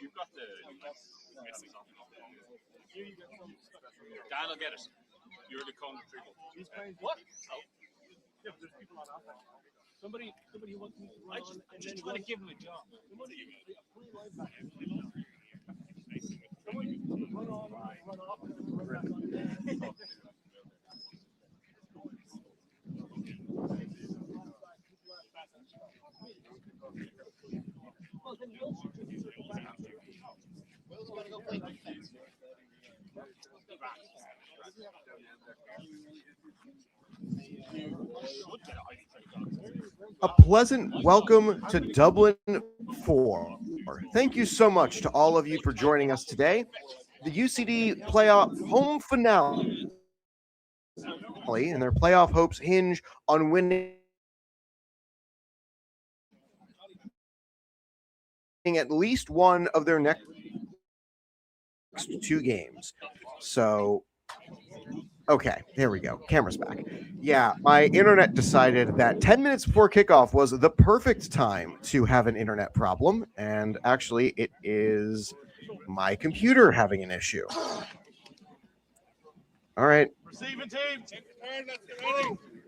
You've got the Dan will get it. You're the cone retrieval. What? Oh. Yeah, but there's people on offense. Somebody wants me to run I'm just trying to give him a job. A pleasant welcome to Dublin 4. Thank you so much to all of you for joining us today. The UCD playoff home finale and their playoff hopes hinge on winning at least one of their next 2 games. So, okay, there we go. Camera's back. Yeah, my internet decided that 10 minutes before kickoff was the perfect time to have an internet problem, and actually it is my computer having an issue. All right.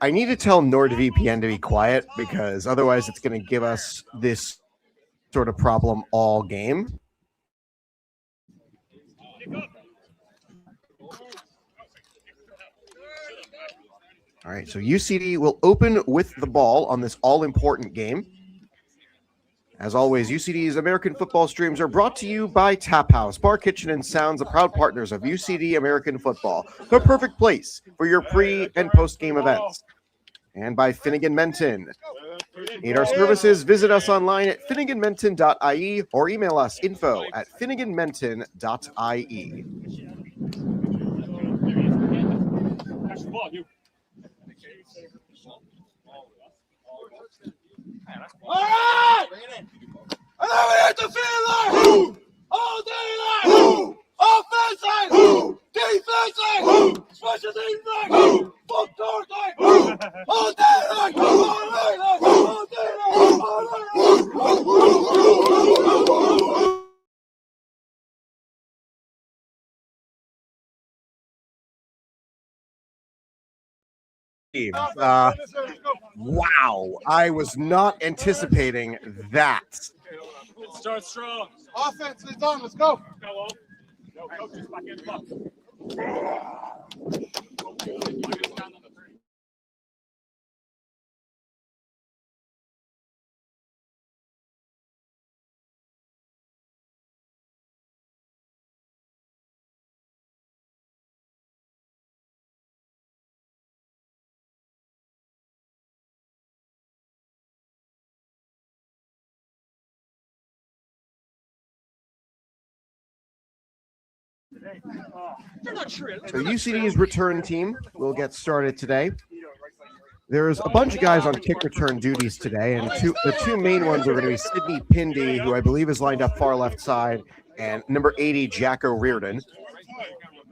I need to tell NordVPN to be quiet because otherwise it's going to give us this sort of problem all game. All right, so UCD will open with the ball on this all-important game. As always, UCD's American football streams are brought to you by Tap House, Bar, Kitchen, and Sounds, the proud partners of UCD American Football, the perfect place for your pre- and post-game events. And by Finnegan Menton. Need our services? Visit us online at finneganmenton.ie or email us info@finneganmenton.ie. All right! Eliminate the field all day long! Offensive! Defensive! Special teams! Fuck door all day long! All day long! All day long! All day long! Wow, I was not anticipating that. Start strong. Offense is on. Let's go. Go. Coach is back in the box. So UCD's return team will get started today. There's a bunch of guys on kick return duties today, and the two main ones are going to be Sidney Pindy, who I believe is lined up far left side, and number 80, Jacko Reardon.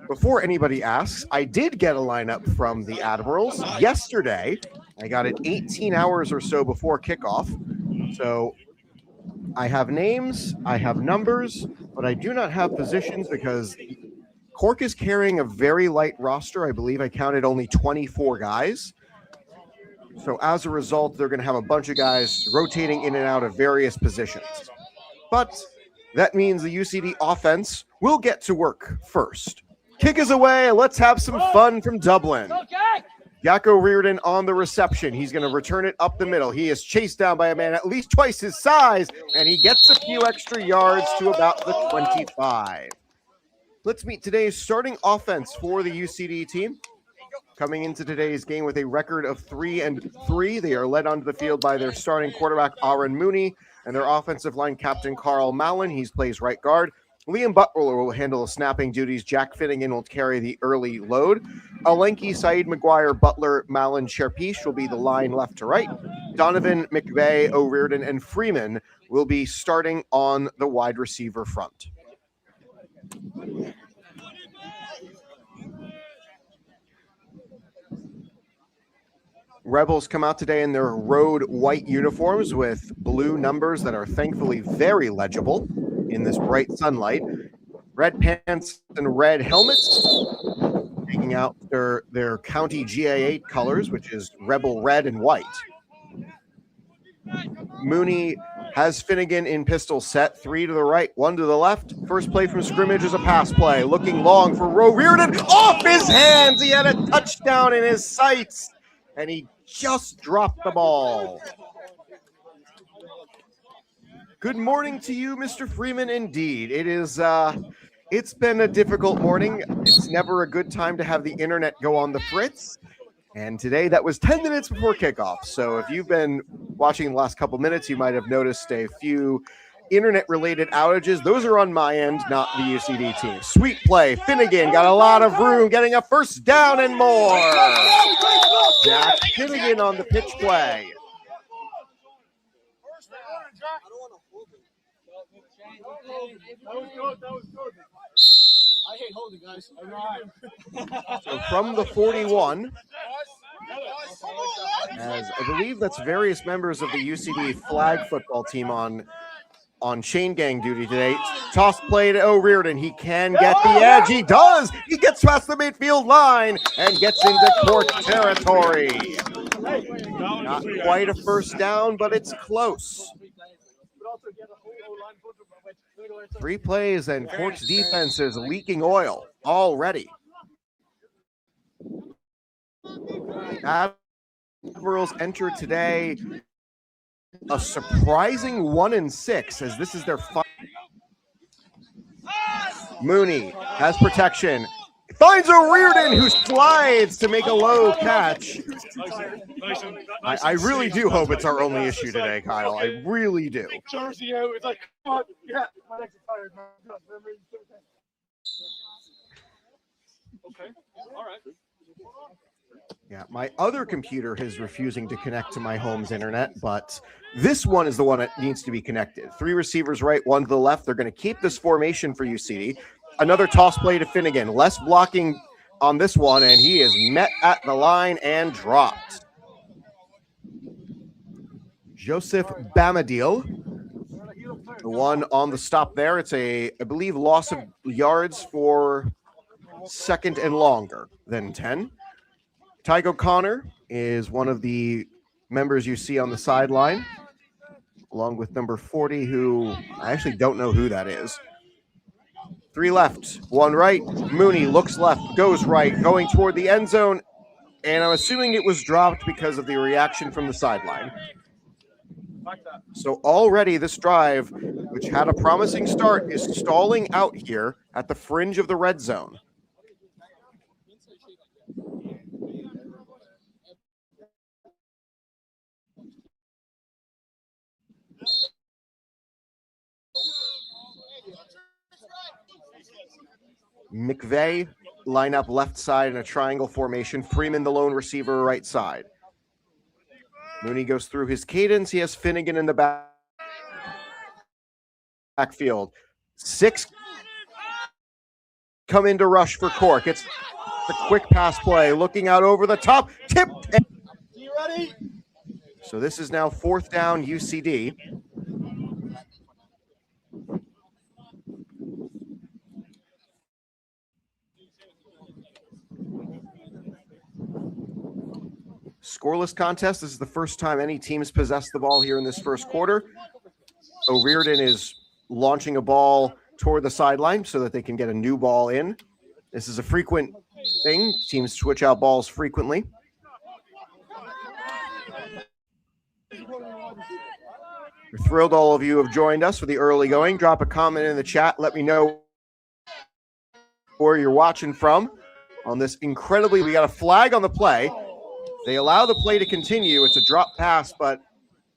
Before anybody asks, I did get a lineup from the Admirals yesterday. I got it 18 hours or so before kickoff. So I have names, I have numbers, but I do not have positions because Cork is carrying a very light roster. I believe I counted only 24 guys. So as a result, they're going to have a bunch of guys rotating in and out of various positions. But that means the UCD offense will get to work first. Kick is away. Let's have some fun from Dublin. Jacko Reardon on the reception. He's going to return it up the middle. He is chased down by a man at least twice his size, and he gets a few extra yards to about the 25. Let's meet today's starting offense for the UCD team. Coming into today's game with a record of 3-3, they are led onto the field by their starting quarterback, Aaron Mooney, and their offensive line captain, Carl Mallon. He plays right guard. Liam Butler will handle the snapping duties. Jack Finnegan will carry the early load. Alenki, Saeed McGuire, Butler, Mallon, Sherpish will be the line left to right. Donovan, McVeigh, O'Riordan, and Freeman will be starting on the wide receiver front. Rebels come out today in their road white uniforms with blue numbers that are thankfully very legible in this bright sunlight. Red pants and red helmets, taking out their county GA8 colors, which is Rebel red and white. Mooney has Finnegan in pistol set, 3 to the right, 1 to the left. First play from scrimmage is a pass play. Looking long for O'Riordan. Off his hands! He had a touchdown in his sights, and he just dropped the ball. Good morning to you, Mr. Freeman. Indeed, it's been a difficult morning. It's never a good time to have the internet go on the fritz. And today that was 10 minutes before kickoff. So if you've been watching the last couple minutes, you might have noticed a few internet-related outages. Those are on my end, not the UCD team. Sweet play. Finnegan got a lot of room, getting a first down and more. Jack Finnegan on the pitch play. That was good. I hate holding, guys. All right. So from the 41, as I believe that's various members of the UCD flag football team on chain gang duty today. Toss play to O'Riordan. He can get the edge. He does. He gets past the midfield line and gets into Cork territory. Not quite a first down, but it's close. 3 plays and Cork's defense is leaking oil already. Admirals enter today a surprising 1-6 as this is their final. Mooney has protection. Finds O'Riordan, who slides to make a low catch. I really do hope it's our only issue today, Kyle. I really do. Jersey out. It's like, come on. Yeah, my legs are tired, man. Okay. All right. Yeah, my other computer is refusing to connect to my home's internet, but this one is the one that needs to be connected. 3 receivers right, 1 to the left. They're going to keep this formation for UCD. Another toss play to Finnegan. Less blocking on this one, and he is met at the line and dropped. Joseph Bamadil, the one on the stop there. It's I believe, loss of yards for second and longer than 10. Tygo Connor is one of the members you see on the sideline, along with number 40, who I actually don't know who that is. 3 left, 1 right. Mooney looks left, goes right, going toward the end zone, and I'm assuming it was dropped because of the reaction from the sideline. So already this drive, which had a promising start, is stalling out here at the fringe of the red zone. McVeigh line up left side in a triangle formation. Freeman, the lone receiver, right side. Mooney goes through his cadence. He has Finnegan in the backfield. 6 come in to rush for Cork. It's the quick pass play. Looking out over the top. Tipped. You ready? So this is now 4th down UCD. Scoreless contest. This is the first time any teams possessed the ball here in this first quarter. O'Riordan is launching a ball toward the sideline so that they can get a new ball in. This is a frequent thing. Teams switch out balls frequently. We're thrilled all of you have joined us for the early going. Drop a comment in the chat. Let me know or you're watching from on this incredibly, we got a flag on the play. They allow the play to continue. It's a drop pass, but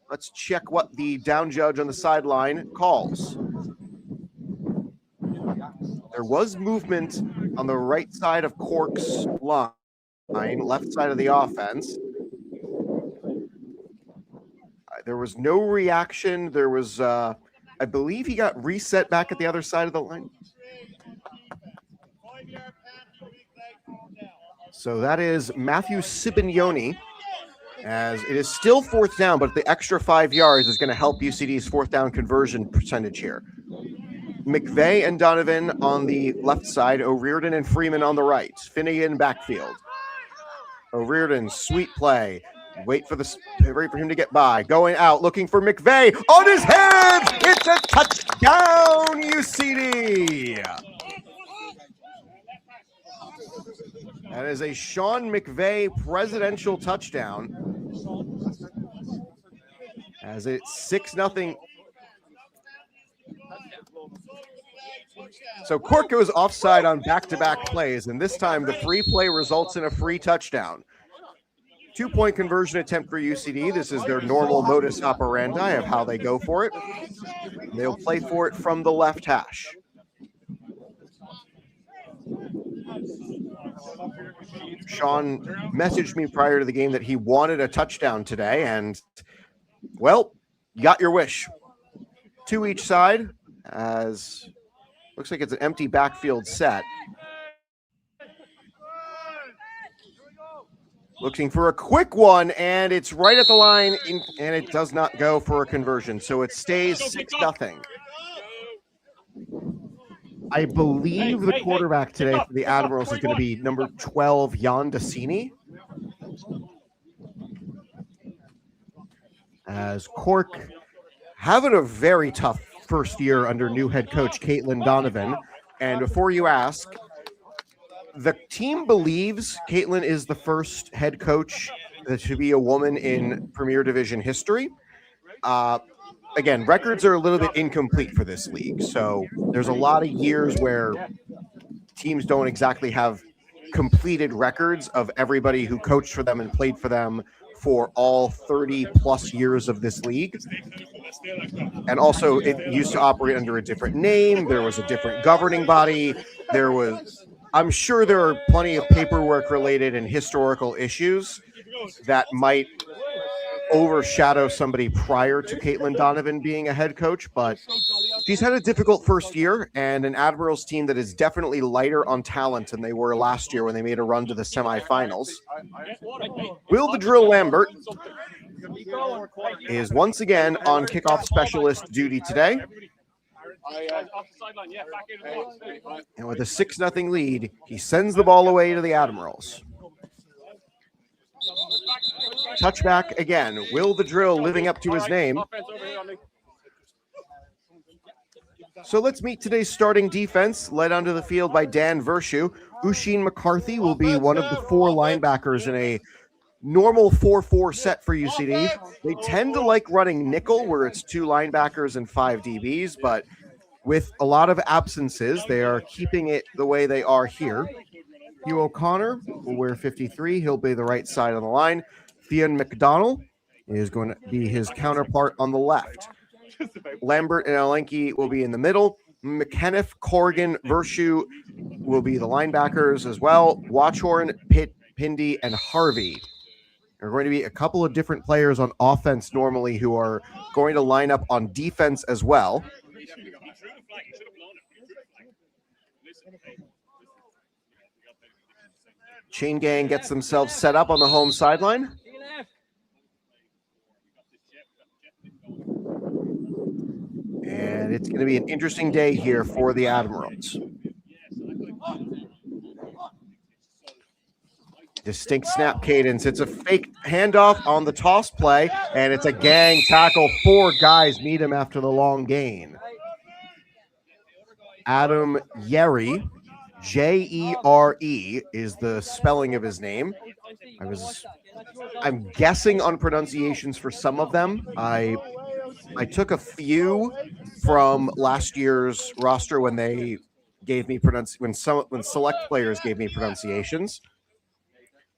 let's check what the down judge on the sideline calls. There was movement on the right side of Cork's line, left side of the offense. There was no reaction. There was, I believe he got reset back at the other side of the line. So that is Matthew Sibignoni, as it is still 4th down, but the extra 5 yards is going to help UCD's 4th down conversion percentage here. McVeigh and Donovan on the left side, O'Riordan and Freeman on the right. Finnegan backfield. O'Riordan, sweet play. Wait for him to get by. Going out, looking for McVeigh on his head. It's a touchdown, UCD. That is a Sean McVeigh presidential touchdown. As it's 6-0. So Cork goes offside on back-to-back plays, and this time the free play results in a free touchdown. 2-point conversion attempt for UCD. This is their normal modus operandi of how they go for it. They'll play for it from the left hash. Sean messaged me prior to the game that he wanted a touchdown today, and, well, you got your wish. 2 each side, as looks like it's an empty backfield set. Looking for a quick one, and it's right at the line, and it does not go for a conversion. So it stays 6-0. I believe the quarterback today for the Admirals is going to be number 12, Jan Dassini. As Cork having a very tough first year under new head coach Caitlin Donovan. And before you ask, the team believes Caitlin is the first head coach that should be a woman in Premier Division history. Again, records are a little bit incomplete for this league. So there's a lot of years where teams don't exactly have completed records of everybody who coached for them and played for them for all 30 plus years of this league. And also it used to operate under a different name. There was a different governing body. I'm sure there are plenty of paperwork related and historical issues that might overshadow somebody prior to Caitlin Donovan being a head coach, but she's had a difficult first year and an Admirals team that is definitely lighter on talent than they were last year when they made a run to the semifinals. Will the Drill Lambert is once again on kickoff specialist duty today. And with a 6-0 lead, he sends the ball away to the Admirals. Touchback again. Will the Drill living up to his name? So let's meet today's starting defense, led onto the field by Dan Vershu. Usheen McCarthy will be one of the 4 linebackers in a normal 4-4 set for UCD. They tend to like running nickel, where it's 2 linebackers and 5 DBs, but with a lot of absences, they are keeping it the way they are here. Hugh O'Connor will wear 53. He'll be the right side of the line. Theon McDonald is going to be his counterpart on the left. Lambert and Alenki will be in the middle. McKenniff, Corrigan, Vershu will be the linebackers as well. Watchorn, Pitt, Pindy, and Harvey. There are going to be a couple of different players on offense normally who are going to line up on defense as well. Chain Gang gets themselves set up on the home sideline. And it's going to be an interesting day here for the Admirals. Distinct snap cadence. It's a fake handoff on the toss play, and it's a gang tackle. 4 guys meet him after the long gain. Adam Yeri, Jere is the spelling of his name. I'm guessing on pronunciations for some of them. I took a few from last year's roster when they gave me when select players gave me pronunciations.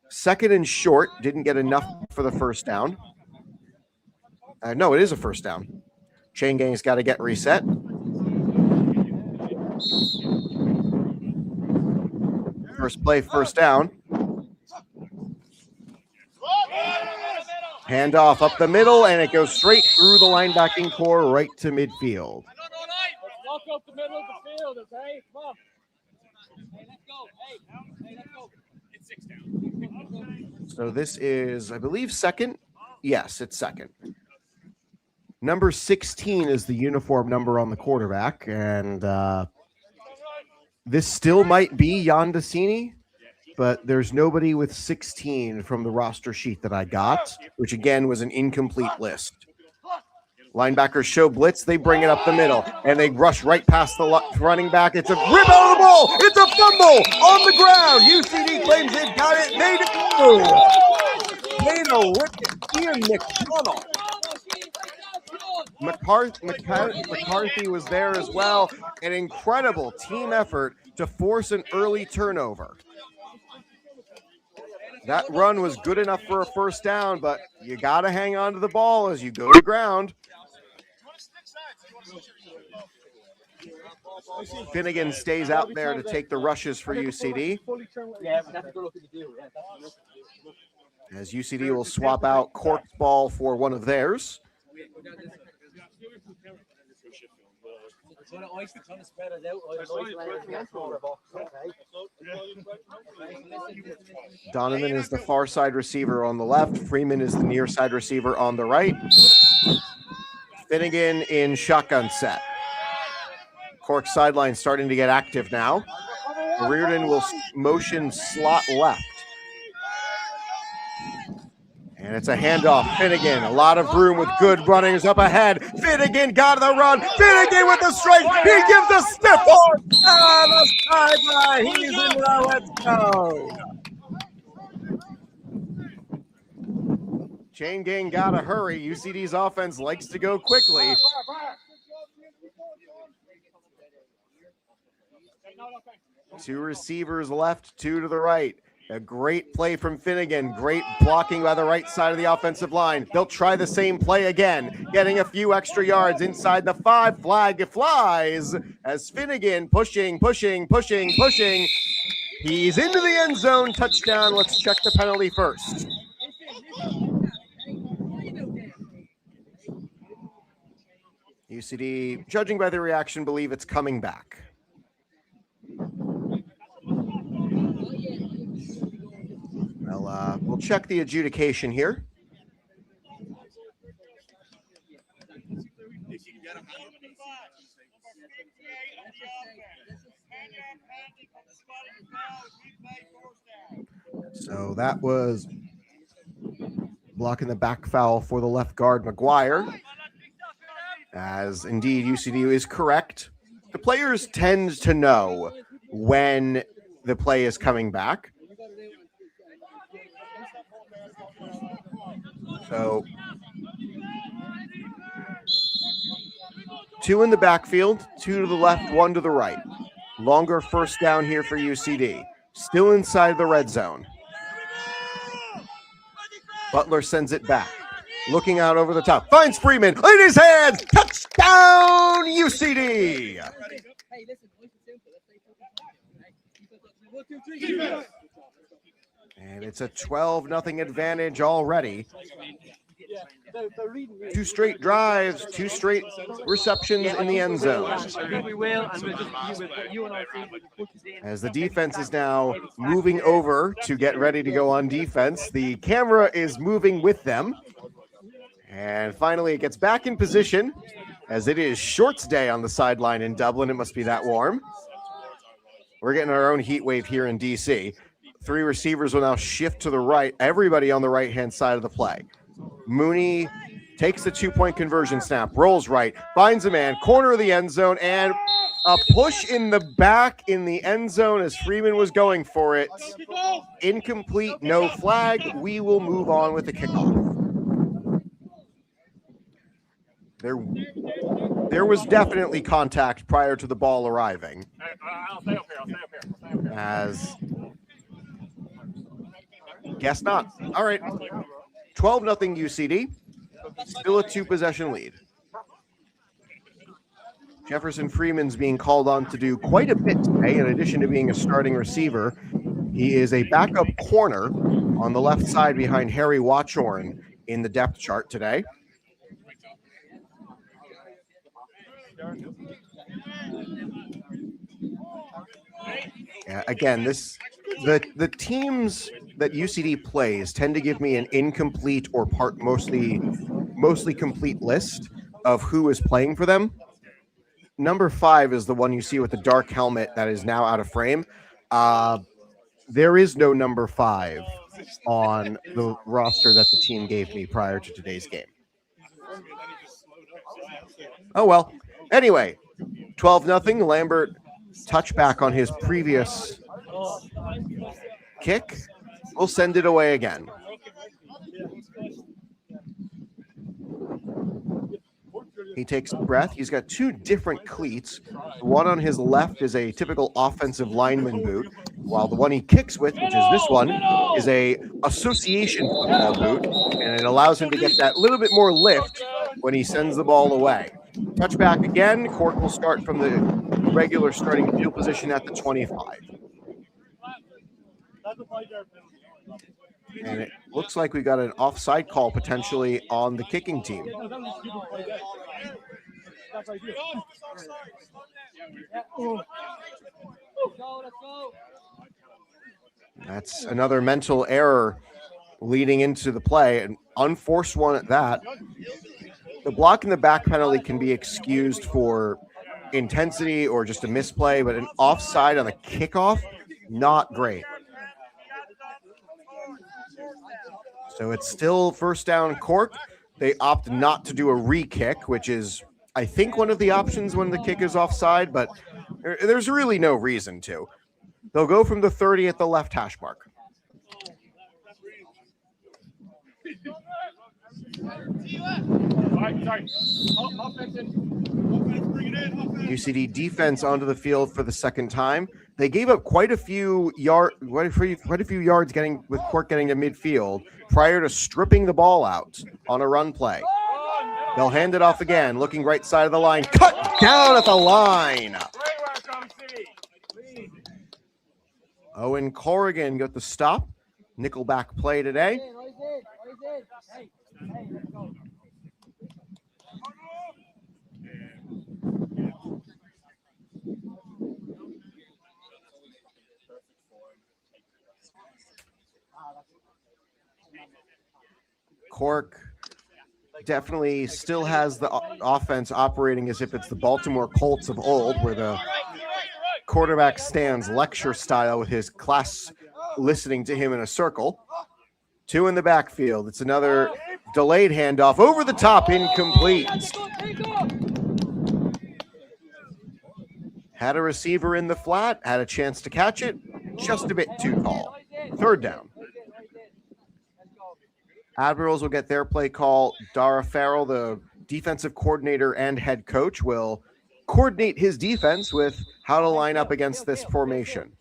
Second and short, didn't get enough for the first down. No, it is a first down. Chain gang's got to get reset. First play, first down. Handoff up the middle, and it goes straight through the linebacking core right to midfield. Walk up the middle of the field, okay? Come on. Hey, let's go. Hey, let's go. It's 6 down. So this is, I believe, second. Yes, it's second. Number 16 is the uniform number on the quarterback, and this still might be Yondasini, but there's nobody with 16 from the roster sheet that I got, which again was an incomplete list. Linebackers show blitz, they bring it up the middle, and they rush right past the running back. It's a rip out of the ball. It's a fumble on the ground. UCD claims they've got it. Made it. Made a wicket. Ian McDonald. McCarthy was there as well. An incredible team effort to force an early turnover. That run was good enough for a first down, but you got to hang on to the ball as you go to ground. Finnegan stays out there to take the rushes for UCD. As UCD will swap out Cork's ball for one of theirs. Donovan is the far side receiver on the left. Freeman is the near side receiver on the right. Finnegan in shotgun set. Cork sideline starting to get active now. Reardon will motion slot left. And it's a handoff. Finnegan, a lot of room with good runners up ahead. Finnegan got the run. Finnegan with the strike. He gives a stiff arm. The sideline. He's in the let's go. Chain gang got to hurry. UCD's offense likes to go quickly. Two receivers left, two to the right. A great play from Finnegan. Great blocking by the right side of the offensive line. They'll try the same play again, getting a few extra yards inside the 5. Flag flies as Finnegan pushing. He's into the end zone. Touchdown. Let's check the penalty first. UCD, judging by the reaction, believe it's coming back. Well, we'll check the adjudication here. So that was blocking the back foul for the left guard, McGuire. As indeed UCD is correct. The players tend to know when the play is coming back. So 2 in the backfield, 2 to the left, 1 to the right. Longer first down here for UCD. Still inside the red zone. Butler sends it back. Looking out over the top. Finds Freeman in his hands. Touchdown, UCD. And it's a 12-0 advantage already. 2 straight drives, 2 straight receptions in the end zone. As the defense is now moving over to get ready to go on defense, the camera is moving with them. And finally, it gets back in position as it is shorts day on the sideline in Dublin. It must be that warm. We're getting our own heat wave here in DC. 3 receivers will now shift to the right. Everybody on the right-hand side of the play. Mooney takes the 2-point conversion snap, rolls right, finds a man, corner of the end zone, and a push in the back in the end zone as Freeman was going for it. Incomplete, no flag. We will move on with the kickoff. There was definitely contact prior to the ball arriving. I'll stay up here. As guess not. All right. 12-0 UCD. Still a 2-possession lead. Jefferson Freeman's being called on to do quite a bit today. In addition to being a starting receiver, he is a backup corner on the left side behind Harry Watchorn in the depth chart today. Yeah, again, the teams that UCD plays tend to give me an incomplete or mostly complete list of who is playing for them. Number 5 is the one you see with the dark helmet that is now out of frame. There is no number 5 on the roster that the team gave me prior to today's game. Oh, well. Anyway, 12-0. Lambert touchback on his previous kick. We'll send it away again. He takes a breath. He's got 2 different cleats. The one on his left is a typical offensive lineman boot, while the one he kicks with, which is this one, is a association football boot, and it allows him to get that little bit more lift when he sends the ball away. Touchback again. Cork will start from the regular starting field position at the 25. And it looks like we got an offside call potentially on the kicking team. That's another mental error leading into the play, an unforced one at that. The block in the back penalty can be excused for intensity or just a misplay, but an offside on the kickoff, not great. So it's still first down Cork. They opt not to do a re-kick, which is, I think, one of the options when the kick is offside, but there's really no reason to. They'll go from the 30 at the left hash mark. UCD defense onto the field for the second time. They gave up quite a few yards getting with Cork getting to midfield prior to stripping the ball out on a run play. They'll hand it off again, looking right side of the line, cut down at the line. Owen Corrigan got the stop. Nickelback play today. Cork definitely still has the offense operating as if it's the Baltimore Colts of old, where the quarterback stands lecture style with his class listening to him in a circle. 2 in the backfield. It's another delayed handoff over the top, incomplete. Had a receiver in the flat, had a chance to catch it, just a bit too tall. Third down. Admirals will get their play call. Dara Farrell, the defensive coordinator and head coach, will coordinate his defense with how to line up against this formation.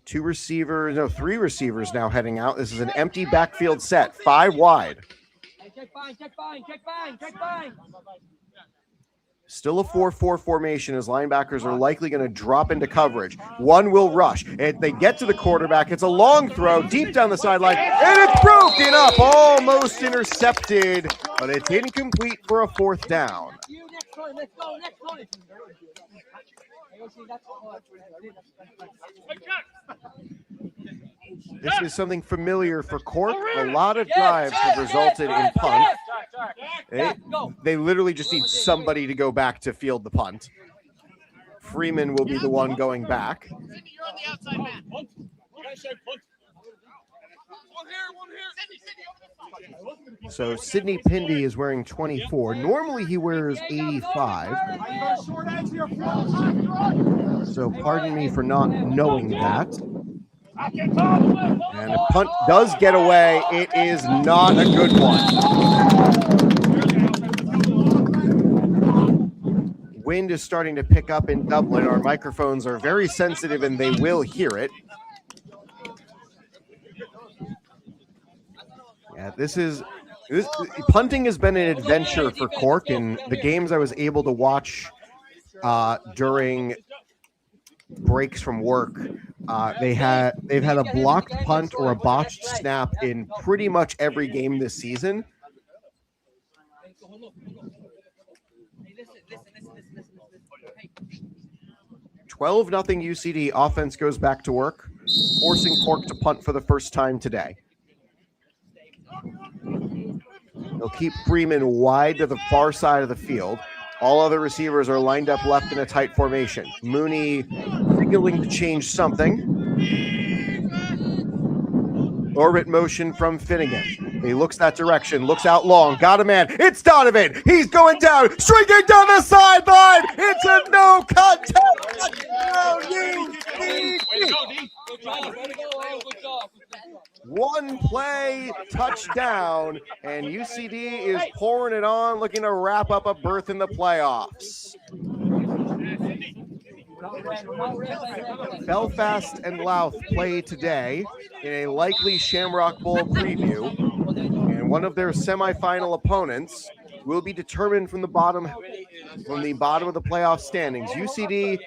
Three receivers now heading out. This is an empty backfield set, 5 wide. Still a 4-4 formation as linebackers are likely going to drop into coverage. One will rush. And they get to the quarterback. It's a long throw deep down the sideline. And it's broken up. Almost intercepted. But it's incomplete for a 4th down. This is something familiar for Cork. A lot of drives have resulted in punt. They literally just need somebody to go back to field the punt. Freeman will be the one going back. So Sidney Pindy is wearing 24. Normally he wears 85. So pardon me for not knowing that. And the punt does get away. It is not a good one. Wind is starting to pick up in Dublin. Our microphones are very sensitive and they will hear it. Yeah, punting has been an adventure for Cork, and the games I was able to watch during breaks from work, they've had a blocked punt or a botched snap in pretty much every game this season. 12-0 UCD. Offense goes back to work, forcing Cork to punt for the first time today. They'll keep Freeman wide to the far side of the field. All other receivers are lined up left in a tight formation. Mooney signaling to change something. Orbit motion from Finnegan. He looks that direction, looks out long, got a man. It's Donovan. He's going down, streaking down the sideline. It's a no contest. One play touchdown, and UCD is pouring it on, looking to wrap up a berth in the playoffs. Belfast and Louth play today in a likely Shamrock Bowl preview, and one of their semifinal opponents will be determined from the bottom of the playoff standings. UCD,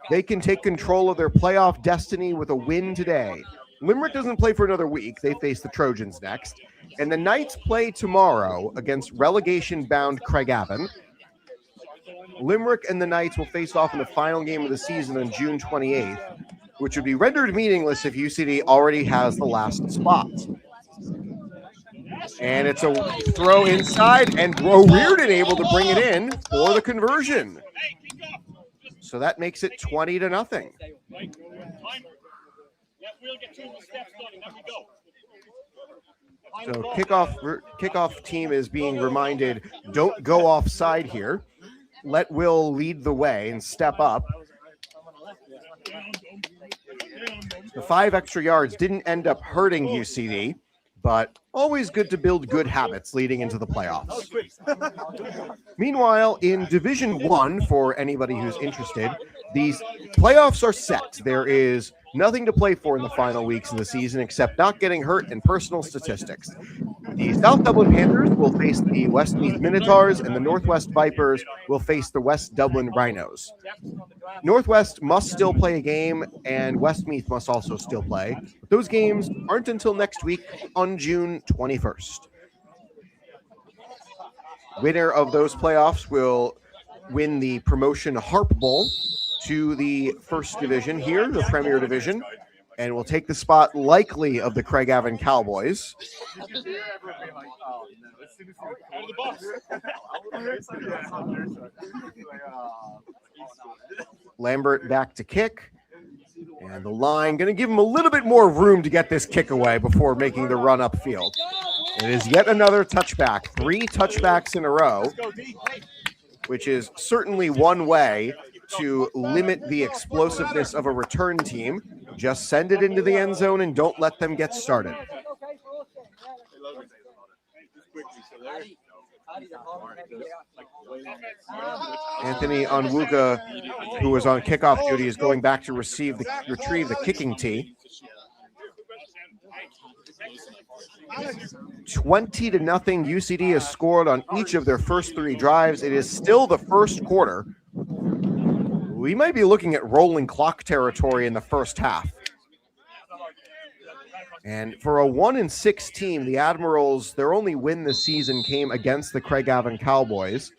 they can take control of their playoff destiny with a win today. Limerick doesn't play for another week. They face the Trojans next. And the Knights play tomorrow against relegation-bound Craigavon. Limerick and the Knights will face off in the final game of the season on June 28th, which would be rendered meaningless if UCD already has the last spot. And it's a throw inside, and O'Riordan able to bring it in for the conversion. So that makes it 20-0. So kickoff team is being reminded, don't go offside here. Let Will lead the way and step up. The 5 extra yards didn't end up hurting UCD, but always good to build good habits leading into the playoffs. Meanwhile, in Division 1, for anybody who's interested, these playoffs are set. There is nothing to play for in the final weeks of the season except not getting hurt and personal statistics. The South Dublin Panthers will face the Westmeath Minotaurs, and the Northwest Vipers will face the West Dublin Rhinos. Northwest must still play a game, and Westmeath must also still play. But those games aren't until next week on June 21st. Winner of those playoffs will win the promotion Harp Bowl to the first division here, the Premier Division, and will take the spot likely of the Craigavon Cowboys. Lambert back to kick, and the line going to give him a little bit more room to get this kick away before making the run upfield. It is yet another touchback, 3 touchbacks in a row, which is certainly one way to limit the explosiveness of a return team. Just send it into the end zone and don't let them get started. Anthony Onwuka, who was on kickoff duty, is going back to retrieve the kicking tee. 20-0 UCD has scored on each of their first 3 drives. It is still the first quarter. We might be looking at rolling clock territory in the first half. And for a 1-6 team, the Admirals, their only win this season came against the Craigavon Cowboys,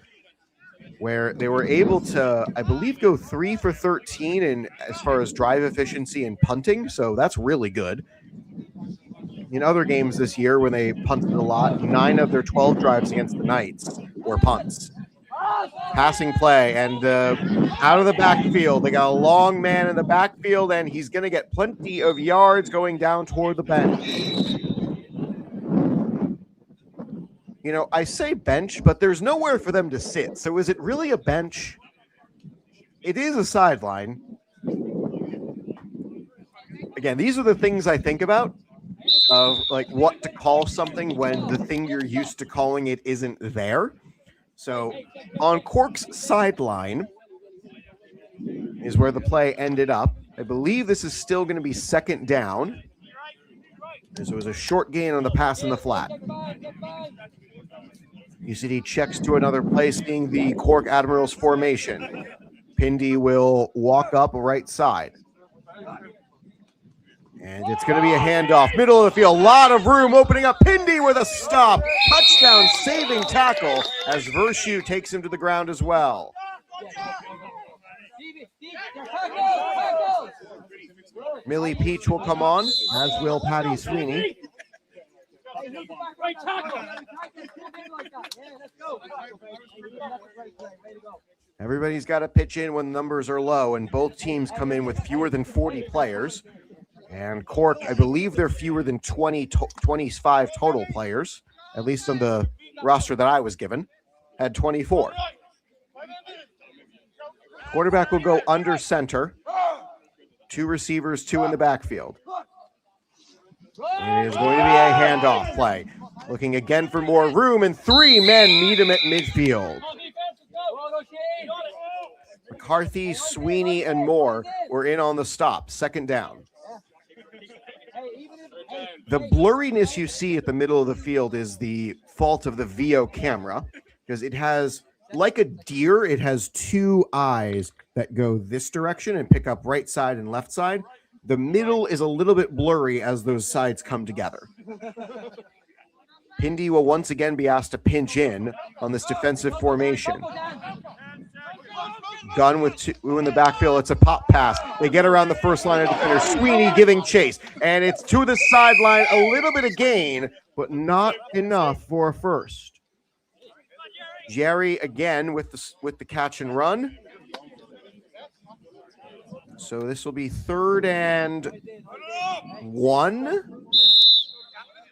where they were able to, I believe, go 3 for 13 in as far as drive efficiency and punting. So that's really good. In other games this year, when they punted a lot, 9 of their 12 drives against the Knights were punts. Passing play, and out of the backfield. They got a long man in the backfield, and he's going to get plenty of yards going down toward the bench. You know, I say bench, but there's nowhere for them to sit. So is it really a bench? It is a sideline. again, these are the things I think about of like what to call something when the thing you're used to calling it isn't there. So on Cork's sideline is where the play ended up. I believe this is still going to be second down. As it was a short gain on the pass in the flat. UCD checks to another play, seeing the Cork Admirals formation. Pindy will walk up right side. And it's going to be a handoff. Middle of the field, a lot of room opening up. Pindy with a stop. Touchdown saving tackle as Vershu takes him to the ground as well. Millie Peach will come on, as will Patty Sweeney. Everybody's got to pitch in when numbers are low, and both teams come in with fewer than 40 players. And Cork, I believe they're fewer than 25 total players, at least on the roster that I was given, had 24. Quarterback will go under center. 2 receivers, 2 in the backfield. It is going to be a handoff play. Looking again for more room, and 3 men meet him at midfield. McCarthy, Sweeney, and Moore were in on the stop. Second down. The blurriness you see at the middle of the field is the fault of the VO camera, because it has, like a deer, it has 2 eyes that go this direction and pick up right side and left side. The middle is a little bit blurry as those sides come together. Pindy will once again be asked to pinch in on this defensive formation. Gunn with 2 in the backfield. It's a pop pass. They get around the first line of defenders. Sweeney giving chase, and it's to the sideline. A little bit of gain, but not enough for a first. Jerry again with the catch and run. So this will be 3rd and 1.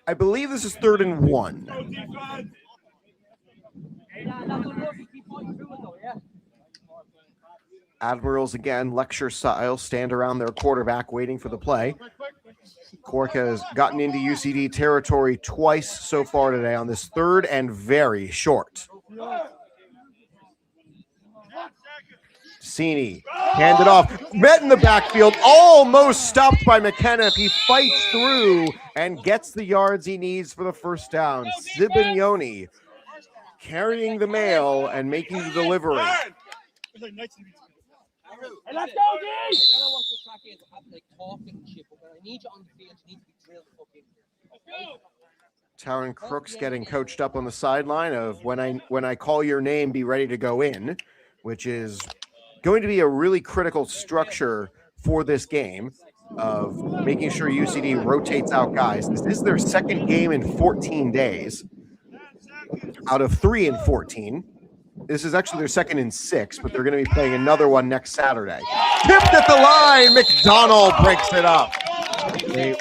I believe this is 3rd and 1. Admirals again, lecture style, stand around their quarterback waiting for the play. Cork has gotten into UCD territory twice so far today on this 3rd and very short. Cini handed off, met in the backfield, almost stopped by McKenna. He fights through and gets the yards he needs for the first down. Sibignoni carrying the mail and making the delivery. Hey, let's go, D! I don't know what the track is. I have like talking and shit, but when I need you on the field, you need to be drilled fucking. Taryn Crooks getting coached up on the sideline of when I call your name, be ready to go in, which is going to be a really critical structure for this game of making sure UCD rotates out guys. This is their 2nd game in 14 days out of 3 in 14. This is actually their 2nd in 6, but they're going to be playing another one next Saturday. Tipped at the line. McDonald breaks it up. They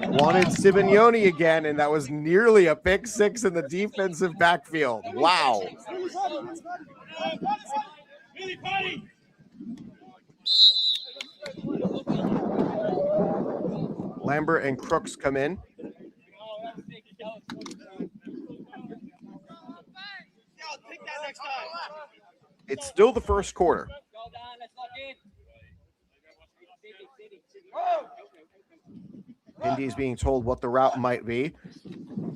wanted Sibignoni again, and that was nearly a pick 6 in the defensive backfield. Wow. Lambert and Crooks come in. It's still the first quarter. Indy's being told what the route might be.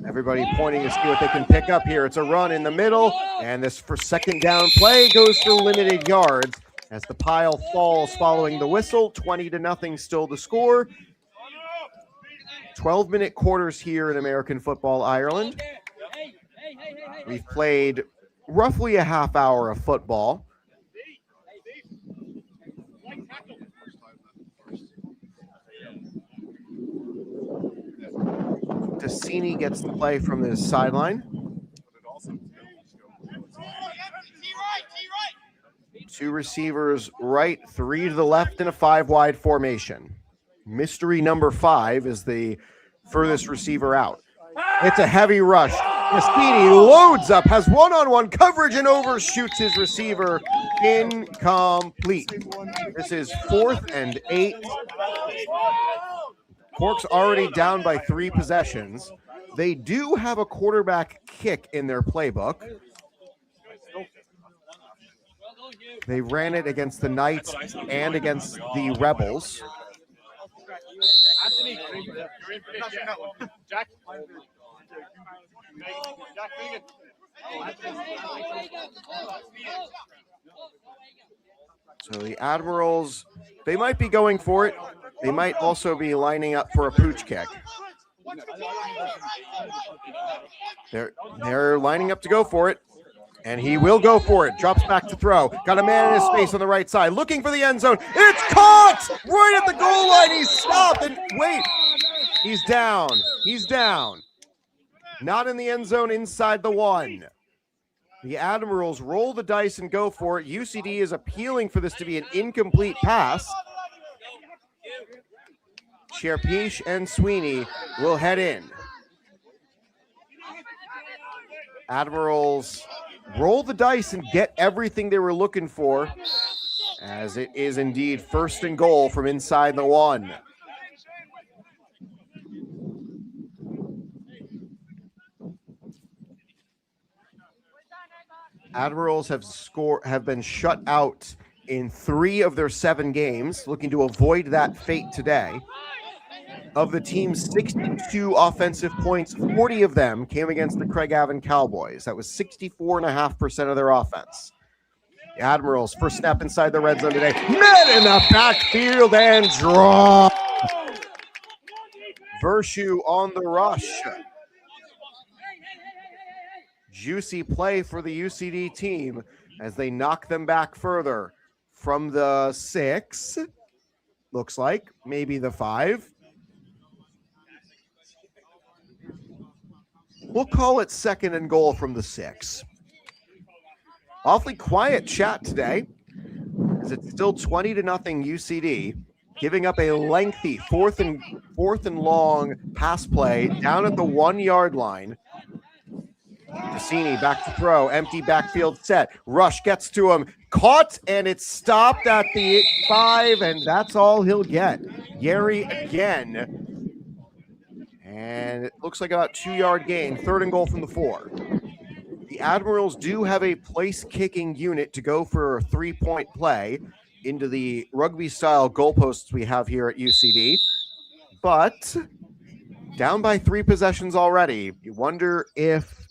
Everybody pointing to see what they can pick up here. It's a run in the middle, and this for 2nd down play goes for limited yards as the pile falls following the whistle. 20-0 still the score. 12-minute quarters here in American football, Ireland. We've played roughly a half hour of football. Tassini gets the play from the sideline. 2 receivers right, 3 to the left in a 5-wide formation. Mystery number 5 is the furthest receiver out. It's a heavy rush. Tassini loads up, has one-on-one coverage and overshoots his receiver. Incomplete. This is 4th and 8. Cork's already down by 3 possessions. They do have a quarterback kick in their playbook. They ran it against the Knights and against the Rebels. Anthony, you're in for this. Jack. So the Admirals, they might be going for it. They might also be lining up for a pooch kick. They're lining up to go for it. And he will go for it. Drops back to throw. Got a man in his face on the right side. Looking for the end zone. It's caught! Right at the goal line. He's stopped. And wait. He's down. He's down. Not in the end zone inside the 1. The Admirals roll the dice and go for it. UCD is appealing for this to be an incomplete pass. Sherpish and Sweeney will head in. Admirals roll the dice and get everything they were looking for, as it is indeed 1st and goal from inside the 1. Admirals have been shut out in 3 of their 7 games, looking to avoid that fate today. Of the team's 62 offensive points, 40 of them came against the Craigavon Cowboys. That was 64.5% of their offense. The Admirals, first snap inside the red zone today. Met in the backfield and draw. Vershu on the rush. Juicy play for the UCD team as they knock them back further from the 6. Looks like maybe the 5. We'll call it 2nd and goal from the 6. Awfully quiet chat today, as it's still 20-0 UCD, giving up a lengthy fourth and long pass play down at the 1-yard line. Cassini back to throw, empty backfield set. Rush gets to him, caught, and it's stopped at the 5, and that's all he'll get. Yeri again. And it looks like about 2-yard gain, 3rd and goal from the 4. The Admirals do have a place-kicking unit to go for a 3-point play into the rugby-style goalposts we have here at UCD. But down by 3 possessions already. You wonder if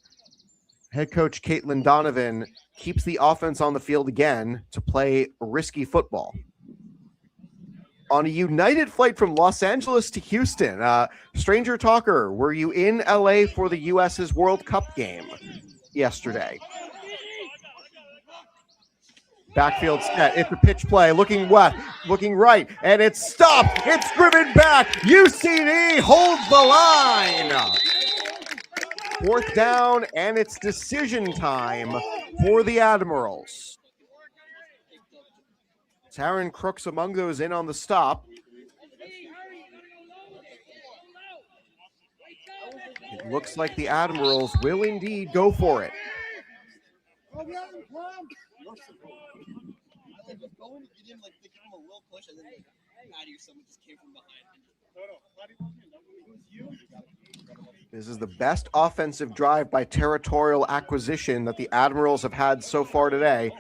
head coach Caitlin Donovan keeps the offense on the field again to play risky football. On a United flight from Los Angeles to Houston, Stranger Talker, were you in LA for the US's World Cup game yesterday? Backfield set. It's a pitch play. Looking left, looking right, and it's stopped. It's driven back. UCD holds the line. 4th down, and it's decision time for the Admirals. Taryn Crooks among those in on the stop. It looks like the Admirals will indeed go for it. This is the best offensive drive by territorial acquisition that the Admirals have had so far today.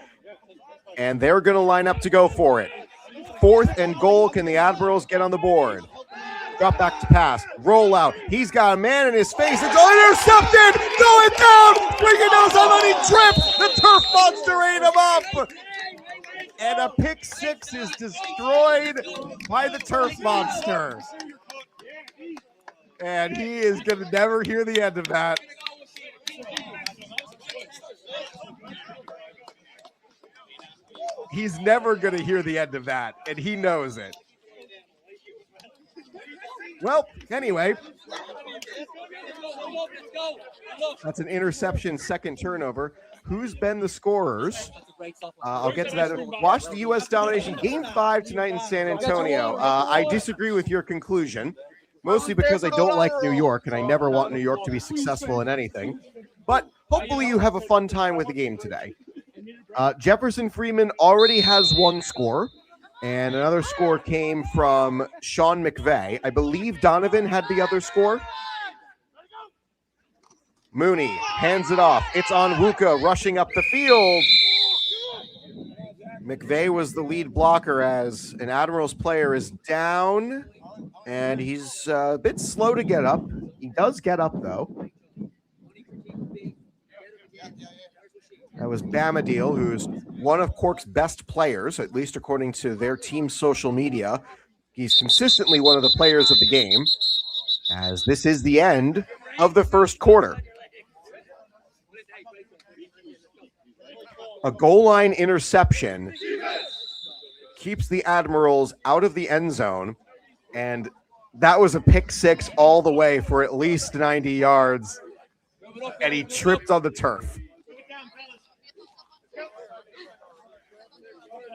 And they're going to line up to go for it. 4th and goal. Can the Admirals get on the board? Drop back to pass. Roll out. He's got a man in his face. It's all intercepted. Going down. Freaking knows how many trips. The turf monster ate him up. And a pick 6 is destroyed by the turf monster. And he is going to never hear the end of that. He's never going to hear the end of that, and he knows it. Well, anyway, that's an interception, 2nd turnover. Who's been the scorers? I'll get to that. Watch the U.S. domination, Game 5 tonight in San Antonio. I disagree with your conclusion, mostly because I don't like New York, and I never want New York to be successful in anything. But hopefully you have a fun time with the game today. Jefferson Freeman already has 1 score. And another score came from Sean McVeigh. I believe Donovan had the other score. Mooney hands it off. It's on Wuka rushing up the field. McVeigh was the lead blocker as an Admirals player is down, and he's a bit slow to get up. He does get up, though. That was Bamadil, who's one of Cork's best players, at least according to their team's social media. He's consistently one of the players of the game, as this is the end of the first quarter. A goal line interception keeps the Admirals out of the end zone, and that was a pick six all the way for at least 90 yards, and he tripped on the turf.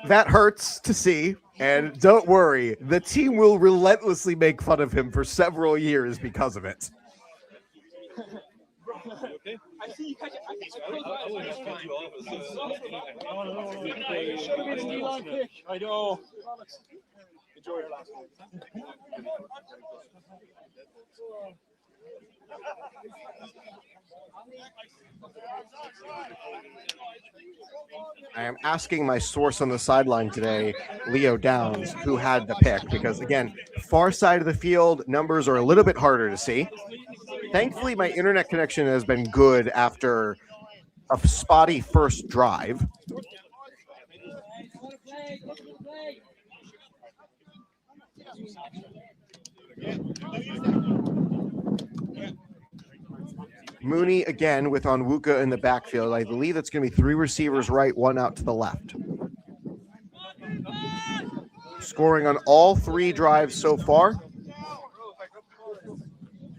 That hurts to see, and don't worry, the team will relentlessly make fun of him for several years because of it. I see you catch it. I would just cut you off. I know. Enjoy your last one. I am asking my source on the sideline today, Leo Downs, who had the pick, because again, far side of the field, numbers are a little bit harder to see. Thankfully, my internet connection has been good after a spotty first drive. Mooney again with Onwuka in the backfield. I believe it's going to be three receivers right, one out to the left. Scoring on all three drives so far.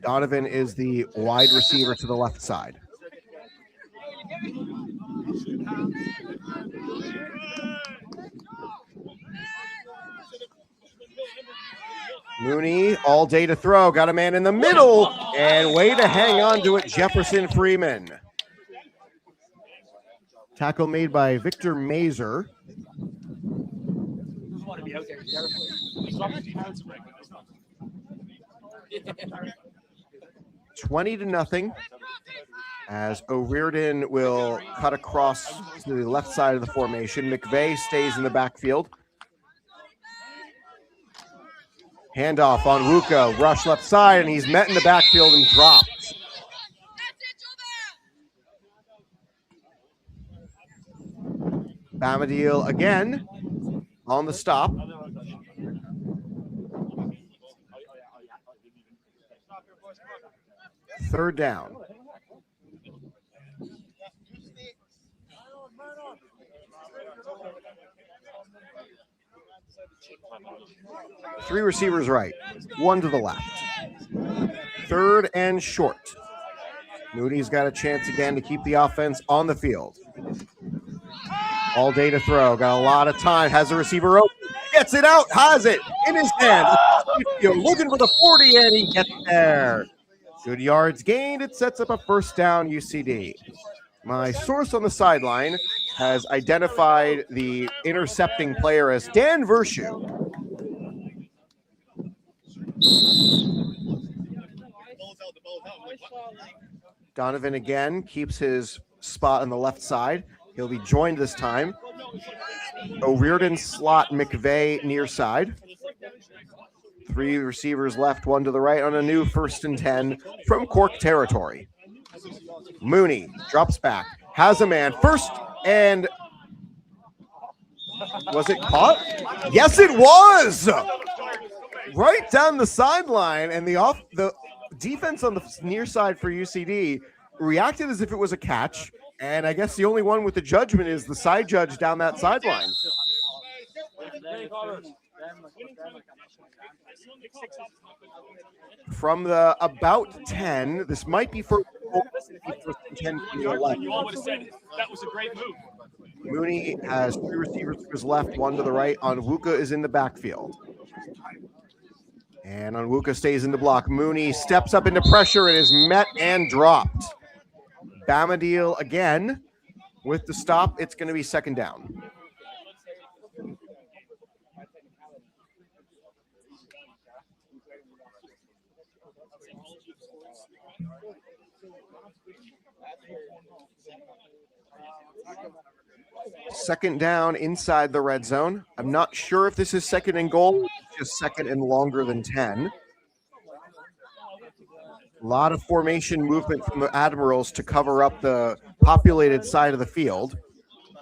Donovan is the wide receiver to the left side. Mooney all day to throw. Got a man in the middle, and way to hang on to it, Jefferson Freeman. Tackle made by Victor Mazer. 20-0, as O'Riordan will cut across to the left side of the formation. McVeigh stays in the backfield. Handoff on Wuka, rush left side, and he's met in the backfield and dropped. Bamadil again on the stop. Third down. Three receivers right, one to the left. Third and short. Moody's got a chance again to keep the offense on the field. All day to throw, got a lot of time, has a receiver open, gets it out, has it in his hand. You're looking for the 40, and he gets there. Good yards gained, it sets up a first down UCD. My source on the sideline has identified the intercepting player as Dan Vershu. Donovan again keeps his spot on the left side. He'll be joined this time. O'Riordan slot McVeigh near side. Three receivers left, one to the right on a new 1st and 10 from Cork territory. Mooney drops back, has a man first, and was it caught? Yes, it was! Right down the sideline, and the defense on the near side for UCD reacted as if it was a catch, and I guess the only one with the judgment is the side judge down that sideline. From the about 10, this might be for 10 to the left. You all would have said that was a great move. Mooney has three receivers to his left, one to the right. Onwuka is in the backfield. And Onwuka stays in the block. Mooney steps up into pressure and is met and dropped. Bamadil again with the stop. It's going to be second down. Second down inside the red zone. I'm not sure if this is second and goal, just second and longer than 10. A lot of formation movement from the Admirals to cover up the populated side of the field.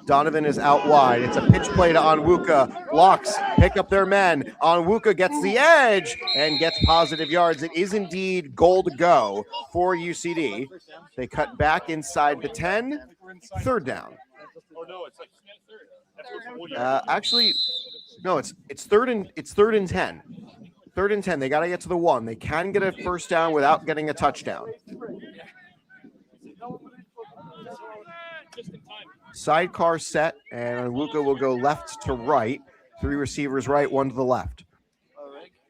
Donovan is out wide. It's a pitch play to Onwuka. Blocks, pick up their men. Onwuka gets the edge and gets positive yards. It is indeed goal to go for UCD. They cut back inside the 10. Third down. Actually, no, it's third and 10. Third and 10. They got to get to the 1. They can get a first down without getting a touchdown. Sidecar set, and Onwuka will go left to right. 3 receivers right, 1 to the left.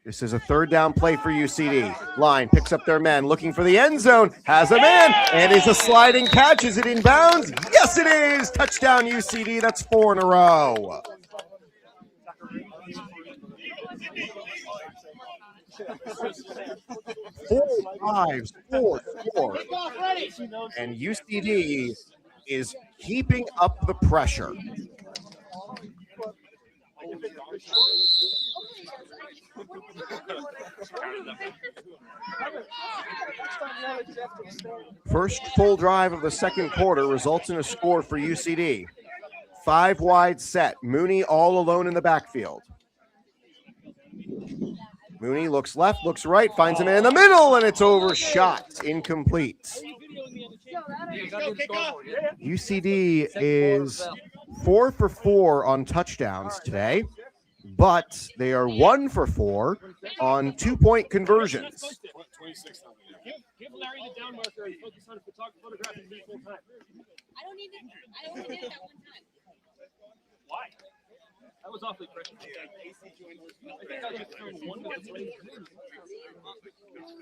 This is a third down play for UCD. Line picks up their men, looking for the end zone, has a man, and is a sliding catch. Is it in bounds? Yes, it is. Touchdown UCD. That's 4 in a row. Four. And UCD is keeping up the pressure. First full drive of the second quarter results in a score for UCD. 5 wide set. Mooney all alone in the backfield. Mooney looks left, looks right, finds a man in the middle, and it's overshot. Incomplete. UCD is 4 for 4 on touchdowns today, but they are 1 for 4 on 2-point conversions. Give Larry the down marker and focus on photographing the full time. I don't need it that one time. Why? That was awfully precious. I think I just turned 1 to 3.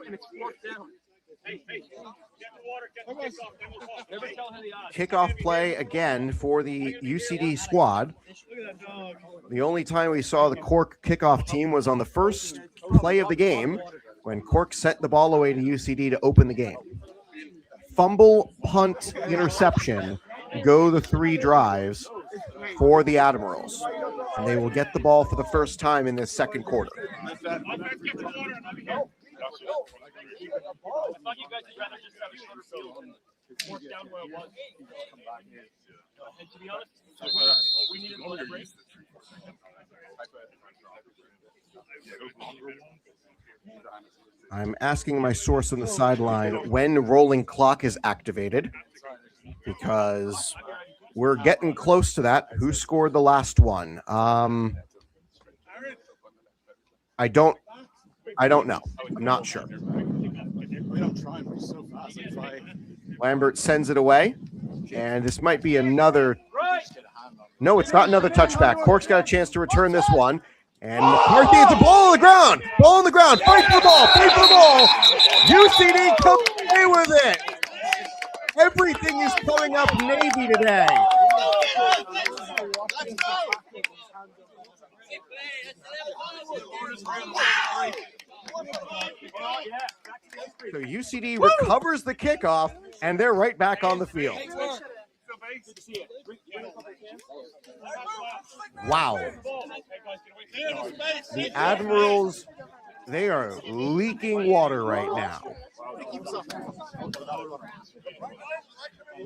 And it's 4th down. Hey, get the water, get the kickoff, then we'll talk. Never tell how the odds. Kickoff play again for the UCD squad. The only time we saw the Cork kickoff team was on the first play of the game when Cork sent the ball away to UCD to open the game. Fumble, punt, interception go the 3 drives for the Admirals. And they will get the ball for the first time in this second quarter. I thought you guys would rather just have a shorter field and work down where it was. And to be honest, we needed more break. I'm asking my source on the sideline when rolling clock is activated, because we're getting close to that. Who scored the last one? I don't know. I'm not sure. Lambert sends it away, and this might be another. No, it's not another touchback. Cork's got a chance to return this one. And McCarthy, it's a ball on the ground. Ball on the ground. Fight for the ball. Fight for the ball. UCD comes away with it. Everything is coming up Navy today. So UCD recovers the kickoff, and they're right back on the field. Wow. The Admirals, they are leaking water right now.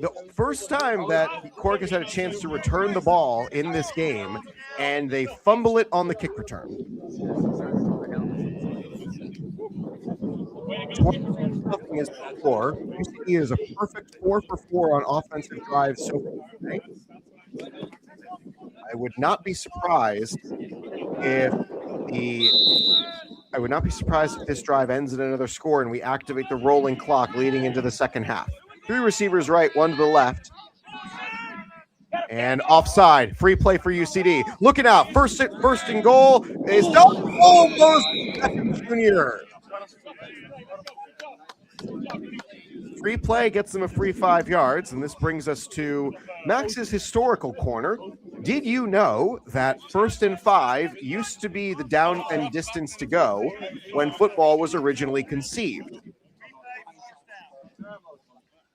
The first time that Cork has had a chance to return the ball in this game, and they fumble it on the kick return. 20-0 is the score. UCD is a perfect 4 for 4 on offensive drives so far today. I would not be surprised if this drive ends in another score and we activate the rolling clock leading into the second half. 3 receivers right, 1 to the left. And offside, free play for UCD. Looking out, first and goal is goes Junior. Free play gets them a free 5 yards, and this brings us to Max's historical corner. Did you know that 1st and 5 used to be the down and distance to go when football was originally conceived?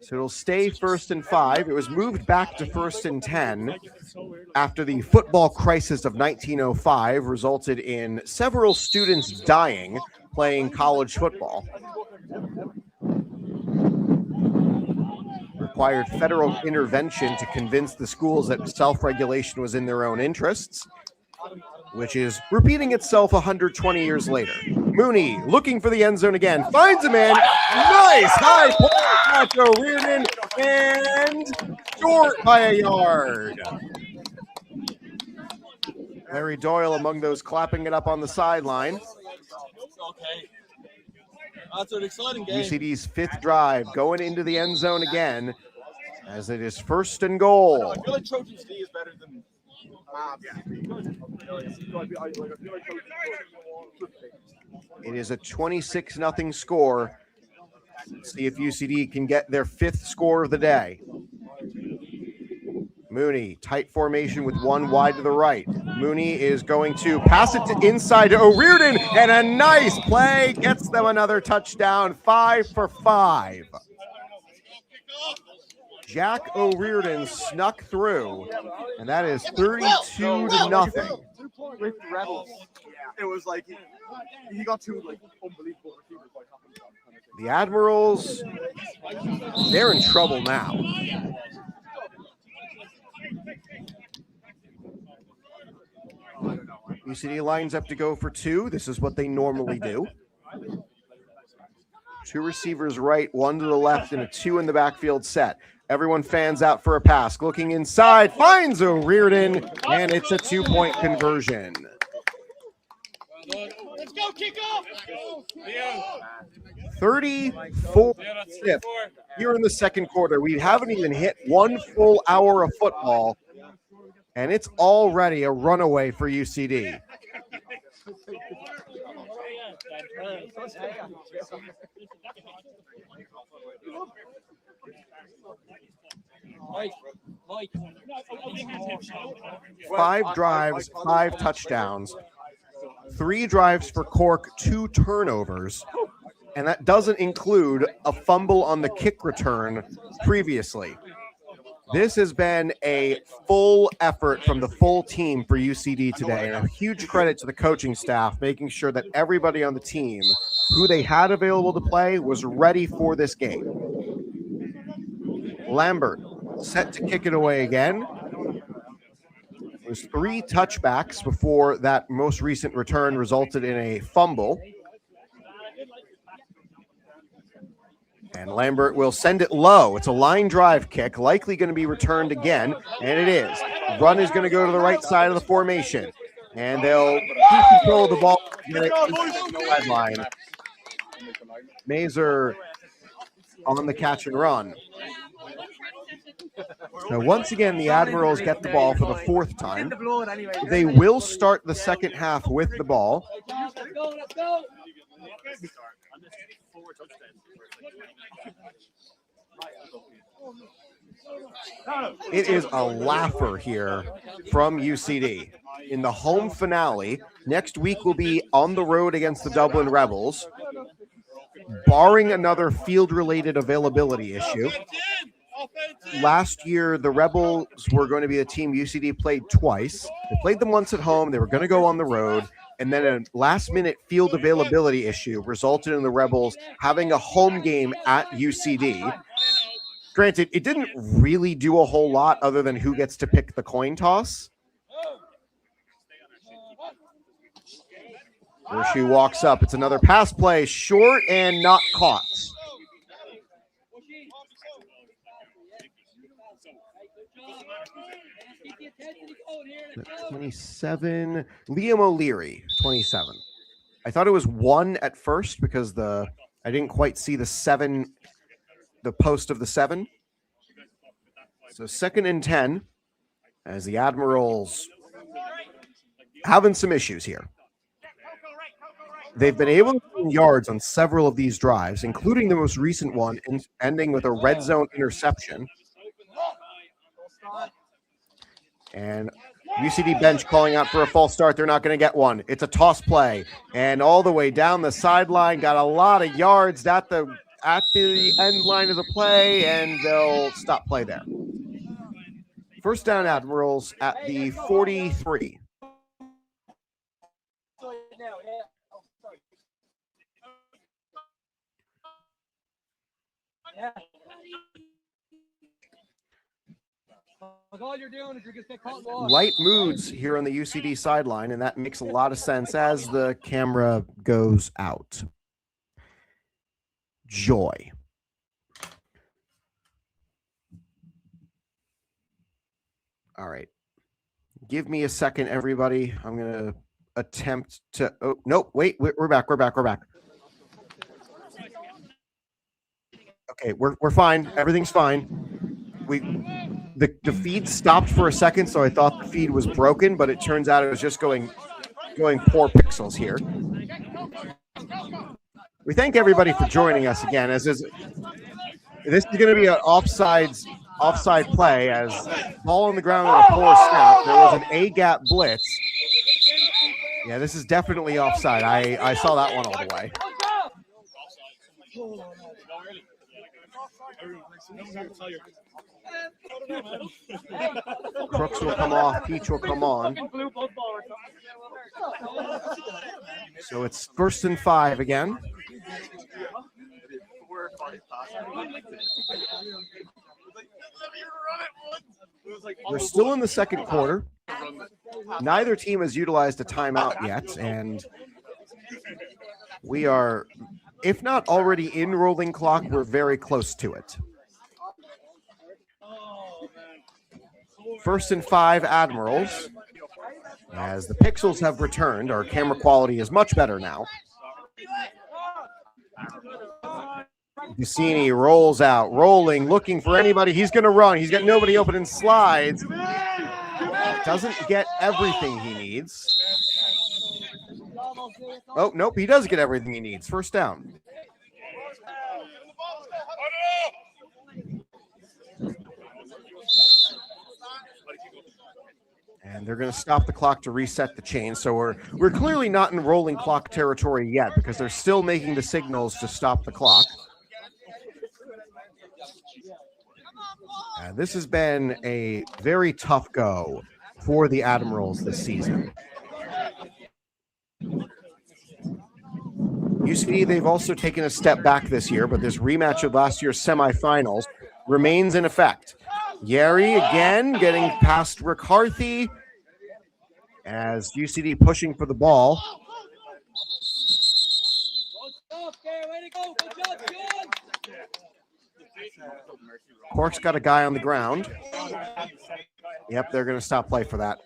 So it'll stay 1st and 5. It was moved back to 1st and 10 after the football crisis of 1905 resulted in several students dying playing college football. Required federal intervention to convince the schools that self-regulation was in their own interests, which is repeating itself 120 years later. Mooney looking for the end zone again, finds a man. Nice high point, Nacho Reardon, and short by a yard. Larry Doyle among those clapping it up on the sideline. Okay. That's an exciting game. UCD's 5th drive going into the end zone again as it is 1st and goal. I feel like Trojans D is better than It is a 26-0 score. See if UCD can get their 5th score of the day. Mooney, tight formation with one wide to the right. Mooney is going to pass it to inside to O'Riordan, and a nice play gets them another touchdown, 5 for 5. Jack O'Riordan snuck through, and that is 32-0. with the Rebels. It was like he got two like unbelievable receivers by happening. The Admirals, they're in trouble now. UCD lines up to go for 2. This is what they normally do. 2 receivers right, 1 to the left, and a 2 in the backfield set. Everyone fans out for a pass. Looking inside, finds O'Riordan, and it's a 2-point conversion. Let's go, kick off. 34-6 here in the second quarter. We haven't even hit 1 full hour of football, and it's already a runaway for UCD. Five drives, 5 touchdowns, 3 drives for Cork, 2 turnovers, and that doesn't include a fumble on the kick return previously. This has been a full effort from the full team for UCD today, and a huge credit to the coaching staff, making sure that everybody on the team who they had available to play was ready for this game. Lambert set to kick it away again. It was 3 touchbacks before that most recent return resulted in a fumble. And Lambert will send it low. It's a line drive kick, likely going to be returned again, and it is. Run is going to go to the right side of the formation, and they'll keep control of the ball. Line. Mazer on the catch and run. Now, once again, the Admirals get the ball for the 4th time. They will start the second half with the ball. Let's go. It is a laugher here from UCD. In the home finale, next week will be on the road against the Dublin Rebels, barring another field-related availability issue. Last year, the Rebels were going to be a team UCD played twice. They played them once at home. They were going to go on the road. And then a last-minute field availability issue resulted in the Rebels having a home game at UCD. Granted, it didn't really do a whole lot other than who gets to pick the coin toss. She walks up. It's another pass play, short and not caught. 27. Liam O'Leary, 27. I thought it was 1 at first because I didn't quite see the 7, the post of the 7. So 2nd and 10 as the Admirals having some issues here. They've been able to gain yards on several of these drives, including the most recent one ending with a red zone interception. And UCD bench calling out for a false start. They're not going to get one. It's a toss play. And all the way down the sideline, got a lot of yards at the at the end line of the play, and they'll stop play there. First down, Admirals at the 43. Yeah. All you're doing is you're just getting caught lost. Light moods here on the UCD sideline, and that makes a lot of sense as the camera goes out. Joy. All right. Give me a second, everybody. I'm going to attempt to... Oh, no, wait. We're back. We're back. Okay, we're fine. Everything's fine. The feed stopped for a second, so I thought the feed was broken, but it turns out it was just going poor pixels here. We thank everybody for joining us again. This is going to be an offside play as ball on the ground on a poor snap. There was an A-gap blitz. Yeah, this is definitely offside. I saw that one all the way. Crooks will come off. Peach will come on. So it's 1st and 5 again. We're still in the second quarter. Neither team has utilized a timeout yet, and we are, if not already in rolling clock, we're very close to it. 1st and 5, Admirals. As the pixels have returned, our camera quality is much better now. Buccini rolls out, rolling, looking for anybody. He's going to run. He's got nobody open and slides. Doesn't get everything he needs. Oh, nope, he does get everything he needs. First down. And they're going to stop the clock to reset the chain. So we're clearly not in rolling clock territory yet because they're still making the signals to stop the clock. And this has been a very tough go for the Admirals this season. UCD, they've also taken a step back this year, but this rematch of last year's semifinals remains in effect. Yeri again getting past McCarthy as UCD pushing for the ball. Cork's got a guy on the ground. Yep, they're going to stop play for that.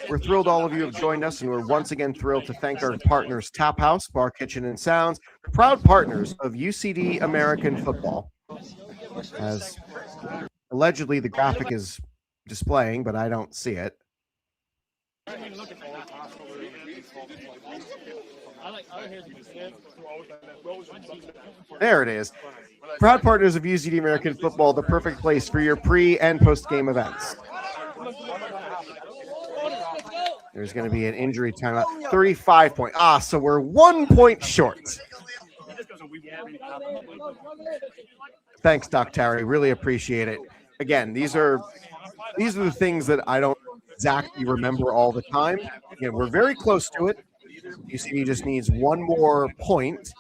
We're thrilled all of you have joined us, and we're once again thrilled to thank our partners, Tap House, Bar, Kitchen, and Sounds, proud partners of UCD American Football. As allegedly the graphic is displaying, but I don't see it. There it is. Proud partners of UCD American Football, the perfect place for your pre- and post-game events. There's going to be an injury timeout. 35 point. So we're 1 point short. Thanks, Doc Terry. Really appreciate it. Again, these are the things that I don't exactly remember all the time. Again, we're very close to it. UCD just needs one more point,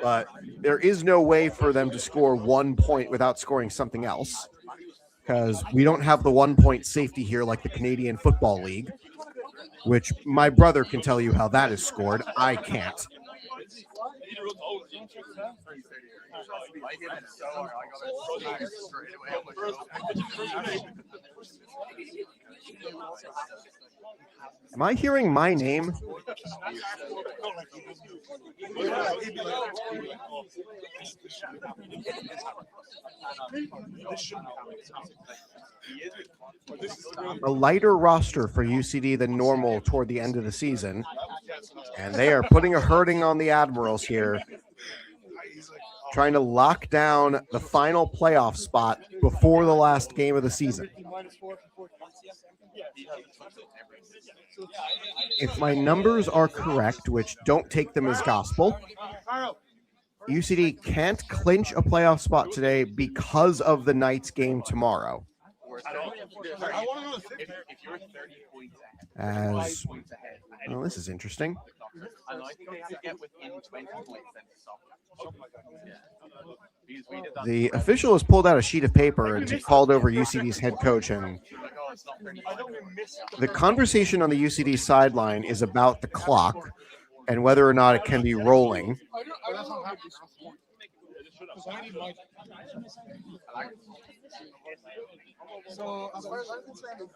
but there is no way for them to score 1 point without scoring something else, because we don't have the 1 point safety here like the Canadian Football League, which my brother can tell you how that is scored. I can't. Am I hearing my name? A lighter roster for UCD than normal toward the end of the season, and they are putting a hurting on the Admirals here, trying to lock down the final playoff spot before the last game of the season. If my numbers are correct, which don't take them as gospel, UCD can't clinch a playoff spot today because of the Knights game tomorrow. As well, this is interesting. The official has pulled out a sheet of paper and called over UCD's head coach, and the conversation on the UCD sideline is about the clock and whether or not it can be rolling. So as far as I'm concerned,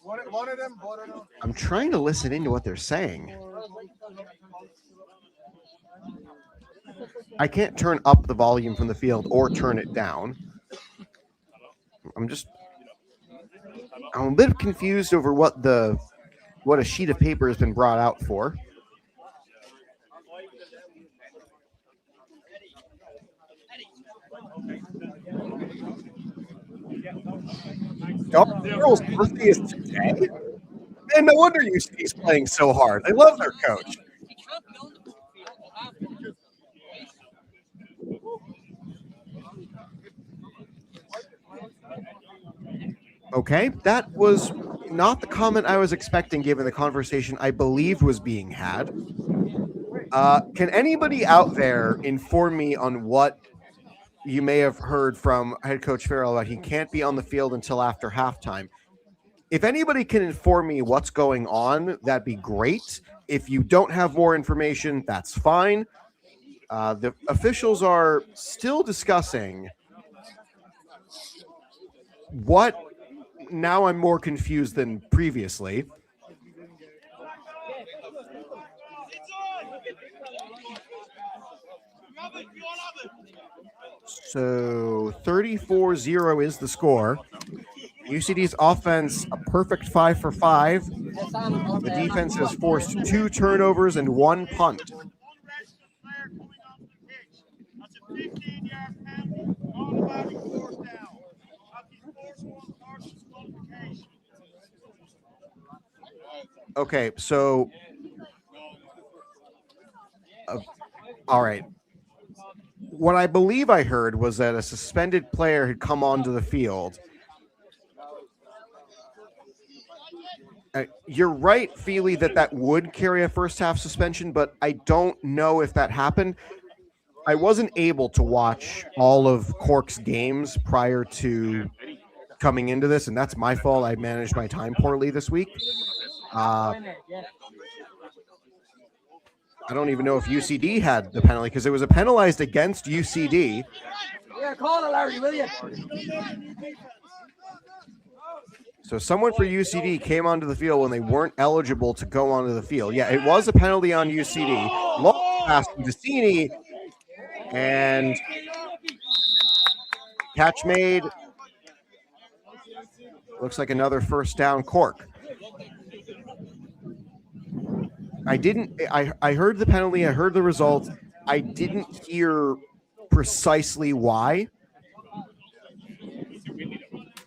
one of them. I'm trying to listen into what they're saying. I can't turn up the volume from the field or turn it down. I'm a bit confused over what a sheet of paper has been brought out for. Oh, Girls' birthday is today? And no wonder UCD's playing so hard. They love their coach. Okay, that was not the comment I was expecting given the conversation I believe was being had. Can anybody out there inform me on what you may have heard from head coach Farrell that he can't be on the field until after halftime? If anybody can inform me what's going on, that'd be great. If you don't have more information, that's fine. The officials are still discussing what. Now I'm more confused than previously. So 34-0 is the score. UCD's offense, a perfect 5 for 5. The defense has forced 2 turnovers and 1 punt. Okay, so all right. What I believe I heard was that a suspended player had come onto the field. You're right, Feely, that would carry a first half suspension, but I don't know if that happened. I wasn't able to watch all of Cork's games prior to coming into this, and that's my fault. I managed my time poorly this week. I don't even know if UCD had the penalty because it was a penalized against UCD. Yeah, call it, Larry, will you? So someone for UCD came onto the field when they weren't eligible to go onto the field. Yeah, it was a penalty on UCD. Long pass to Vicini, and catch made. Looks like another first down, Cork. I heard the penalty, I heard the result. I didn't hear precisely why.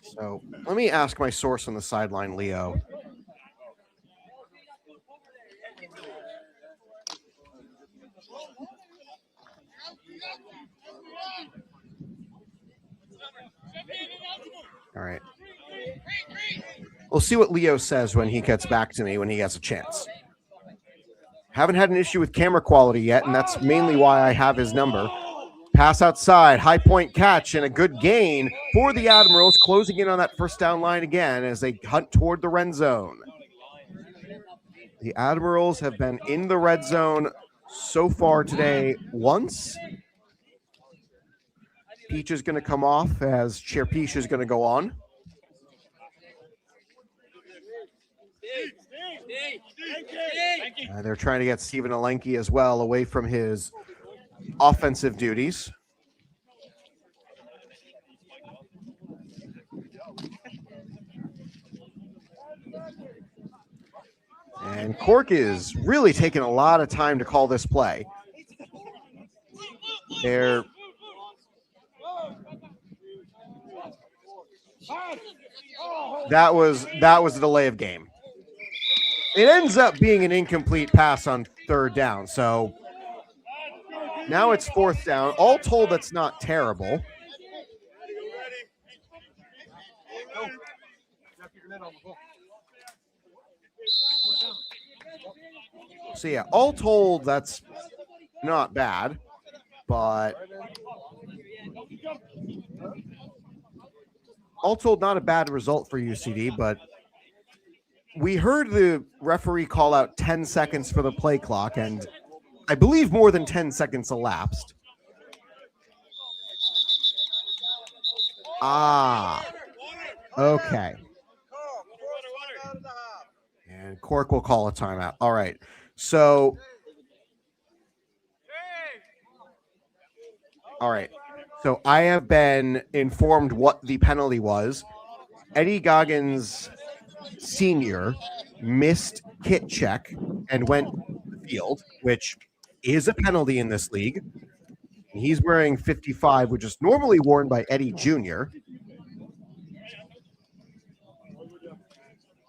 So let me ask my source on the sideline, Leo. All right. We'll see what Leo says when he gets back to me when he gets a chance. Haven't had an issue with camera quality yet, and that's mainly why I have his number. Pass outside, high point catch, and a good gain for the Admirals, closing in on that first down line again as they hunt toward the red zone. The Admirals have been in the red zone so far today once. Peach is going to come off as Chair Peach is going to go on. They're trying to get Stephen Alenki as well away from his offensive duties. And Cork is really taking a lot of time to call this play. That was a delay of game. It ends up being an incomplete pass on third down. So now it's fourth down. All told, that's not terrible. So yeah, all told, that's not bad, but all told, not a bad result for UCD. But we heard the referee call out 10 seconds for the play clock, and I believe more than 10 seconds elapsed. Okay. And Cork will call a timeout. All right. So, I have been informed what the penalty was. Eddie Goggins Sr. missed kit check and went to the field, which is a penalty in this league. He's wearing 55, which is normally worn by Eddie Jr.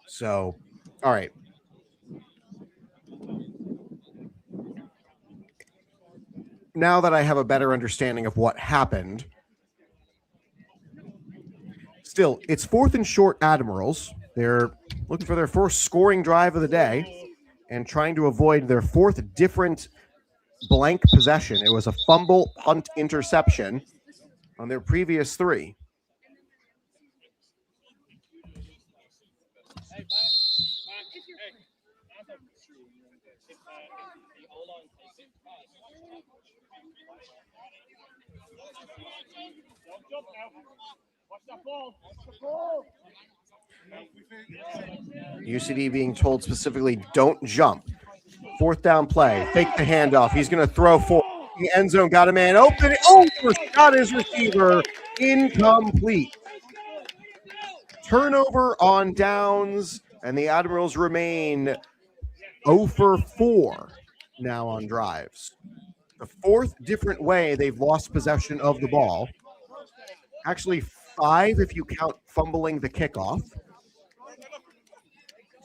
So, all right. Now that I have a better understanding of what happened, still, it's fourth and short Admirals. They're looking for their first scoring drive of the day and trying to avoid their fourth different blank possession. It was a fumble, punt, interception on their previous three. UCD being told specifically, don't jump. Fourth down play. Fake the handoff. He's going to throw for the end zone. Got a man open. Overshot his receiver. Incomplete. Turnover on downs, and the Admirals remain 0 for 4 now on drives. The fourth different way they've lost possession of the ball. Actually, 5 if you count fumbling the kickoff.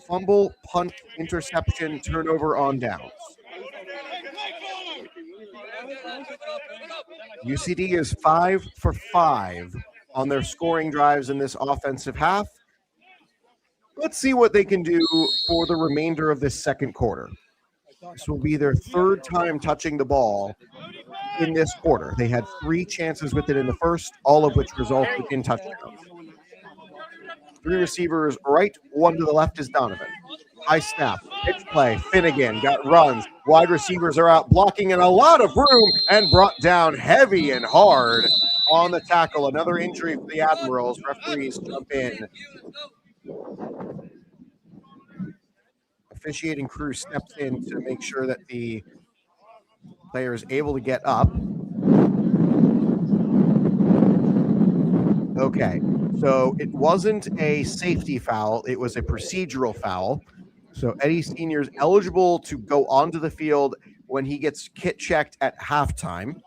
Fumble, punt, interception, turnover on downs. UCD is 5 for 5 on their scoring drives in this offensive half. Let's see what they can do for the remainder of this second quarter. This will be their third time touching the ball in this quarter. They had 3 chances with it in the first, all of which resulted in touchdowns. 3 receivers right, 1 to the left is Donovan. High snap, pitch play, Finnegan got runs. Wide receivers are out blocking in a lot of room and brought down heavy and hard on the tackle. Another injury for the Admirals. Referees jump in. Officiating crew steps in to make sure that the player is able to get up. Okay, so it wasn't a safety foul. It was a procedural foul. So Eddie Sr. is eligible to go onto the field when he gets kit checked at halftime.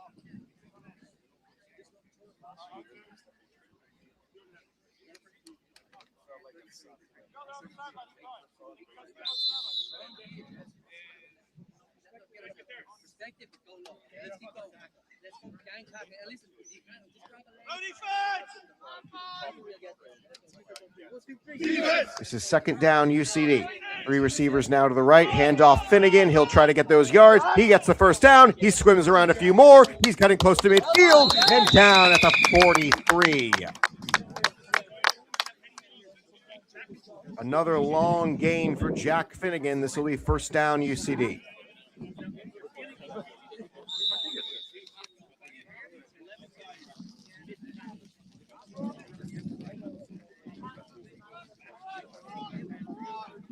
This is second down UCD. 3 receivers now to the right. Handoff Finnegan. He'll try to get those yards. He gets the first down. He swims around a few more. He's getting close to midfield and down at the 43. Another long gain for Jack Finnegan. This will be first down UCD.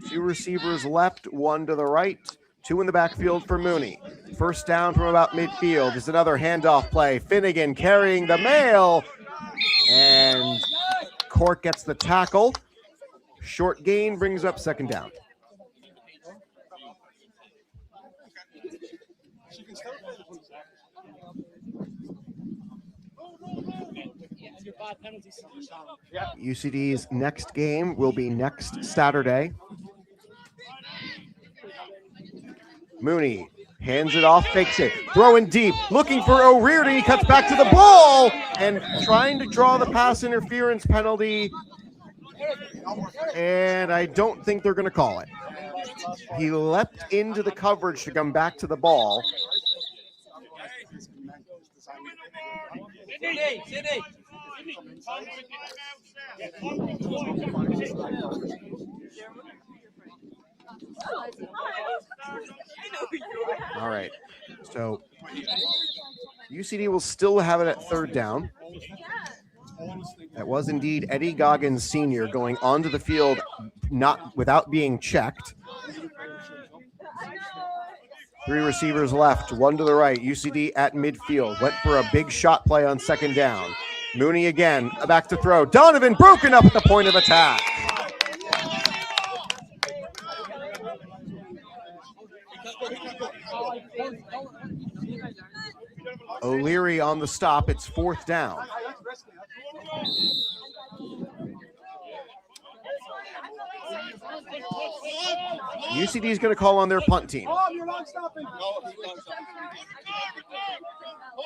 Two receivers left, 1 to the right, 2 in the backfield for Mooney. First down from about midfield is another handoff play. Finnegan carrying the mail, and Cork gets the tackle. Short gain brings up second down. UCD's next game will be next Saturday. Mooney hands it off, fakes it, throwing deep, looking for O'Riordan. He cuts back to the ball and trying to draw the pass interference penalty. And I don't think they're going to call it. He leapt into the coverage to come back to the ball. All right. So UCD will still have it at third down. That was indeed Eddie Goggins Sr. going onto the field not without being checked. 3 receivers left, 1 to the right. UCD at midfield. Went for a big shot play on second down. Mooney again, back to throw. Donovan broken up at the point of attack. O'Leary on the stop. It's 4th down. UCD is going to call on their punt team.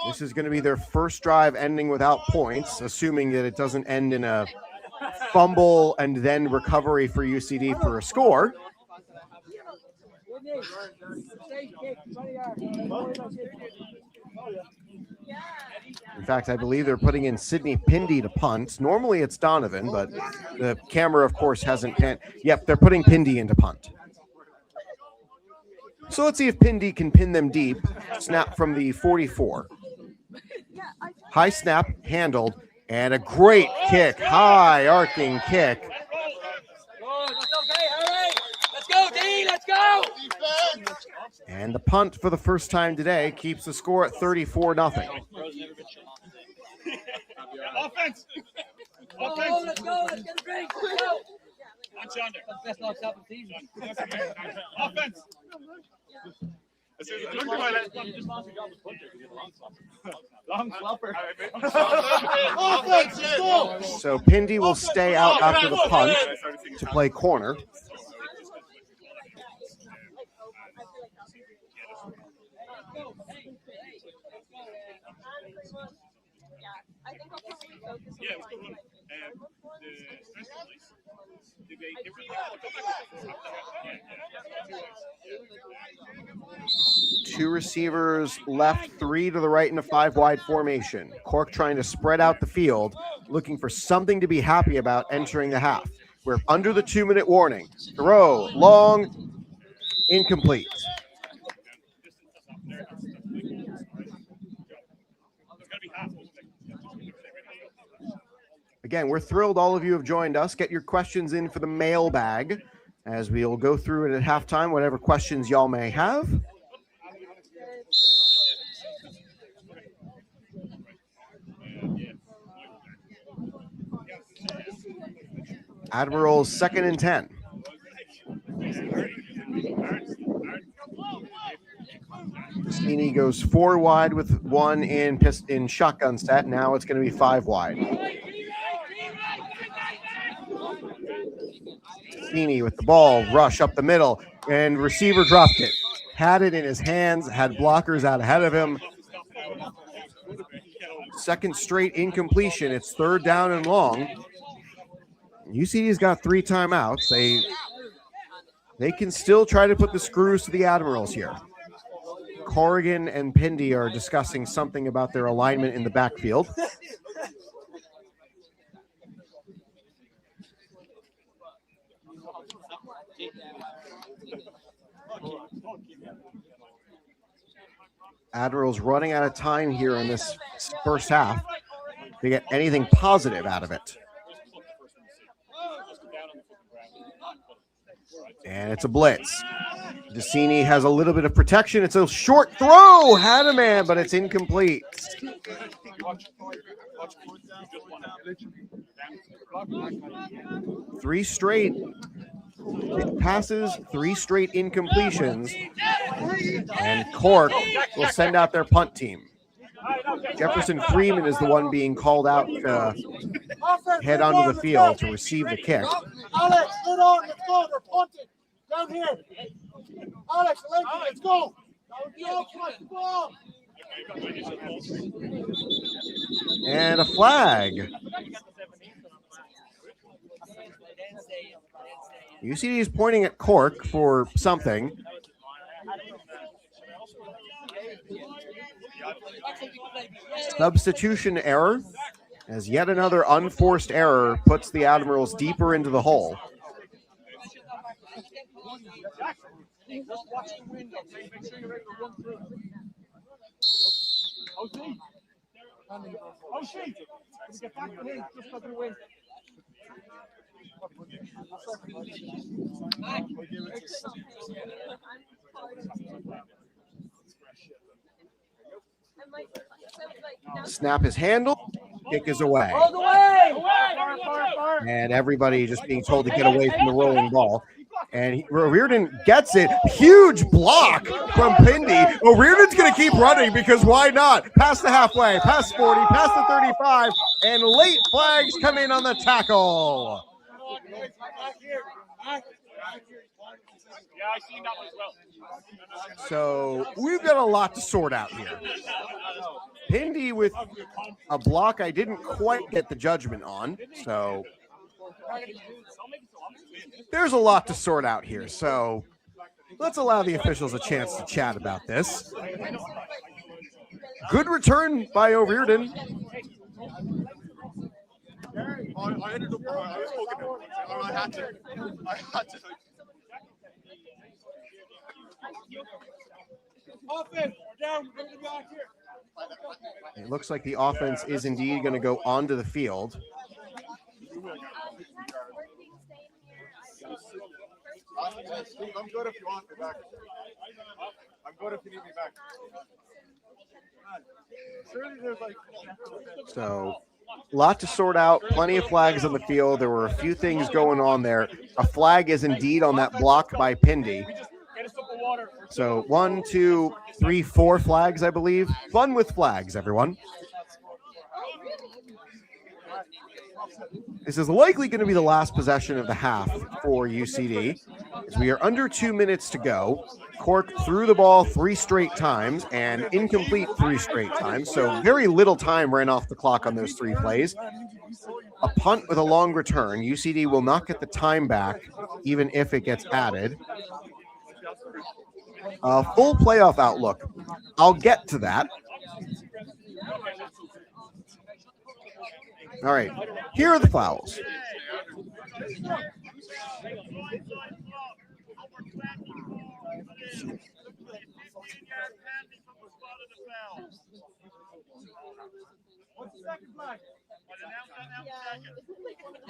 This is going to be their first drive ending without points, assuming that it doesn't end in a fumble and then recovery for UCD for a score. In fact, I believe they're putting in Sidney Pindy to punt. Normally it's Donovan, but the camera, of course, hasn't panned. Yep, they're putting Pindy into punt. So let's see if Pindy can pin them deep. Snap from the 44. High snap, handled, and a great kick. High arcing kick. Let's go, D, let's go! And the punt for the first time today keeps the score at 34-0. Offense! Oh, let's go, let's get a drink, let's go! Punch under. That's not stopping team. Offense! Long flopper. So Pindy will stay out after the punt to play corner. Two receivers left, 3 to the right in a 5-wide formation. Cork trying to spread out the field, looking for something to be happy about entering the half. We're under the 2-minute warning. Throw, long, incomplete. Again, we're thrilled all of you have joined us. Get your questions in for the mailbag as we'll go through it at halftime, whatever questions y'all may have. Admirals 2nd and 10. Steeney goes 4 wide with 1 in shotgun set. Now it's going to be 5 wide. Steeney with the ball, rush up the middle, and receiver dropped it. Had it in his hands, had blockers out ahead of him. Second straight incompletion. It's 3rd down and long. UCD's got 3 timeouts. They can still try to put the screws to the Admirals here. Corrigan and Pindy are discussing something about their alignment in the backfield. Admirals running out of time here in this first half to get anything positive out of it. And it's a blitz. Decini has a little bit of protection. It's a short throw. Had a man, but it's incomplete. 3 straight passes, 3 straight incompletions. And Cork will send out their punt team. Jefferson Freeman is the one being called out to head onto the field to receive the kick. Alex, get on, let's go. They're punting. Down here. Alex, let's go. And a flag. UCD is pointing at Cork for something. Substitution error, as yet another unforced error puts the Admirals deeper into the hole. Snap is handled, kick is away. And everybody just being told to get away from the rolling ball. And O'Riordan gets it. Huge block from Pindy. O'Riordan's going to keep running because why not? Past the halfway, past 40, past the 35, and late flags come in on the tackle. Yeah, I seen that one as well. So we've got a lot to sort out here. Pindy with a block I didn't quite get the judgment on. So there's a lot to sort out here. So let's allow the officials a chance to chat about this. Good return by O'Riordan. I ended up, I was poking him. I had to. Offense, we're down. We're going to be out here. It looks like the offense is indeed going to go onto the field. I'm good if you want me back. I'm good if you need me back. So, a lot to sort out. Plenty of flags on the field. There were a few things going on there. A flag is indeed on that block by Pindy. So 1, 2, 3, 4 flags, I believe. Fun with flags, everyone. This is likely going to be the last possession of the half for UCD. As we are under 2 minutes to go. Cork threw the ball 3 straight times and incomplete 3 straight times. So very little time ran off the clock on those 3 plays. A punt with a long return. UCD will not get the time back, even if it gets added. Full playoff outlook. I'll get to that. All right. Here are the fouls.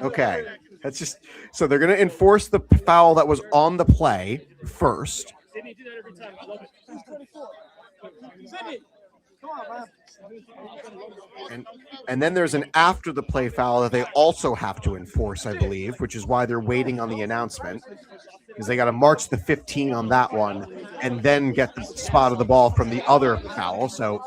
Okay. That's just so they're going to enforce the foul that was on the play first. Sydney do that every time. I love it. Sydney, come on, man. And then there's an after the play foul that they also have to enforce, I believe, which is why they're waiting on the announcement, because they got to march the 15 on that one and then get the spot of the ball from the other foul. So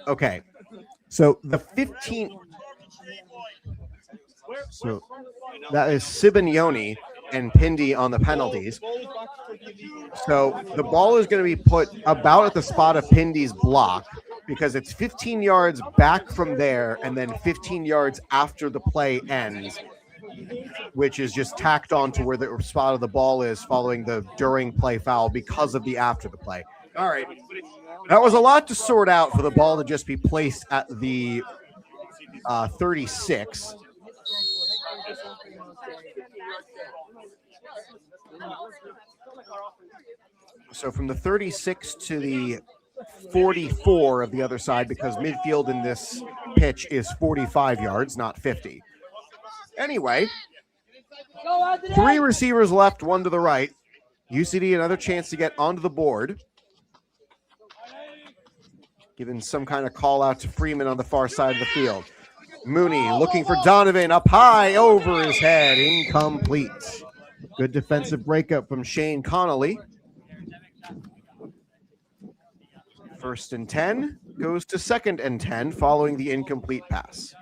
okay. So the 15. So that is Sibignoni and Pindy on the penalties. So the ball is going to be put about at the spot of Pindy's block because it's 15 yards back from there and then 15 yards after the play ends, which is just tacked on to where the spot of the ball is following the during play foul because of the after the play. All right. That was a lot to sort out for the ball to just be placed at the 36. So from the 36 to the 44 of the other side, because midfield in this pitch is 45 yards, not 50. Anyway, 3 receivers left, 1 to the right. UCD another chance to get onto the board. Giving some kind of call out to Freeman on the far side of the field. Mooney looking for Donovan, up high, over his head, incomplete. Good defensive breakup from Shane Connolly. 1st and 10 goes to 2nd and 10 following the incomplete pass.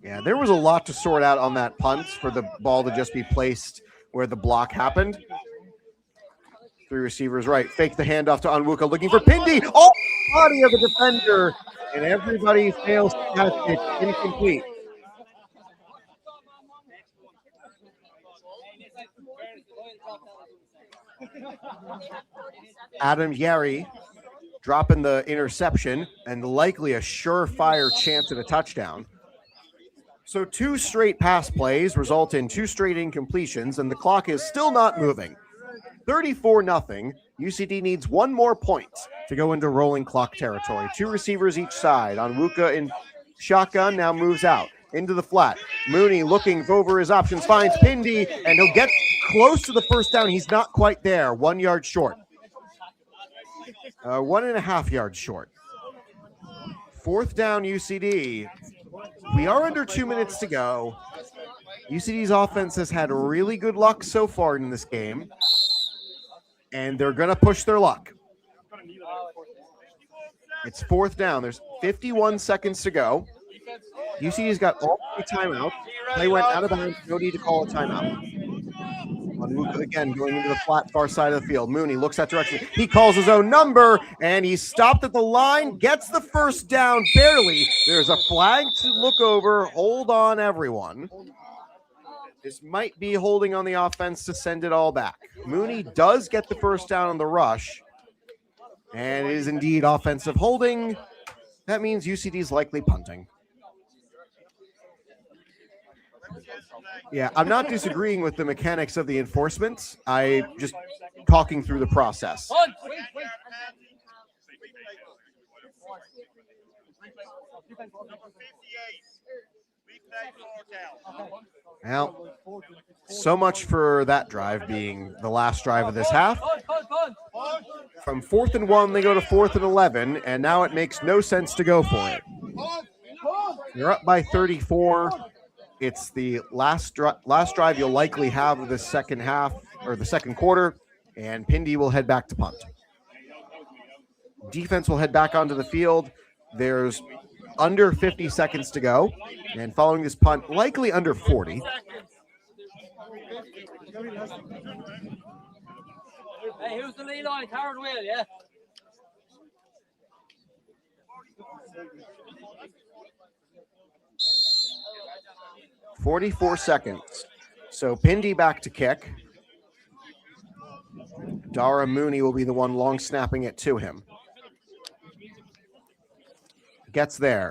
Yeah, there was a lot to sort out on that punt for the ball to just be placed where the block happened. 3 receivers right. Fake the handoff to Onwuka, looking for Pindi. Oh, body of the defender, and everybody fails to catch it. Incomplete. Adam Yari dropping the interception and likely a surefire chance at a touchdown. So 2 straight pass plays result in 2 straight incompletions, and the clock is still not moving. 34-0. UCD needs 1 more point to go into rolling clock territory. 2 receivers each side. Onwuka in shotgun now moves out into the flat. Mooney looking over his options, finds Pindi, and he'll get close to the first down. He's not quite there. 1 yard short. 1.5 yards short. 4th down UCD. We are under 2 minutes to go. UCD's offense has had really good luck so far in this game, and they're going to push their luck. It's 4th down. There's 51 seconds to go. UCD's got all 3 timeouts. Play went out of bounds. No need to call a timeout. Onwuka again going into the flat far side of the field. Mooney looks that direction. He calls his own number, and he's stopped at the line, gets the first down barely. There's a flag to look over. Hold on, everyone. This might be holding on the offense to send it all back. Mooney does get the first down on the rush, and it is indeed offensive holding. That means UCD is likely punting. Yeah, I'm not disagreeing with the mechanics of the enforcement. I just talking through the process. Well, so much for that drive being the last drive of this half. From 4th and 1, they go to 4th and 11, and now it makes no sense to go for it. You're up by 34. It's the last drive you'll likely have of the second half or the second quarter, and Pindi will head back to punt. Defense will head back onto the field. There's under 50 seconds to go, and following this punt, likely under 40. Hey, who's the lead line? Howard Will, yeah? 44 seconds. So Pindi back to kick. Dara Mooney will be the one long snapping it to him. Gets there.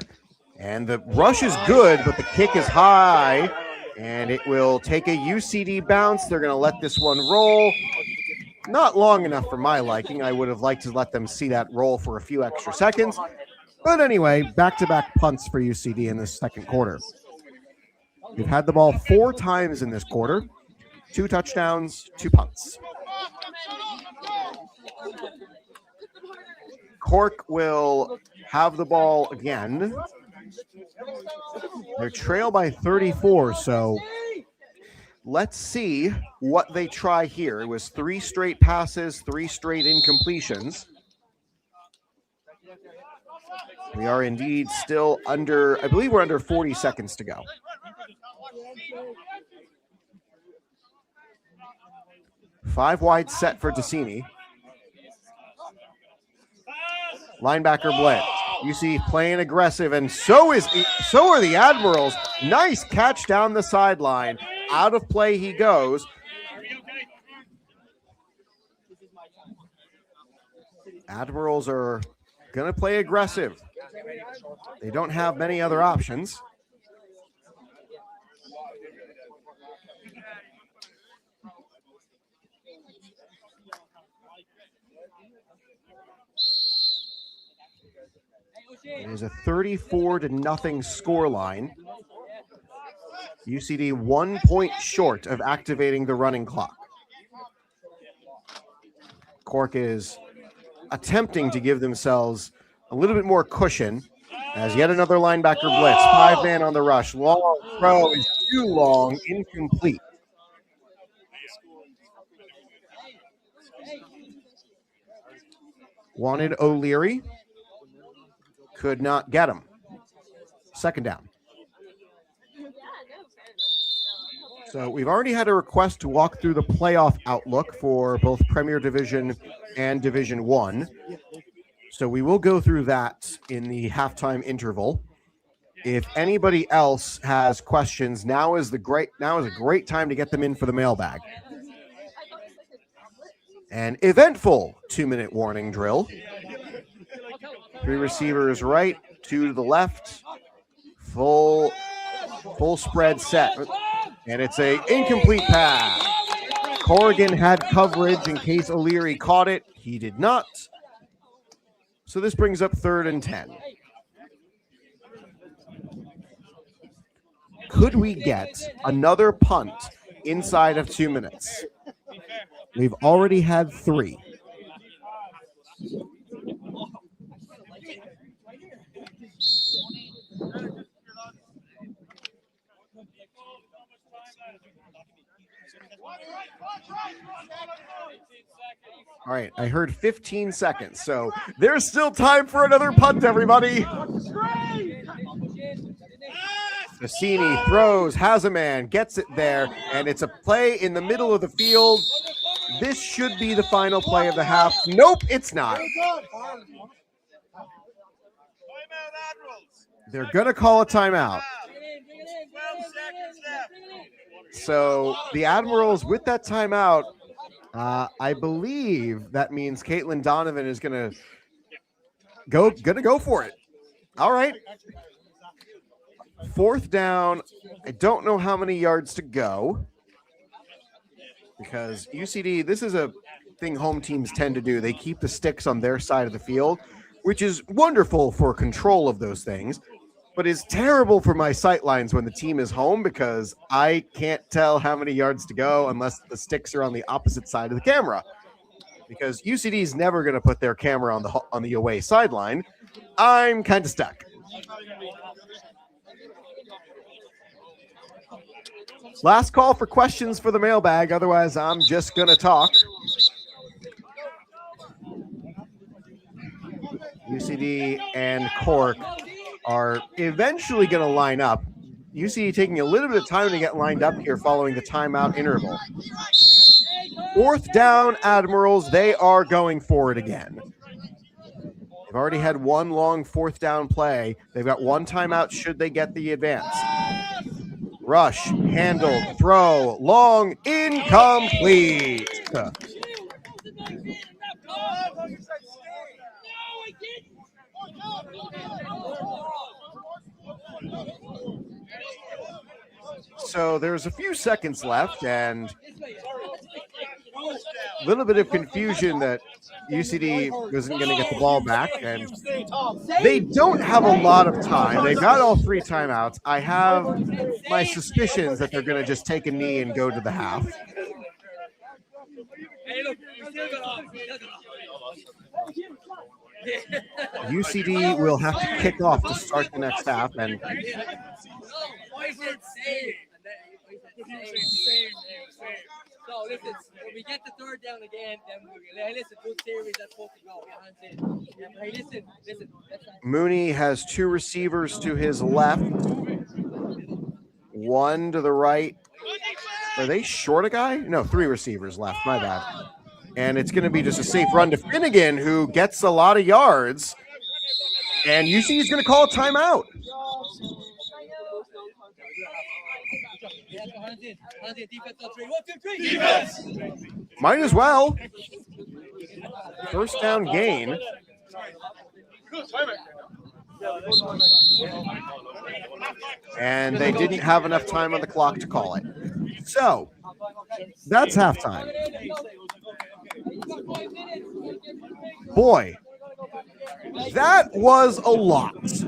And the rush is good, but the kick is high. And it will take a UCD bounce. They're going to let this one roll. Not long enough for my liking. I would have liked to let them see that roll for a few extra seconds. But anyway, back-to-back punts for UCD in this second quarter. We've had the ball 4 times in this quarter. 2 touchdowns, 2 punts. Cork will have the ball again. They're trail by 34, so let's see what they try here. It was 3 straight passes, 3 straight incompletions. We are indeed still under, I believe we're under 40 seconds to go. Five wide set for Tassini. Linebacker blitz. You see playing aggressive, and so are the Admirals. Nice catch down the sideline. Out of play he goes. Admirals are going to play aggressive. They don't have many other options. It is a 34-0 scoreline. UCD 1 point short of activating the running clock. Cork is attempting to give themselves a little bit more cushion as yet another linebacker blitz. 5-man on the rush. Long throw is too long, incomplete. Wanted O'Leary. Could not get him. Second down. So we've already had a request to walk through the playoff outlook for both Premier Division and Division 1. So we will go through that in the halftime interval. If anybody else has questions, now is a great time to get them in for the mailbag. An eventful 2-minute warning drill. 3 receivers right, 2 to the left. Full spread set. And it's a incomplete pass. Corrigan had coverage in case O'Leary caught it. He did not. So this brings up 3rd and 10. Could we get another punt inside of 2 minutes? We've already had 3. All right, I heard 15 seconds, so there's still time for another punt, everybody. Cassini throws, has a man, gets it there, and it's a play in the middle of the field. This should be the final play of the half. Nope, it's not. They're going to call a timeout. So the Admirals, with that timeout, I believe that means Caitlin Donovan is gonna go for it. All right. 4th down. I don't know how many yards to go because UCD, this is a thing home teams tend to do. They keep the sticks on their side of the field, which is wonderful for control of those things, but is terrible for my sight lines when the team is home because I can't tell how many yards to go unless the sticks are on the opposite side of the camera. Because UCD is never going to put their camera on the away sideline. I'm kind of stuck. Last call for questions for the mailbag. Otherwise, I'm just going to talk. UCD and Cork are eventually going to line up. UCD taking a little bit of time to get lined up here following the timeout interval. 4th down, Admirals. They are going for it again. They've already had one long 4th down play. They've got one timeout should they get the advance. Rush, handled, throw, long, incomplete. So there's a few seconds left and a little bit of confusion that UCD wasn't going to get the ball back, and they don't have a lot of time. They've got all 3 timeouts. I have my suspicions that they're going to just take a knee and go to the half. UCD will have to kick off to start the next half, and so listen, when we get the 3rd down again, then listen, good series, that's supposed to go. Hey, listen. Mooney has 2 receivers to his left, 1 to the right. Are they short a guy? No, 3 receivers left. My bad. And it's going to be just a safe run to Finnegan, who gets a lot of yards. And UC is going to call a timeout. Might as well. 1st down gain. And they didn't have enough time on the clock to call it. So that's halftime. Boy, that was a lot.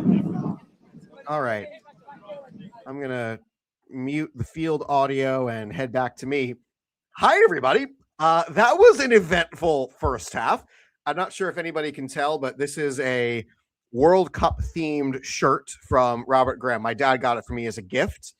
All right. I'm going to mute the field audio and head back to me. Hi, everybody. That was an eventful first half. I'm not sure if anybody can tell, but this is a World Cup themed shirt from Robert Graham. My dad got it for me as a gift.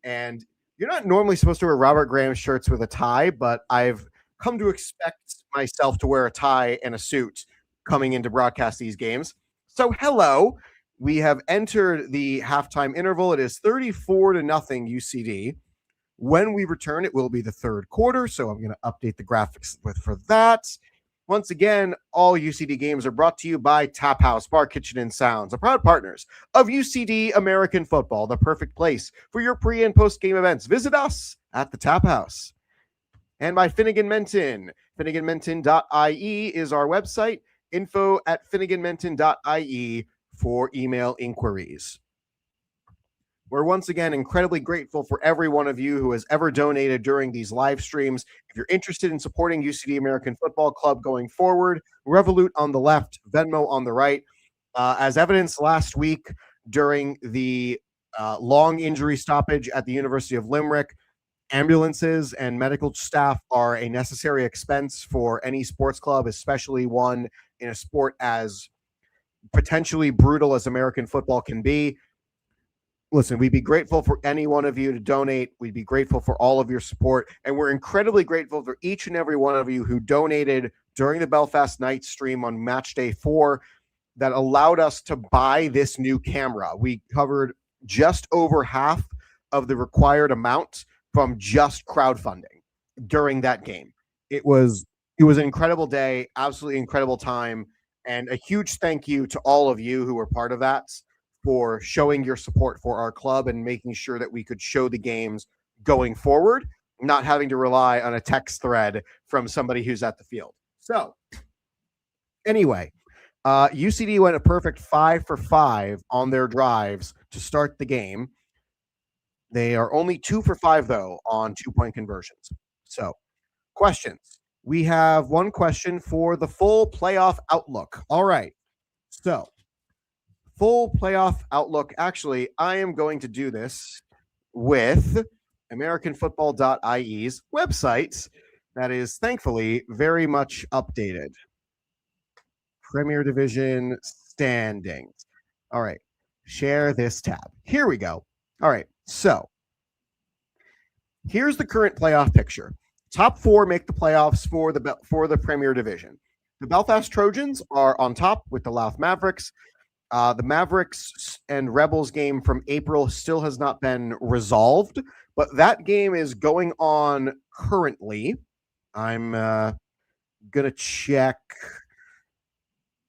And you're not normally supposed to wear Robert Graham shirts with a tie, but I've come to expect myself to wear a tie and a suit coming in to broadcast these games. So, hello. We have entered the halftime interval. It is 34-0 UCD. When we return, it will be the third quarter, so I'm going to update the graphics for that. Once again, all UCD games are brought to you by Tap House Bar, Kitchen, and Sounds, the proud partners of UCD American Football, the perfect place for your pre- and post-game events. Visit us at the Tap House. And by Finnegan Menton. FinneganMenton.ie is our website. Info at FinneganMenton.ie for email inquiries. We're once again incredibly grateful for every one of you who has ever donated during these live streams. If you're interested in supporting UCD American Football Club going forward, Revolut on the left, Venmo on the right. As evidenced last week during the long injury stoppage at the University of Limerick, ambulances and medical staff are a necessary expense for any sports club, especially one in a sport as potentially brutal as American football can be. Listen, we'd be grateful for any one of you to donate. We'd be grateful for all of your support. And we're incredibly grateful for each and every one of you who donated during the Belfast Knights stream on match day 4 that allowed us to buy this new camera. We covered just over half of the required amount from just crowdfunding during that game. It was an incredible day, absolutely incredible time, and a huge thank you to all of you who were part of that for showing your support for our club and making sure that we could show the games going forward, not having to rely on a text thread from somebody who's at the field. So anyway, UCD went a perfect 5 for 5 on their drives to start the game. They are only 2 for 5, though, on 2-point conversions. So, questions. We have one question for the full playoff outlook. All right. So, full playoff outlook. Actually, I am going to do this with AmericanFootball.ie's website that is thankfully very much updated. Premier Division standings. All right. Share this tab. Here we go. All right. So here's the current playoff picture. Top 4 make the playoffs for the Premier Division. The Belfast Trojans are on top with the Louth Mavericks. The Mavericks and Rebels game from April still has not been resolved, but that game is going on currently. I'm going to check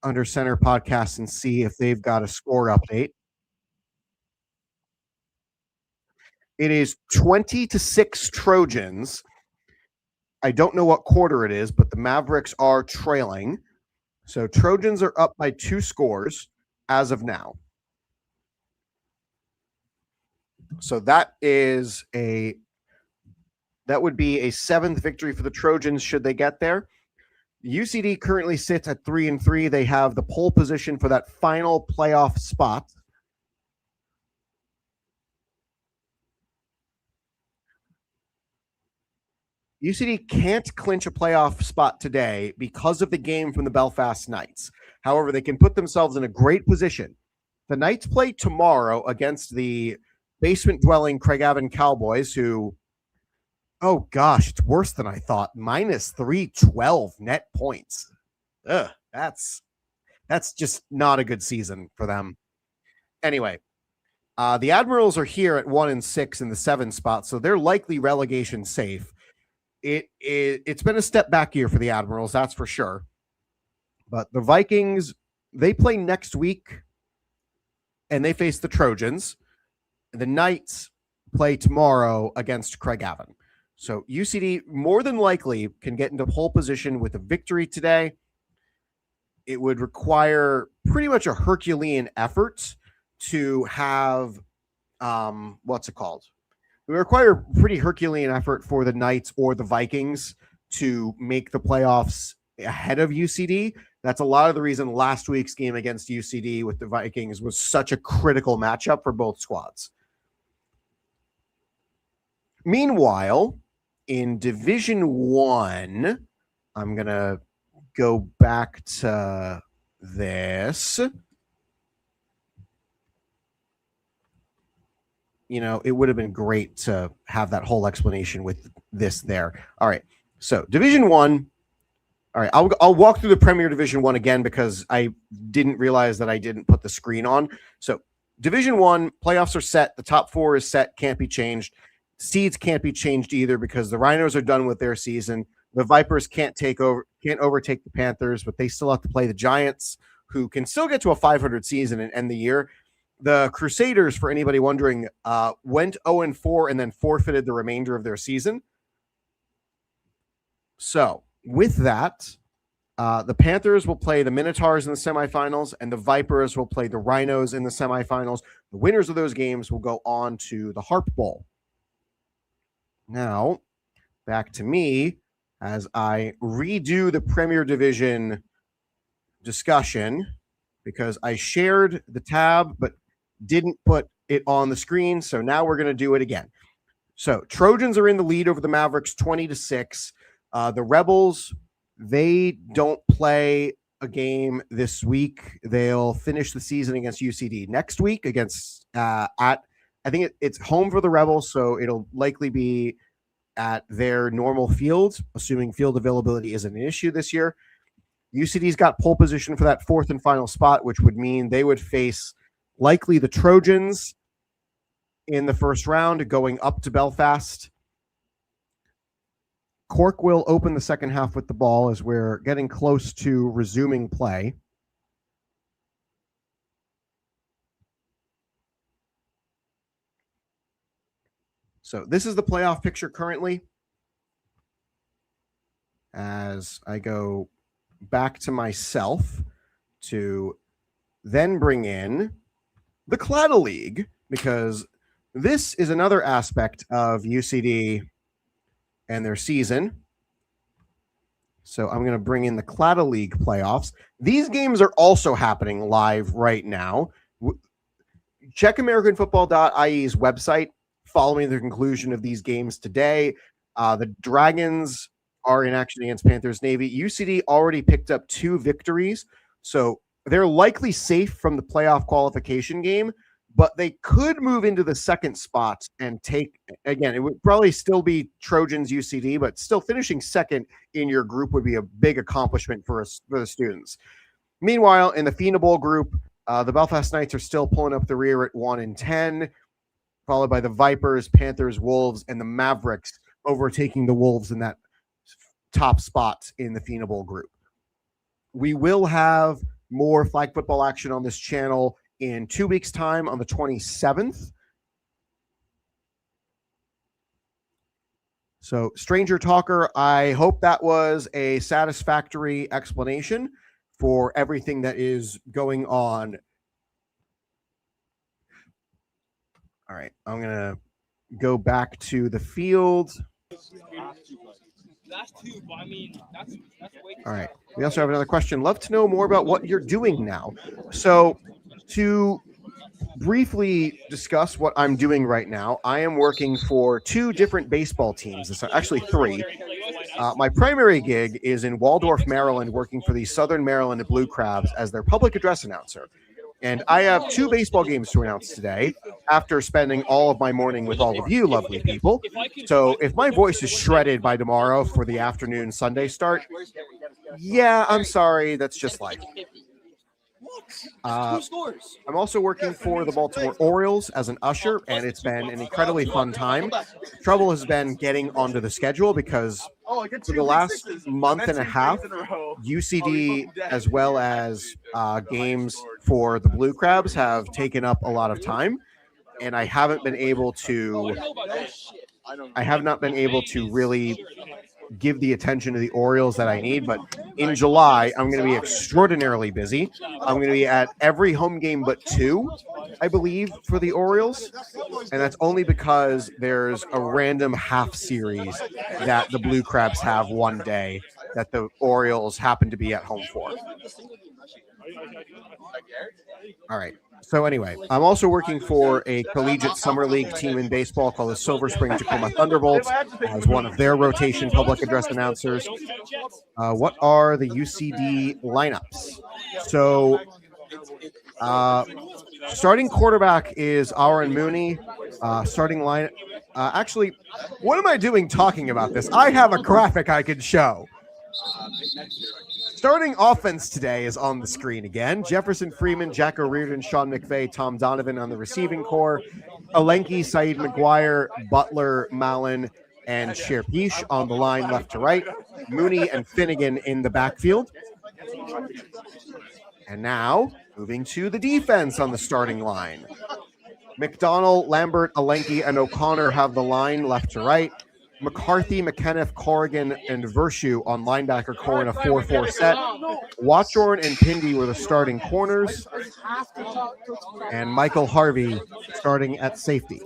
Under Center Podcast and see if they've got a score update. It is 20-6 Trojans. I don't know what quarter it is, but the Mavericks are trailing. So Trojans are up by 2 scores as of now. So that would be a 7th victory for the Trojans should they get there. UCD currently sits at 3-3. They have the pole position for that final playoff spot. UCD can't clinch a playoff spot today because of the game from the Belfast Knights. However, they can put themselves in a great position. The Knights play tomorrow against the basement-dwelling Craigavon Cowboys, who, oh gosh, it's worse than I thought. Minus 312 net points. Ugh, that's just not a good season for them. Anyway, the Admirals are here at 1-6 in the 7 spot, so they're likely relegation safe. It's been a step back year for the Admirals, that's for sure. But the Vikings, they play next week, and they face the Trojans. The Knights play tomorrow against Craigavon. So UCD more than likely can get into pole position with a victory today. It would require pretty much a Herculean effort to have, what's it called? It would require pretty Herculean effort for the Knights or the Vikings to make the playoffs ahead of UCD. That's a lot of the reason last week's game against UCD with the Vikings was such a critical matchup for both squads. Meanwhile, in Division 1, I'm going to go back to this. You know, it would have been great to have that whole explanation with this there. All right. So Division 1. All right. I'll walk through the Premier Division 1 again because I didn't realize that I didn't put the screen on. So Division 1, playoffs are set. The top 4 is set. Can't be changed. Seeds can't be changed either because the Rhinos are done with their season. The Vipers can't overtake the Panthers, but they still have to play the Giants, who can still get to a 500 season and end the year. The Crusaders, for anybody wondering, went 0-4 and then forfeited the remainder of their season. So with that, the Panthers will play the Minotaurs in the semifinals, and the Vipers will play the Rhinos in the semifinals. The winners of those games will go on to the Harp Bowl. Now, back to me as I redo the Premier Division discussion because I shared the tab but didn't put it on the screen. So now we're going to do it again. So Trojans are in the lead over the Mavericks 20-6. The Rebels, they don't play a game this week. They'll finish the season against UCD next week against I think it's home for the Rebels, so it'll likely be at their normal fields, assuming field availability isn't an issue this year. UCD's got pole position for that 4th and final spot, which would mean they would face likely the Trojans in the first round, going up to Belfast. Cork will open the second half with the ball as we're getting close to resuming play. So this is the playoff picture currently. As I go back to myself to then bring in the Claddle League, because this is another aspect of UCD and their season. So I'm going to bring in the Claddle League playoffs. These games are also happening live right now. Check AmericanFootball.ie's website following the conclusion of these games today. The Dragons are in action against Panthers Navy. UCD already picked up 2 victories, so they're likely safe from the playoff qualification game, but they could move into the second spot and take, again, it would probably still be Trojans UCD, but still finishing second in your group would be a big accomplishment for the students. Meanwhile, in the FINA Bowl group, the Belfast Knights are still pulling up the rear at 1-10, followed by the Vipers, Panthers, Wolves, and the Mavericks overtaking the Wolves in that top spot in the FINA Bowl group. We will have more flag football action on this channel in 2 weeks' time on the 27th. So, Stranger Talker, I hope that was a satisfactory explanation for everything that is going on. All right, I'm going to go back to the field. That's 2, but I mean, that's way too. All right. We also have another question. Love to know more about what you're doing now. So, to briefly discuss what I'm doing right now, I am working for 2 different baseball teams. It's actually 3. My primary gig is in Waldorf, Maryland, working for the Southern Maryland Blue Crabs as their public address announcer. And I have 2 baseball games to announce today after spending all of my morning with all of you lovely people. So if my voice is shredded by tomorrow for the afternoon Sunday start, yeah, I'm sorry. That's just life. I'm also working for the Baltimore Orioles as an usher, and it's been an incredibly fun time. Trouble has been getting onto the schedule because for the last month and a half, UCD as well as games for the Blue Crabs have taken up a lot of time, and I have not been able to really give the attention to the Orioles that I need. But in July, I'm going to be extraordinarily busy. I'm going to be at every home game but 2, I believe, for the Orioles. And that's only because there's a random half series that the Blue Crabs have one day that the Orioles happen to be at home for. All right. So anyway, I'm also working for a collegiate summer league team in baseball called the Silver Spring Tacoma Thunderbolts as one of their rotation public address announcers. What are the UCD lineups? So starting quarterback is Aaron Mooney. Starting line. Actually, what am I doing talking about this? I have a graphic I could show. Starting offense today is on the screen again. Jefferson Freeman, Jack O'Riordan, Sean McVay, Tom Donovan on the receiving core. Alenki, Saeed McGuire, Butler, Mallon, and Sherpish on the line left to right. Mooney and Finnegan in the backfield. And now, moving to the defense on the starting line. McDonald, Lambert, Alenki, and O'Connor have the line left to right. McCarthy, McKenniff, Corrigan, and Vershu on linebacker core in a 4-4 set. Watchorn and Pindy were the starting corners. And Michael Harvey starting at safety,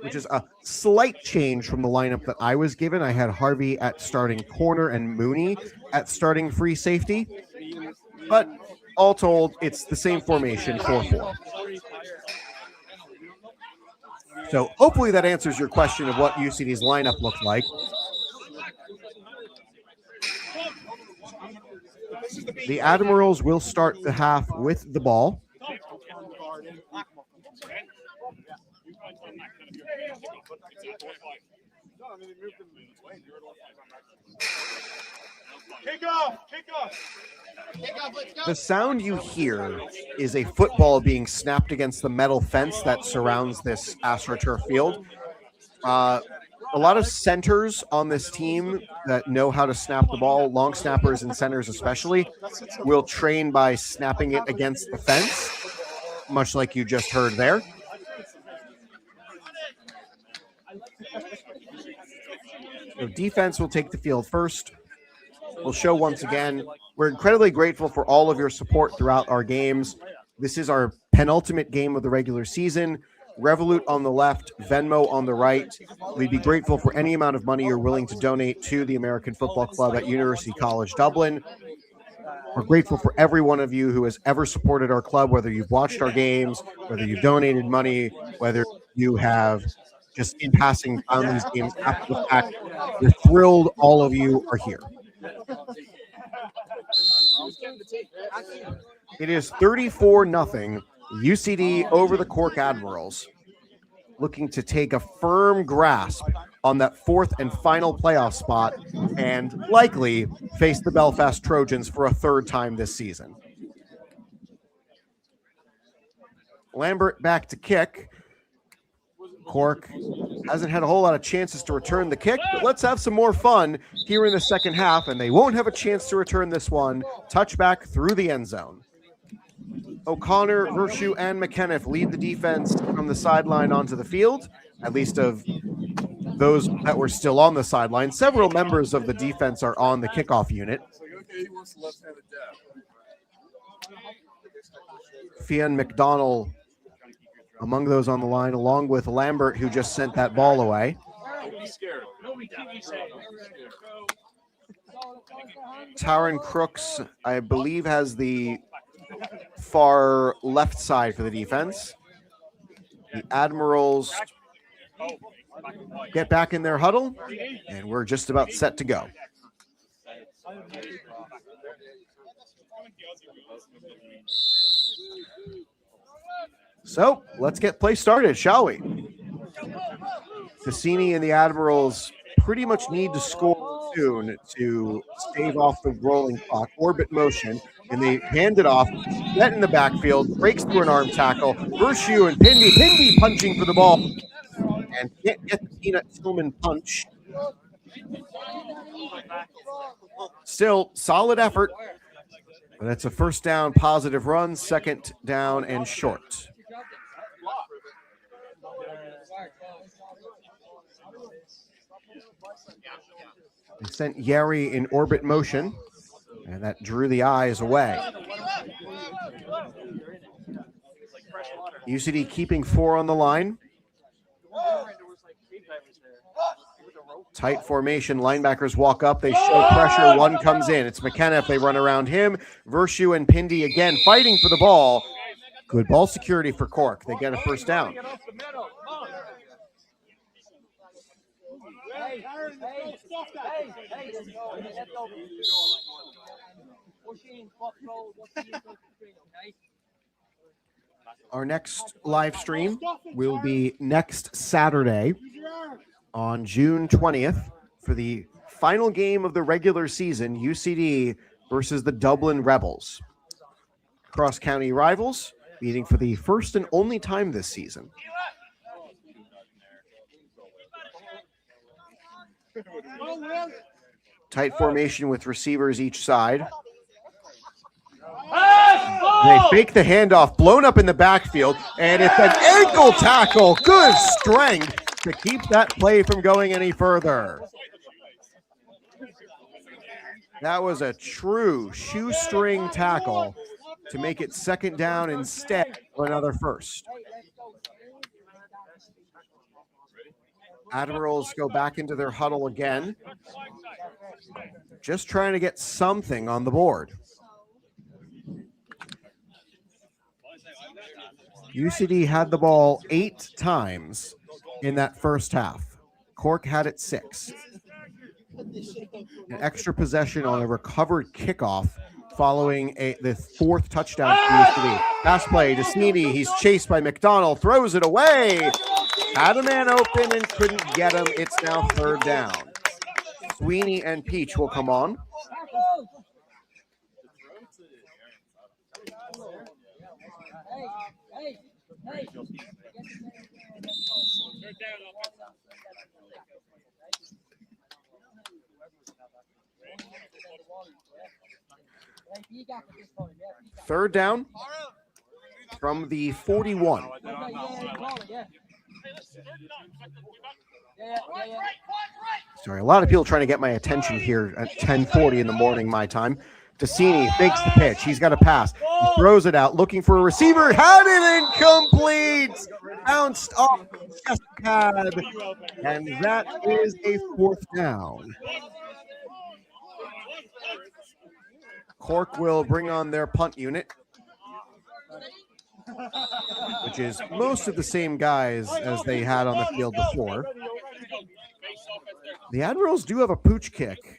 which is a slight change from the lineup that I was given. I had Harvey at starting corner and Mooney at starting free safety. But all told, it's the same formation, 4-4. So hopefully that answers your question of what UCD's lineup looked like. The Admirals will start the half with the ball. Kick off! The sound you hear is a football being snapped against the metal fence that surrounds this AstroTurf field. A lot of centers on this team that know how to snap the ball, long snappers and centers especially, will train by snapping it against the fence, much like you just heard there. So defense will take the field first. We'll show once again, we're incredibly grateful for all of your support throughout our games. This is our penultimate game of the regular season. Revolut on the left, Venmo on the right. We'd be grateful for any amount of money you're willing to donate to the American Football Club at University College Dublin. We're grateful for every one of you who has ever supported our club, whether you've watched our games, whether you've donated money, whether you have just in passing found these games after the fact. We're thrilled all of you are here. It is 34-0 UCD over the Cork Admirals, looking to take a firm grasp on that fourth and final playoff spot and likely face the Belfast Trojans for a third time this season. Lambert back to kick. Cork hasn't had a whole lot of chances to return the kick, but let's have some more fun here in the second half, and they won't have a chance to return this one. Touchback through the end zone. O'Connor, Vershu, and McKenniff lead the defense from the sideline onto the field, at least of those that were still on the sideline. Several members of the defense are on the kickoff unit. Fian McDonald among those on the line, along with Lambert, who just sent that ball away. Taron Crooks, I believe, has the far left side for the defense. The Admirals get back in their huddle, and we're just about set to go. So let's get play started, shall we? Cassini and the Admirals pretty much need to score soon to stave off the rolling clock. Orbit motion, and they hand it off. Net in the backfield, breaks through an arm tackle. Vershu and Pindy punching for the ball, and can't get the Peanut Tillman punch. Still, solid effort. And that's a first down, positive run, second down and short. They sent Yeri in orbit motion, and that drew the eyes away. UCD keeping 4 on the line. Tight formation. Linebackers walk up. They show pressure. One comes in. It's McKenna if they run around him. Vershu and Pindy again fighting for the ball. Good ball security for Cork. They get a first down. Our next live stream will be next Saturday on June 20th for the final game of the regular season, UCD versus the Dublin Rebels. Cross-county rivals, meeting for the first and only time this season. Tight formation with receivers each side. They fake the handoff, blown up in the backfield, and it's an ankle tackle. Good strength to keep that play from going any further. That was a true shoestring tackle to make it second down instead of another first. Admirals go back into their huddle again, just trying to get something on the board. UCD had the ball 8 times in that first half. Cork had it 6. An extra possession on a recovered kickoff following the 4th touchdown for UCD. Pass play to Sneedy. He's chased by McDonald. Throws it away. Had a man open and couldn't get him. It's now 3rd down. Sweeney and Peach will come on. Third down from the 41. Sorry, a lot of people trying to get my attention here at 10:40 in the morning, my time. Tassini fakes the pitch. He's got a pass. He throws it out, looking for a receiver. Had it incomplete. Bounced off the chest pad. And that is a 4th down. Cork will bring on their punt unit, which is most of the same guys as they had on the field before. The Admirals do have a pooch kick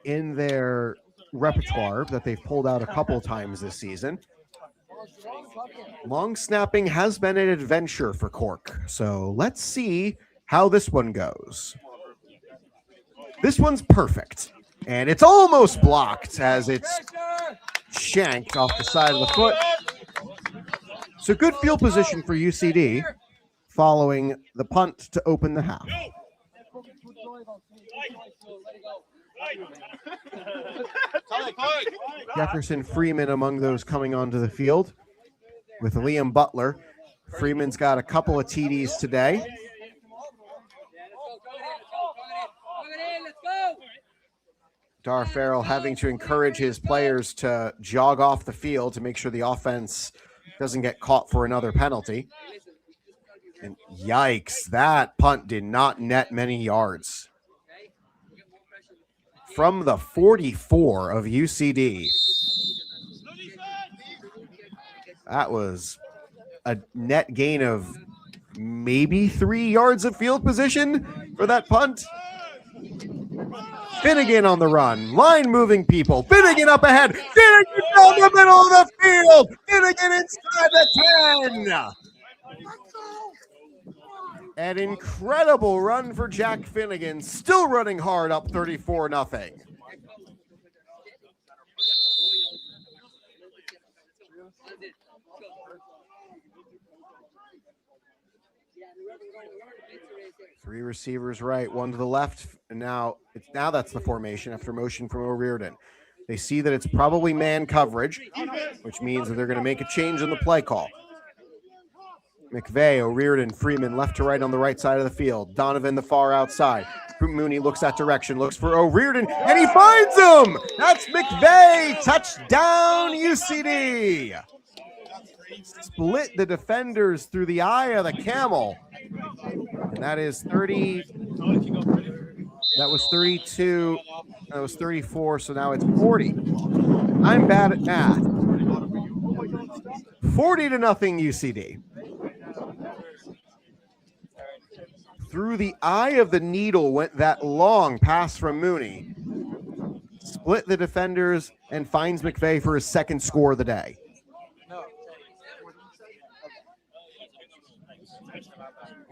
in their repertoire that they've pulled out a couple times this season. Long snapping has been an adventure for Cork, so let's see how this one goes. This one's perfect, and it's almost blocked as it's shanked off the side of the foot. So good field position for UCD following the punt to open the half. Jefferson Freeman among those coming onto the field with Liam Butler. Freeman's got a couple of TDs today. Dar Farrell having to encourage his players to jog off the field to make sure the offense doesn't get caught for another penalty. And yikes, that punt did not net many yards. From the 44 of UCD. That was a net gain of maybe 3 yards of field position for that punt. Finnegan on the run. Line moving people. Finnegan up ahead. Finnegan down the middle of the field. Finnegan inside the 10. An incredible run for Jack Finnegan. Still running hard up 34-0. Three receivers right, one to the left, and now that's the formation after motion from O'Riordan. They see that it's probably man coverage, which means that they're going to make a change in the play call. McVeigh, O'Riordan, Freeman, left to right on the right side of the field. Donovan the far outside. Mooney looks that direction, looks for O'Riordan, and he finds him! That's McVeigh! Touchdown, UCD! Split the defenders through the eye of the camel. And that is 30. That was 32. That was 34. So now it's 40. I'm bad at math. 40-0 UCD. Through the eye of the needle went that long pass from Mooney. Split the defenders and finds McVeigh for his second score of the day.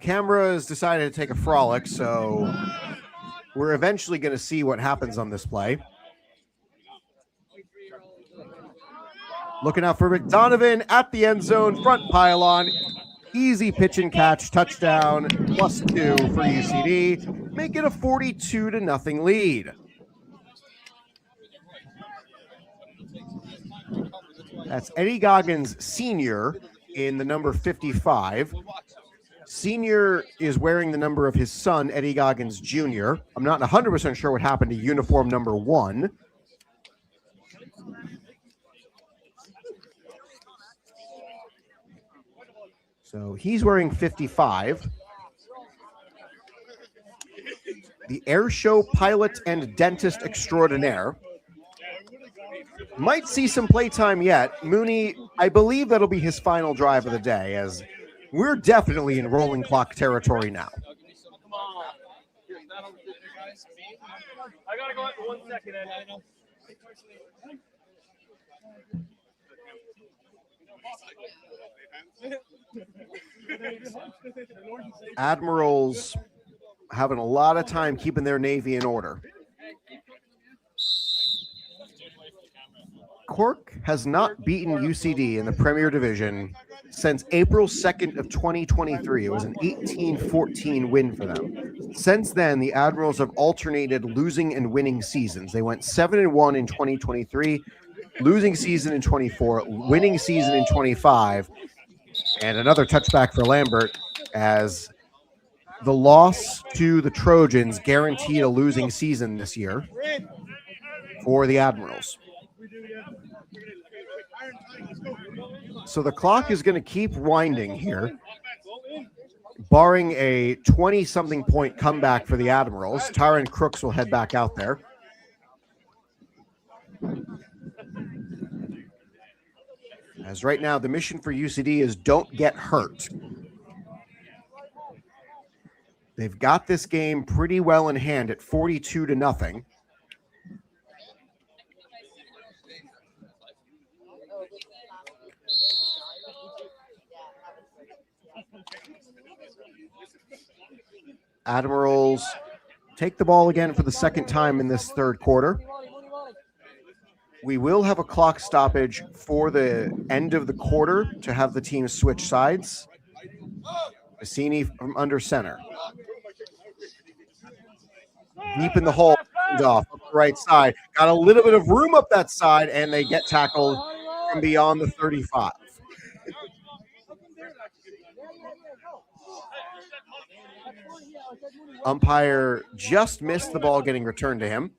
Camera has decided to take a frolic, so we're eventually going to see what happens on this play. Looking out for McDonovan at the end zone, front pylon. Easy pitch and catch, touchdown, +2 for UCD. Make it a 42-0 lead. That's Eddie Goggins Sr. in the number 55. Senior is wearing the number of his son, Eddie Goggins Jr. I'm not 100% sure what happened to uniform number 1. So he's wearing 55. The air show pilot and dentist extraordinaire. Might see some playtime yet. Mooney, I believe that'll be his final drive of the day, as we're definitely in rolling clock territory now. I gotta go out for 1 second, Ed. Admirals having a lot of time keeping their Navy in order. Cork has not beaten UCD in the Premier Division since April 2nd of 2023. It was an 18-14 win for them. Since then, the Admirals have alternated losing and winning seasons. They went 7-1 in 2023, losing season in 24, winning season in 25, and another touchback for Lambert, as the loss to the Trojans guaranteed a losing season this year for the Admirals. So the clock is going to keep winding here, barring a 20-something point comeback for the Admirals. Tyron Crooks will head back out there. As right now, the mission for UCD is don't get hurt. They've got this game pretty well in hand at 42-0. Admirals take the ball again for the second time in this third quarter. We will have a clock stoppage for the end of the quarter to have the teams switch sides. Bassini from under center. Deep in the hole, off up the right side. Got a little bit of room up that side, and they get tackled from beyond the 35. Umpire just missed the ball getting returned to him.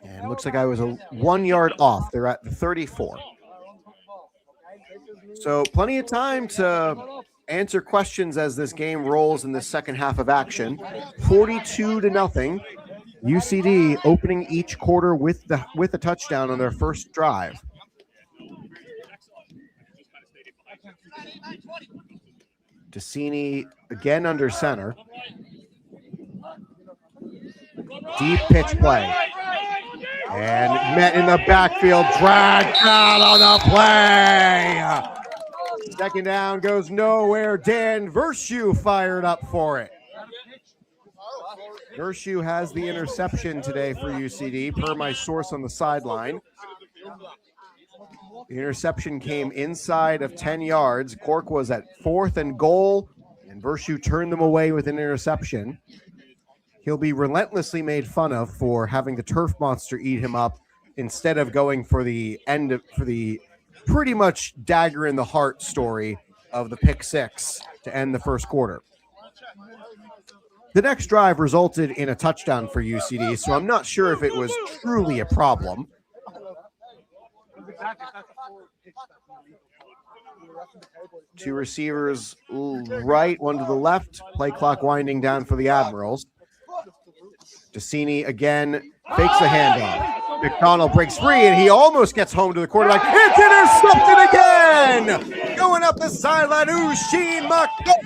And looks like I was 1 yard off. They're at the 34. So plenty of time to answer questions as this game rolls in the second half of action. 42-0. UCD opening each quarter with a touchdown on their first drive. Bassini again under center. Deep pitch play. And met in the backfield, dragged out on the play. Second down goes nowhere. Dan Vershew fired up for it. Vershew has the interception today for UCD, per my source on the sideline. The interception came inside of 10 yards. Cork was at 4th and goal, and Vershew turned them away with an interception. He'll be relentlessly made fun of for having the turf monster eat him up instead of going for the pretty much dagger in the heart story of the pick six to end the first quarter. The next drive resulted in a touchdown for UCD, so I'm not sure if it was truly a problem. Two receivers right, one to the left. Play clock winding down for the Admirals. Decini again fakes the handoff. McDonald breaks free, and he almost gets home to the quarterback. It's intercepted again! Going up the sideline, Ushin McDonald.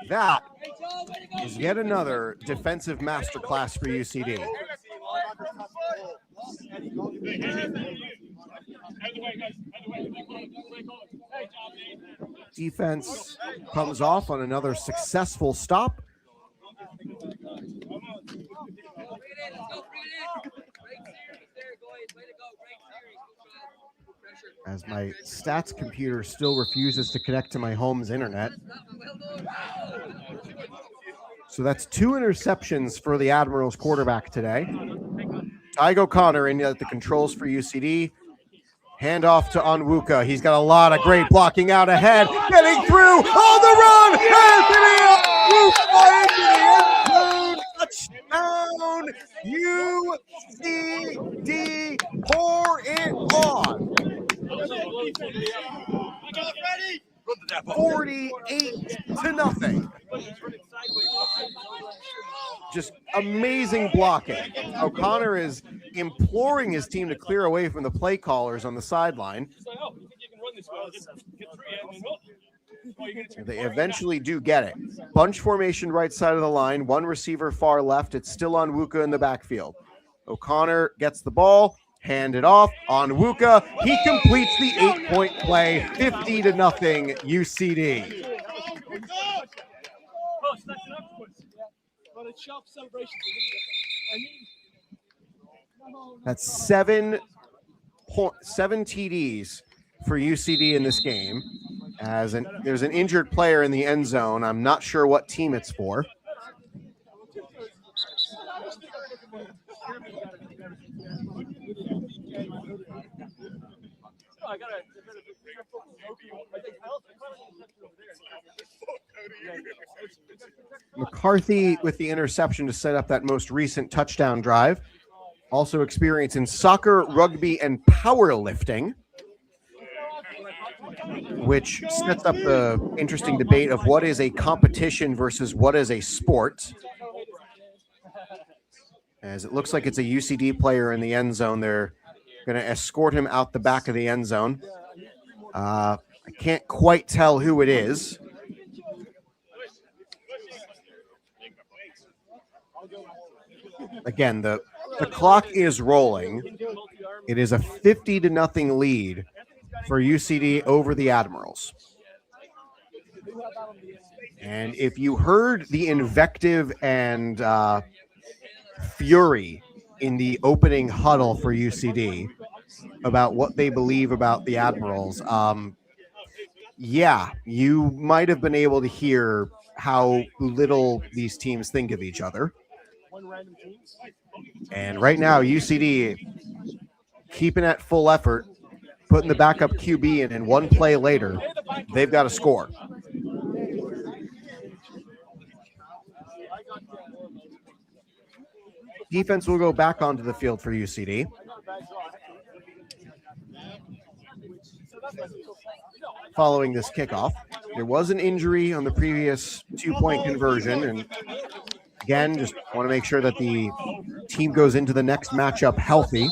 That is yet another defensive masterclass for UCD. Defense comes off on another successful stop. As my stats computer still refuses to connect to my home's internet. So that's 2 interceptions for the Admirals quarterback today. Tygo O'Connor in at the controls for UCD. Handoff to Onwuka. He's got a lot of great blocking out ahead. Getting through on the run. Anthony Onwuka into the end zone. Touchdown. UCD. Pour it on. 48-0. Just amazing blocking. O'Connor is imploring his team to clear away from the play callers on the sideline. They eventually do get it. Bunch formation right side of the line, one receiver far left. It's still Onwuka in the backfield. O'Connor gets the ball, hand it off. Onwuka, he completes the 8-point play, 50-0 UCD. That's 7 TDs for UCD in this game. There's an injured player in the end zone. I'm not sure what team it's for. McCarthy with the interception to set up that most recent touchdown drive. Also experience in soccer, rugby, and powerlifting, which sets up the interesting debate of what is a competition versus what is a sport. As it looks like it's a UCD player in the end zone. They're going to escort him out the back of the end zone. I can't quite tell who it is. Again, the clock is rolling. It is a 50-0 lead for UCD over the Admirals. And if you heard the invective and fury in the opening huddle for UCD about what they believe about the Admirals, yeah, you might have been able to hear how little these teams think of each other. And right now, UCD keeping at full effort, putting the backup QB in, and one play later, they've got to score. Defense will go back onto the field for UCD. Following this kickoff, there was an injury on the previous 2-point conversion, and again, just want to make sure that the team goes into the next matchup healthy.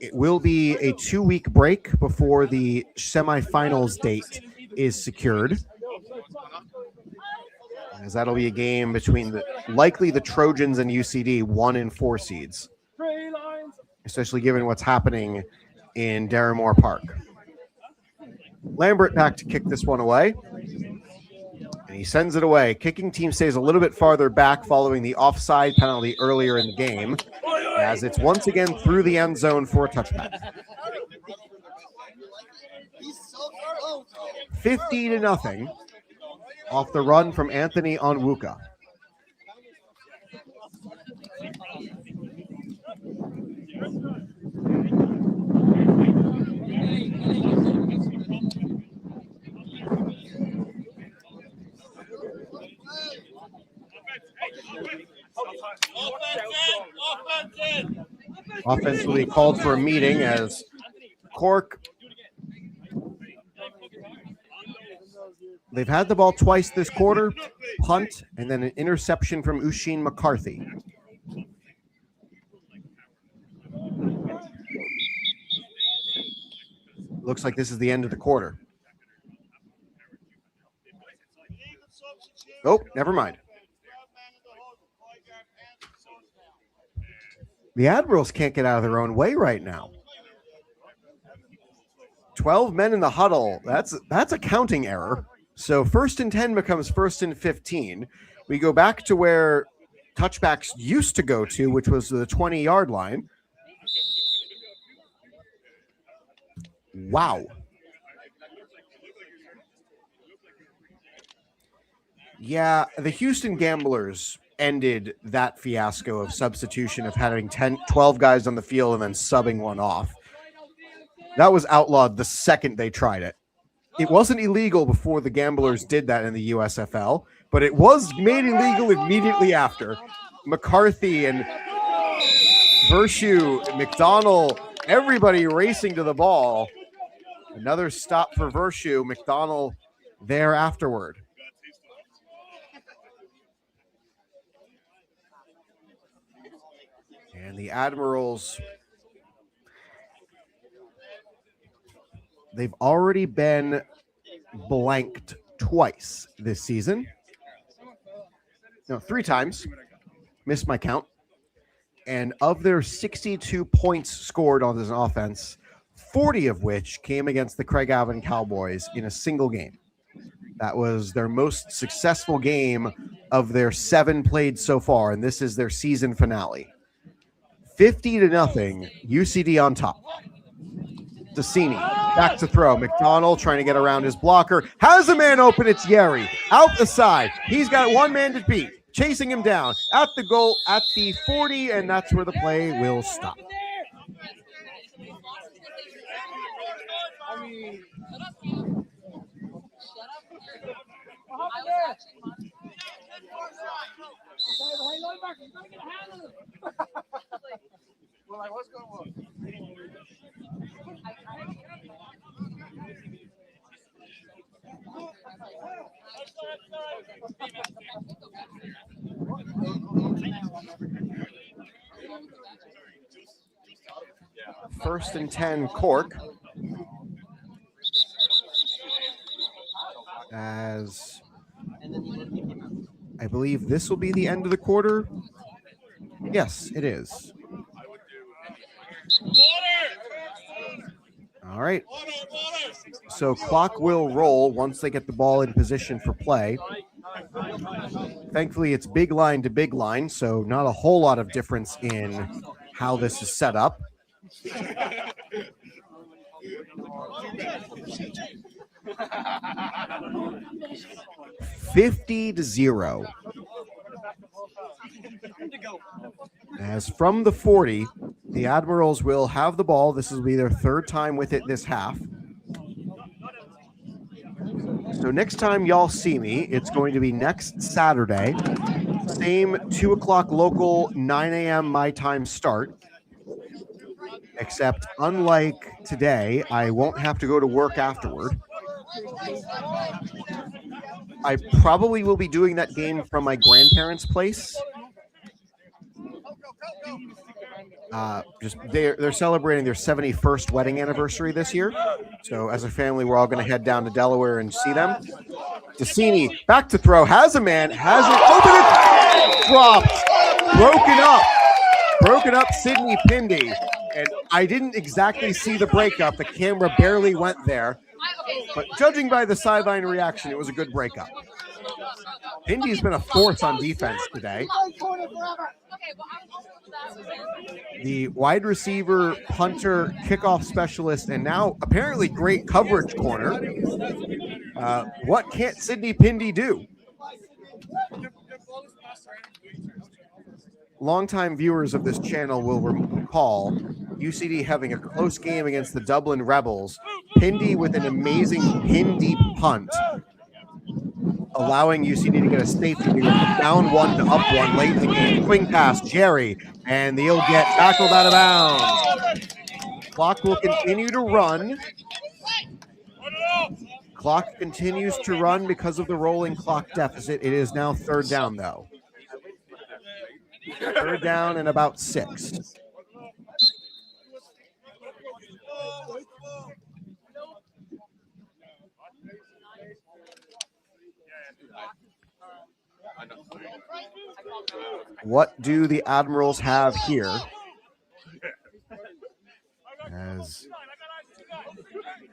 It will be a 2-week break before the semifinals date is secured, as that'll be a game between likely the Trojans and UCD, 1 and 4 seeds, especially given what's happening in Darramore Park. Lambert back to kick this one away. And he sends it away. Kicking team stays a little bit farther back following the offside penalty earlier in the game, as it's once again through the end zone for a touchback. 50-0 off the run from Anthony Onwuka. Offensively called for a meeting as Cork, they've had the ball twice this quarter, punt, and then an interception from Usheen McCarthy. Looks like this is the end of the quarter. Oh, never mind. The Admirals can't get out of their own way right now. 12 men in the huddle. That's a counting error. So 1st and 10 becomes 1st and 15. We go back to where touchbacks used to go to, which was the 20-yard line. Wow. Yeah, the Houston Gamblers ended that fiasco of substitution of having 12 guys on the field and then subbing one off. That was outlawed the second they tried it. It wasn't illegal before the Gamblers did that in the USFL, but it was made illegal immediately after. McCarthy and Vershu, McDonald, everybody racing to the ball. Another stop for Vershu. McDonald there afterward. And the Admirals, they've already been blanked twice this season. No, 3 times. Missed my count. And of their 62 points scored on this offense, 40 of which came against the Craig Alvin Cowboys in a single game. That was their most successful game of their 7 played so far, and this is their season finale. 50-0, UCD on top. Decini, back to throw. McDonald trying to get around his blocker. Has a man open, it's Yeri. Out the side. He's got one man to beat. Chasing him down. At the goal, at the 40, and that's where the play will stop. Well, I was going to First and 10, Cork. As I believe this will be the end of the quarter. Yes, it is. All right. So clock will roll once they get the ball in position for play. Thankfully, it's big line to big line, so not a whole lot of difference in how this is set up. 50-0. As from the 40, the Admirals will have the ball. This will be their 3rd time with it this half. So next time y'all see me, it's going to be next Saturday. Same 2 o'clock local, 9 a.m. my time start. Except unlike today, I won't have to go to work afterward. I probably will be doing that game from my grandparents' place. They're celebrating their 71st wedding anniversary this year. So as a family, we're all going to head down to Delaware and see them. Decini back to throw, has a man, has it, open it, dropped, broken up Sydney Pindy. And I didn't exactly see the breakup. The camera barely went there. But judging by the sideline reaction, it was a good breakup. Pindy's been a force on defense today. The wide receiver, punter, kickoff specialist, and now apparently great coverage corner. What can't Sydney Pindy do? Longtime viewers of this channel will recall UCD having a close game against the Dublin Rebels. Pindy with an amazing pin-deep punt. allowing UCD to get a safety. They went down 1 to up 1 late in the game. Swing pass, Jerry, and they'll get tackled out of bounds. Clock will continue to run. Clock continues to run because of the rolling clock deficit. It is now 3rd down, though. 3rd down and about 6. What do the Admirals have here? As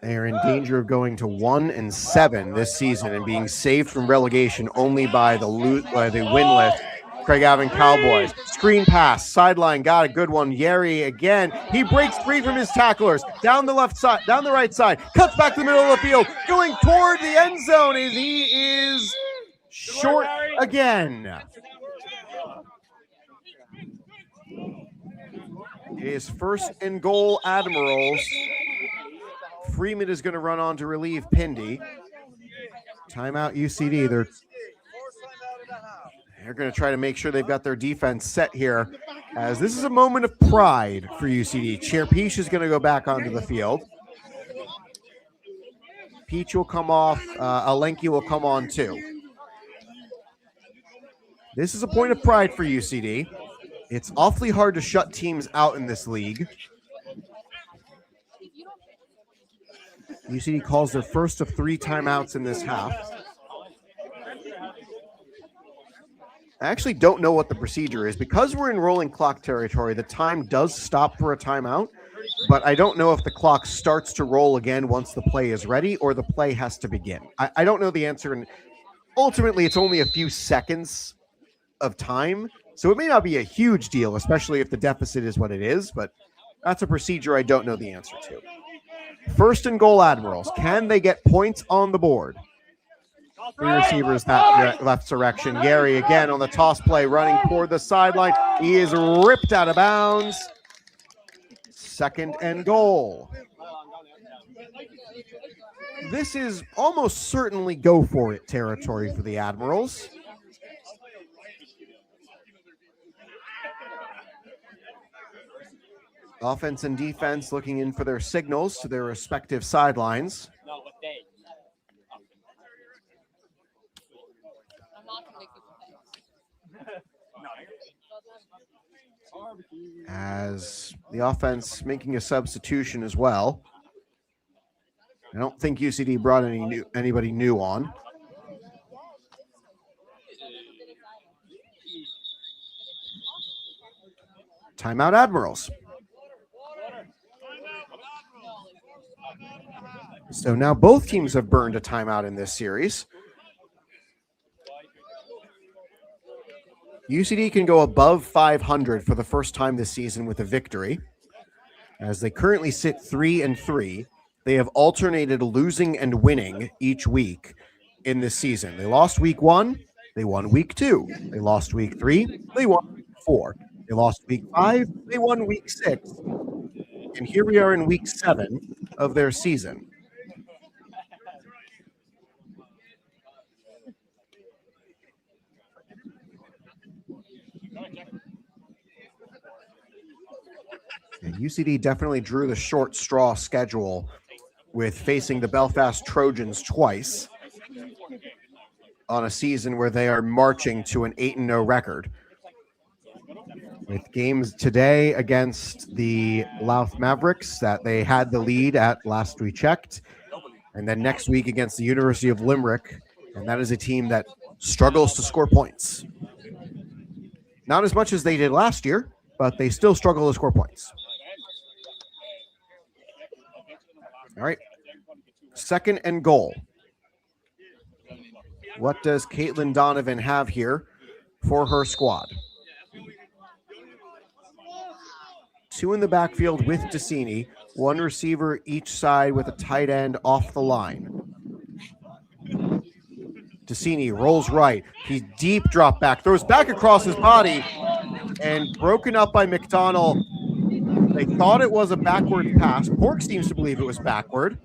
they are in danger of going to 1-7 this season and being saved from relegation only by the winless Craigavon Cowboys. Screen pass, sideline, got a good one. Yeri again. He breaks free from his tacklers. Down the left side, down the right side. Cuts back to the middle of the field. Going toward the end zone as he is short again. It is 1st and goal, Admirals. Freeman is going to run on to relieve Pindy. Timeout UCD. They're going to try to make sure they've got their defense set here, as this is a moment of pride for UCD. Chair Peach is going to go back onto the field. Peach will come off. Alenki will come on too. This is a point of pride for UCD. It's awfully hard to shut teams out in this league. UCD calls their first of 3 timeouts in this half. I actually don't know what the procedure is. Because we're in rolling clock territory, the time does stop for a timeout, but I don't know if the clock starts to roll again once the play is ready or the play has to begin. I don't know the answer, and ultimately it's only a few seconds of time, so it may not be a huge deal, especially if the deficit is what it is, but that's a procedure I don't know the answer to. 1st and goal, Admirals. Can they get points on the board? 3 receivers that left direction. Gary again on the toss play, running toward the sideline. He is ripped out of bounds. 2nd and goal. This is almost certainly go for it territory for the Admirals. Offense and defense looking in for their signals to their respective sidelines. As the offense making a substitution as well. I don't think UCD brought anybody new on. Timeout, Admirals. So now both teams have burned a timeout in this series. UCD can go above 500 for the first time this season with a victory. As they currently sit 3-3, they have alternated losing and winning each week in this season. They lost week 1, they won week 2. They lost week 3, they won week 4. They lost week 5, they won week 6. And here we are in week 7 of their season. And UCD definitely drew the short straw schedule with facing the Belfast Trojans twice on a season where they are marching to an 8-0 record. With games today against the Louth Mavericks that they had the lead at last we checked, and then next week against the University of Limerick, and that is a team that struggles to score points. Not as much as they did last year, but they still struggle to score points. All right, 2nd and goal. What does Caitlin Donovan have here for her squad? 2 in the backfield with Decini, 1 receiver each side with a tight end off the line. Decini rolls right. He's deep drop back, throws back across his body, and broken up by McDonald. They thought it was a backward pass. Pork seems to believe it was backward.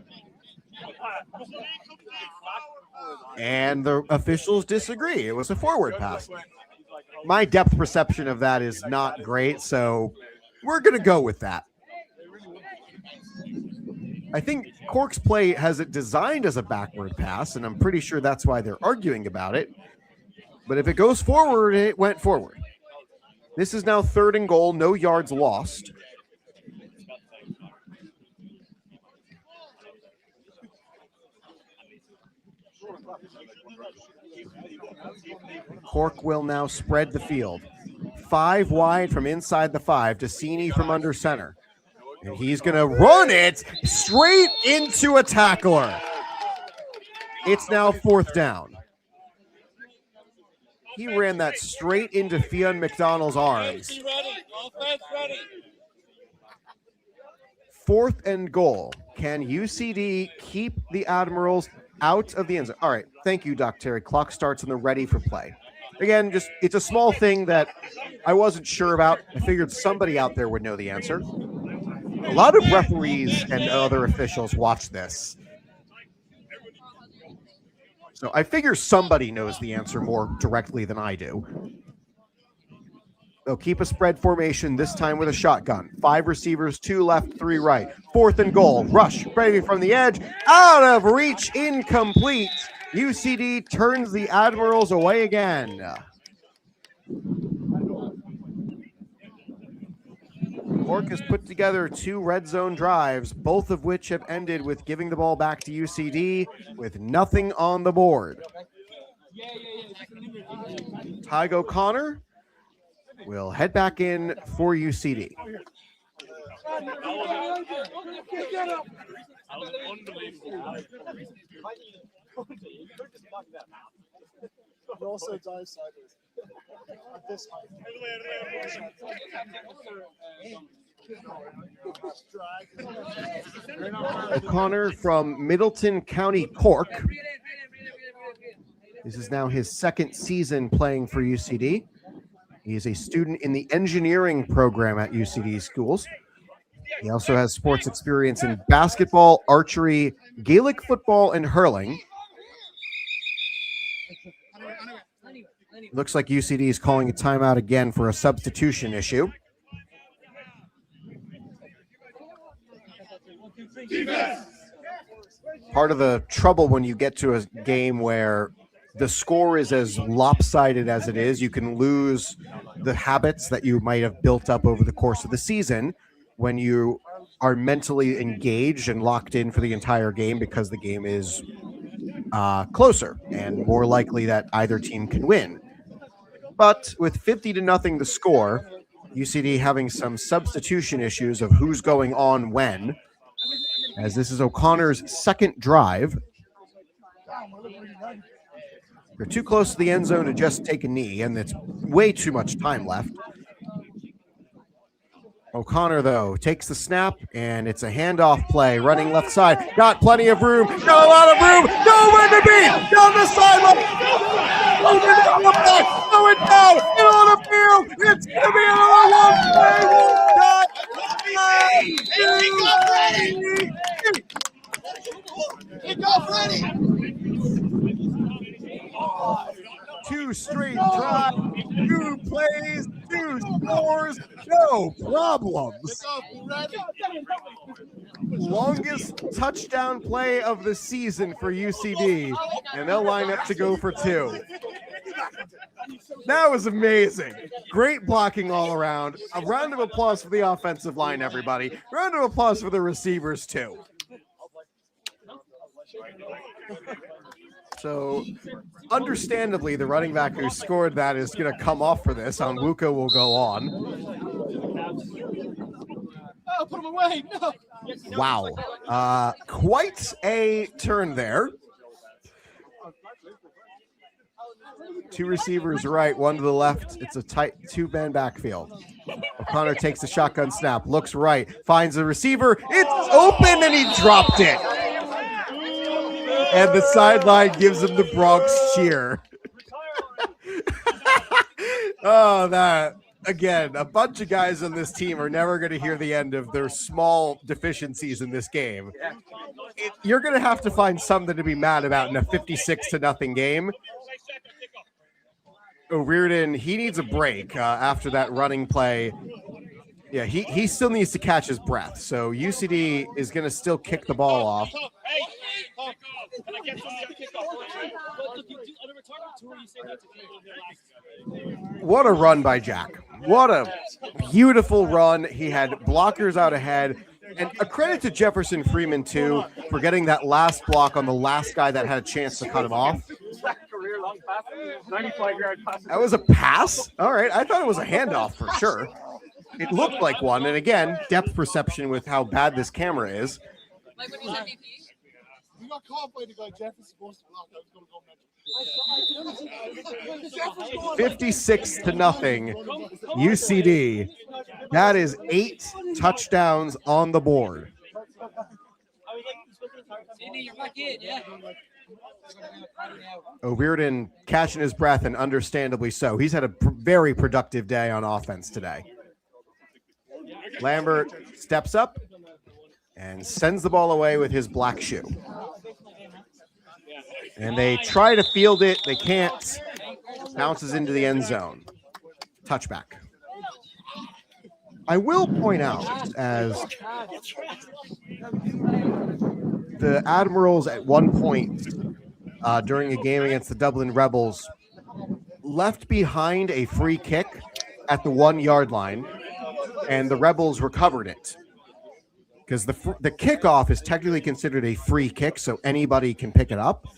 And the officials disagree. It was a forward pass. My depth perception of that is not great, so we're going to go with that. I think Cork's play has it designed as a backward pass, and I'm pretty sure that's why they're arguing about it. But if it goes forward, it went forward. This is now 3rd and goal, no yards lost. Cork will now spread the field. 5 wide from inside the 5 to Cini from under center. And he's going to run it straight into a tackler. It's now 4th down. He ran that straight into Fionn McDonald's arms. 4th and goal. Can UCD keep the Admirals out of the end zone? All right. Thank you, Doc Terry. Clock starts on the ready for play. Again, just it's a small thing that I wasn't sure about. I figured somebody out there would know the answer. A lot of referees and other officials watch this. So I figure somebody knows the answer more directly than I do. They'll keep a spread formation, this time with a shotgun. 5 receivers, 2 left, 3 right. 4th and goal. Rush, Brady from the edge. Out of reach, incomplete. UCD turns the Admirals away again. Cork has put together 2 red zone drives, both of which have ended with giving the ball back to UCD with nothing on the board. Tygo O'Connor will head back in for UCD. It also dives sideways. At this height. O'Connor from Middleton County, Cork. This is now his 2nd season playing for UCD. He is a student in the engineering program at UCD schools. He also has sports experience in basketball, archery, Gaelic football, and hurling. Looks like UCD is calling a timeout again for a substitution issue. Part of the trouble when you get to a game where the score is as lopsided as it is, you can lose the habits that you might have built up over the course of the season when you are mentally engaged and locked in for the entire game because the game is closer and more likely that either team can win. But with 50-0 the score, UCD having some substitution issues of who's going on when, as this is O'Connor's 2nd drive. They're too close to the end zone to just take a knee, and it's way too much time left. O'Connor, though, takes the snap, and it's a handoff play, running left side. Got plenty of room, got a lot of room, nowhere to be, down the sideline, over down the back, throw it down, middle of the field, it's going to be another one play, Kickoff ready. 2 straight drives, 2 plays, 2 scores, no problems. Longest touchdown play of the season for UCD, and they'll line up to go for 2. That was amazing. Great blocking all around. A round of applause for the offensive line, everybody. Round of applause for the receivers, too. So, understandably, the running back who scored that is going to come off for this. Onwuka will go on. Oh, put him away. No. Wow. Quite a turn there. 2 receivers right, 1 to the left. It's a tight 2-man backfield. O'Connor takes the shotgun snap, looks right, finds the receiver. It's open, and he dropped it. And the sideline gives him the Bronx cheer. Oh, that again, a bunch of guys on this team are never going to hear the end of their small deficiencies in this game. You're going to have to find something to be mad about in a 56-0 game. O'Riordan, he needs a break after that running play. Yeah, he still needs to catch his breath. So UCD is going to still kick the ball off. What a run by Jack. What a beautiful run. He had blockers out ahead. And a credit to Jefferson Freeman, too, for getting that last block on the last guy that had a chance to cut him off. That was a pass? All right. I thought it was a handoff for sure. It looked like one. And again, depth perception with how bad this camera is. Like when he's MVP? You got caught by the guy Jeff is supposed to block. I was going to go mention. 56-0 UCD. That is 8 touchdowns on the board. O'Riordan catching his breath, and understandably so. He's had a very productive day on offense today. Lambert steps up and sends the ball away with his black shoe. And they try to field it. They can't. Bounces into the end zone. Touchback. I will point out, as the Admirals at one point during a game against the Dublin Rebels left behind a free kick at the 1-yard line, and the Rebels recovered it. Because the kickoff is technically considered a free kick, so anybody can pick it up.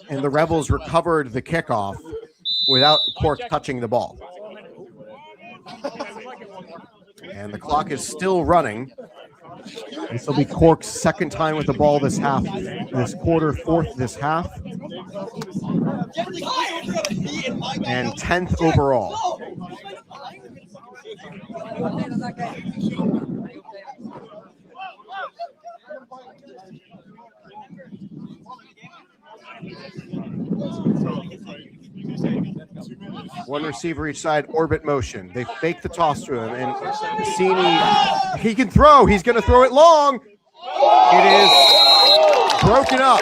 And the Rebels recovered the kickoff without Cork touching the ball. And the clock is still running. This will be Cork's second time with the ball this quarter, fourth this half. And 10th overall. One receiver each side, orbit motion. They fake the toss to him, and Cassini, he can throw. He's going to throw it long. It is broken up.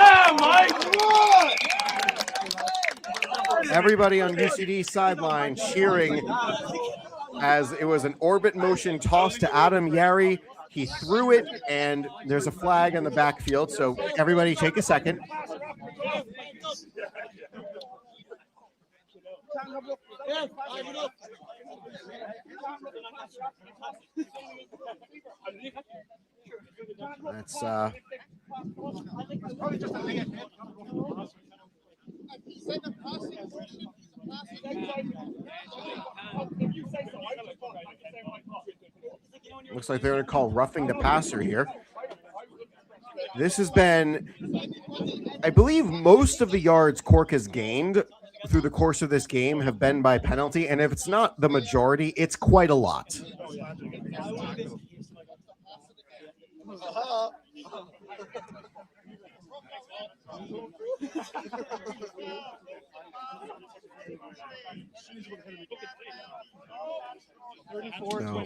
Everybody on UCD sideline cheering as it was an orbit motion toss to Adam Yari. He threw it, and there's a flag on the backfield. So everybody take a second. That's looks like they're going to call roughing the passer here. This has been, I believe, most of the yards Cork has gained through the course of this game have been by penalty, and if it's not the majority, it's quite a lot. No.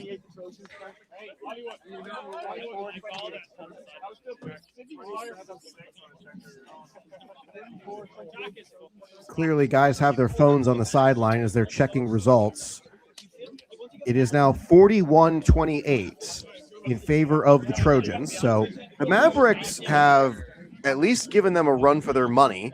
Clearly, guys have their phones on the sideline as they're checking results. It is now 41-28 in favor of the Trojans. So the Mavericks have at least given them a run for their money.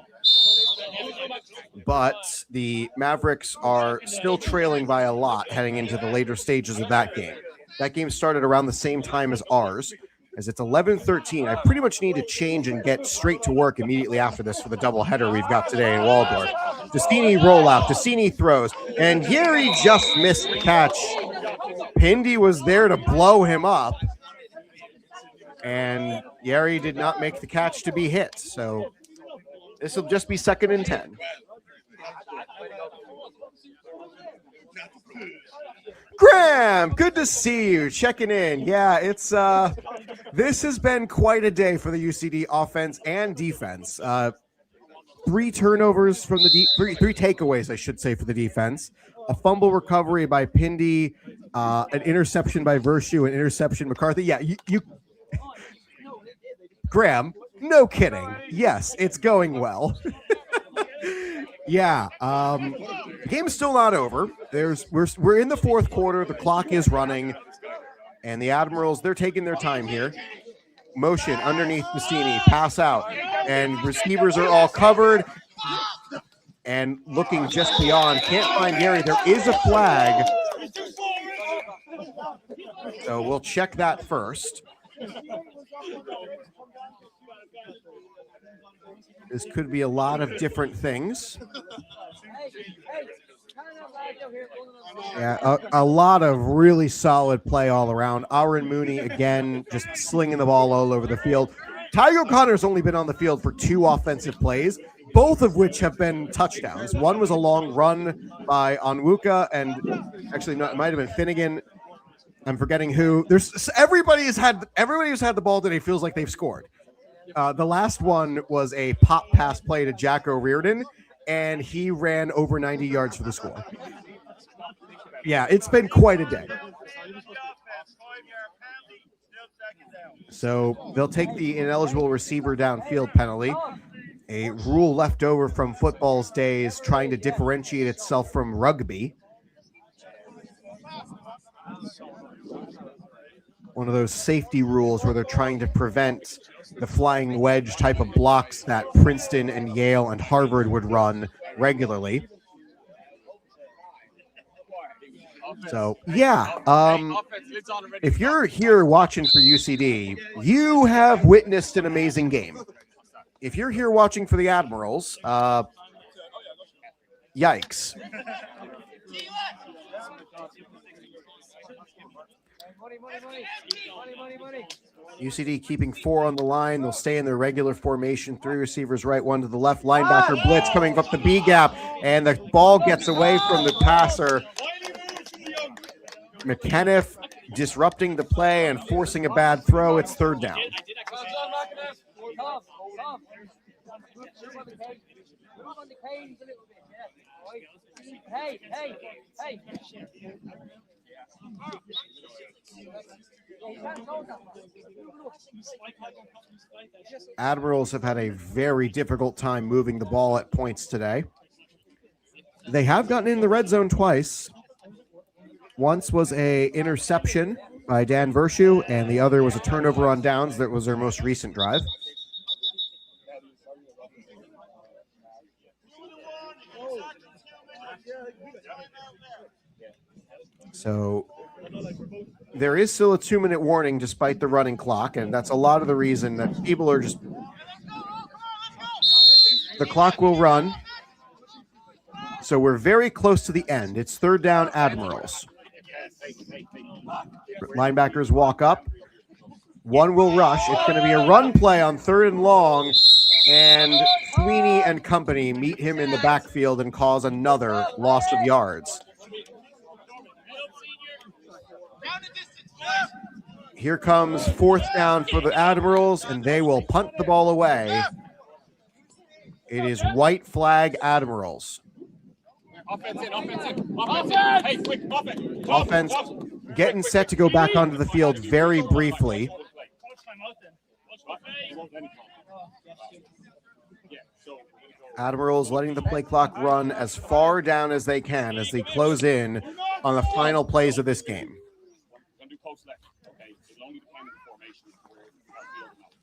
But the Mavericks are still trailing by a lot heading into the later stages of that game. That game started around the same time as ours, as it's 11-13. I pretty much need to change and get straight to work immediately after this for the doubleheader we've got today in Waldorf. Destini rollout. Destini throws, and Yeri just missed the catch. Pindy was there to blow him up, and Yeri did not make the catch to be hit. So this will just be 2nd and 10. Graham, good to see you. Checking in. Yeah, it's this has been quite a day for the UCD offense and defense. 3 turnovers from the three takeaways, I should say, for the defense. a fumble recovery by Pindy, an interception by Vershu, an interception McCarthy. Yeah, you Graham, no kidding. Yes, it's going well. Yeah, the game's still not over. We're in the fourth quarter. The clock is running, and the Admirals, they're taking their time here. Motion underneath Bassini, pass out, and receivers are all covered and looking just beyond. Can't find Gary. There is a flag, so we'll check that first. This could be a lot of different things. Yeah, a lot of really solid play all around. Aaron Mooney, again, just slinging the ball all over the field. Tiger O'Connor's only been on the field for 2 offensive plays, both of which have been touchdowns. One was a long run by Onwuka, and actually, no, it might have been Finnegan. I'm forgetting who. Everybody who's had the ball today feels like they've scored. The last one was a pop pass play to Jack O'Riordan, and he ran over 90 yards for the score. Yeah, it's been quite a day. So they'll take the ineligible receiver downfield penalty, a rule left over from football's days trying to differentiate itself from rugby. One of those safety rules where they're trying to prevent the flying wedge type of blocks that Princeton and Yale and Harvard would run regularly. So, yeah, if you're here watching for UCD, you have witnessed an amazing game. If you're here watching for the Admirals, yikes. UCD keeping 4 on the line. They'll stay in their regular formation. 3 receivers right, 1 to the left. Linebacker blitz coming up the B gap, and the ball gets away from the passer. McKenniff disrupting the play and forcing a bad throw. It's 3rd down. Admirals have had a very difficult time moving the ball at points today. They have gotten in the red zone twice. Once was a interception by Dan Vershu, and the other was a turnover on downs. That was their most recent drive. So there is still a 2-minute warning despite the running clock, and that's a lot of the reason that people are just... The clock will run. So we're very close to the end. It's 3rd down, Admirals. Linebackers walk up. 1 will rush. It's going to be a run play on 3rd and long, and Sweeney and company meet him in the backfield and cause another loss of yards. Here comes 4th down for the Admirals, and they will punt the ball away. It is white flag Admirals. Offense getting set to go back onto the field very briefly. Admirals letting the play clock run as far down as they can as they close in on the final plays of this game.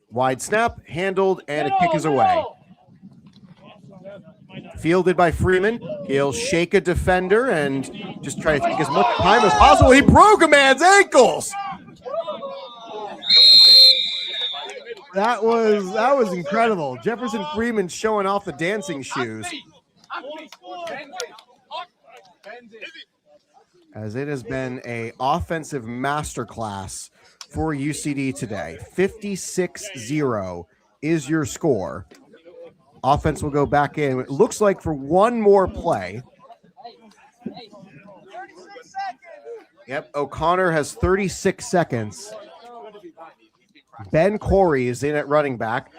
Wide snap, handled, and a kick is away. Fielded by Freeman. He'll shake a defender and just try to take as much time as possible. He broke a man's ankles. That was incredible. Jefferson Freeman showing off the dancing shoes. As it has been an offensive masterclass for UCD today. 56-0 is your score. Offense will go back in. It looks like for 1 more play. Yep, O'Connor has 36 seconds. Ben Corey is in at running back.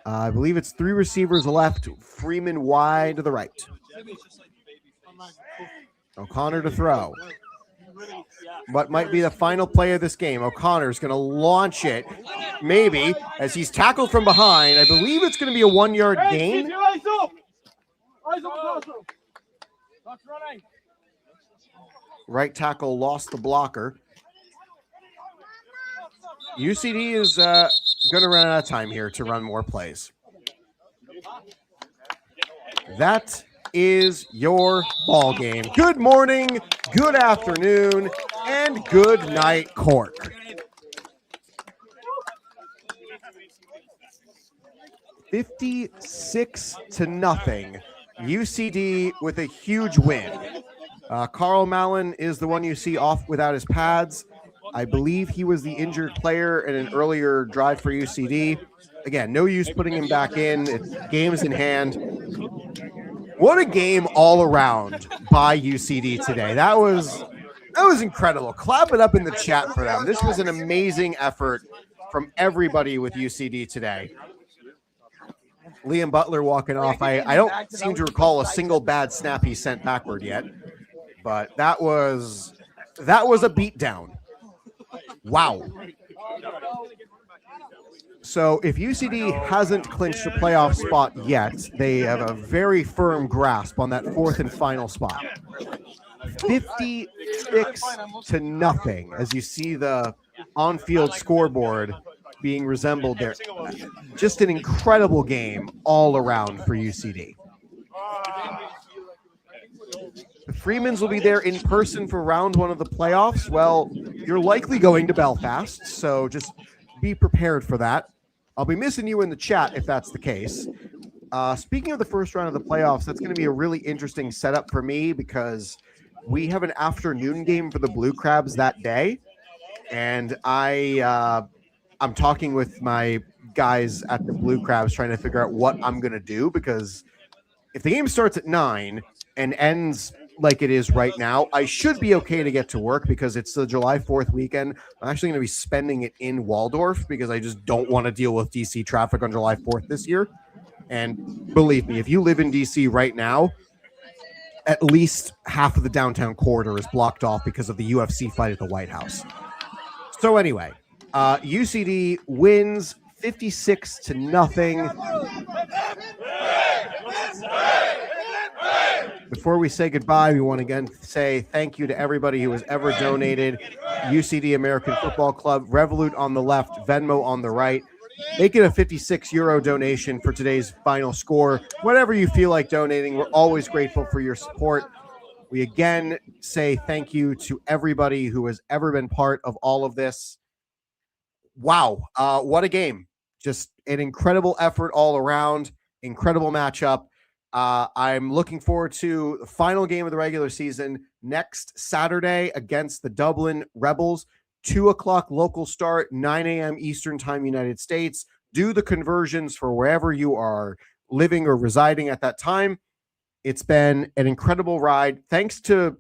I believe it's 3 receivers left. Freeman wide to the right. O'Connor to throw. What might be the final play of this game? O'Connor's going to launch it, maybe, as he's tackled from behind. I believe it's going to be a 1-yard gain. Right tackle lost the blocker. UCD is going to run out of time here to run more plays. That is your ball game. Good morning, good afternoon, and good night, Cork. 56-0. UCD with a huge win. Carl Mallon is the one you see off without his pads. I believe he was the injured player in an earlier drive for UCD. Again, no use putting him back in. It's games in hand. What a game all around by UCD today. That was incredible. Clap it up in the chat for them. This was an amazing effort from everybody with UCD today. Liam Butler walking off. I don't seem to recall a single bad snap he sent backward yet, but that was a beatdown. Wow. So if UCD hasn't clinched a playoff spot yet, they have a very firm grasp on that fourth and final spot. 56-0 as you see the on-field scoreboard being resembled there. Just an incredible game all around for UCD. The Freemans will be there in person for round one of the playoffs. Well, you're likely going to Belfast, so just be prepared for that. I'll be missing you in the chat if that's the case. Speaking of the first round of the playoffs, that's going to be a really interesting setup for me because we have an afternoon game for the Blue Crabs that day, and I'm talking with my guys at the Blue Crabs trying to figure out what I'm going to do, because if the game starts at 9 and ends like it is right now, I should be okay to get to work because it's the July 4th weekend. I'm actually going to be spending it in Waldorf because I just don't want to deal with DC traffic on July 4th this year. And believe me, if you live in DC right now, at least half of the downtown corridor is blocked off because of the UFC fight at the White House. So anyway, UCD wins 56-0. Before we say goodbye, we want to again say thank you to everybody who has ever donated. UCD American Football Club, Revolut on the left, Venmo on the right. Make it a €56 donation for today's final score. Whatever you feel like donating, we're always grateful for your support. We again say thank you to everybody who has ever been part of all of this. Wow, what a game. Just an incredible effort all around, incredible matchup. I'm looking forward to the final game of the regular season next Saturday against the Dublin Rebels. 2 o'clock local start, 9 a.m. Eastern Time, United States. Do the conversions for wherever you are living or residing at that time. It's been an incredible ride. Thanks to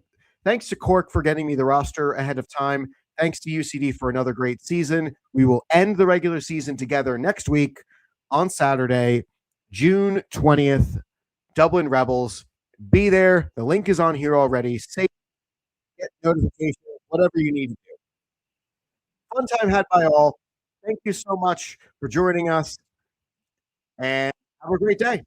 Cork for getting me the roster ahead of time. Thanks to UCD for another great season. We will end the regular season together next week on Saturday, June 20th. Dublin Rebels. Be there. The link is on here already. Get notifications, whatever you need to do. Fun time had by all. Thank you so much for joining us, and have a great day.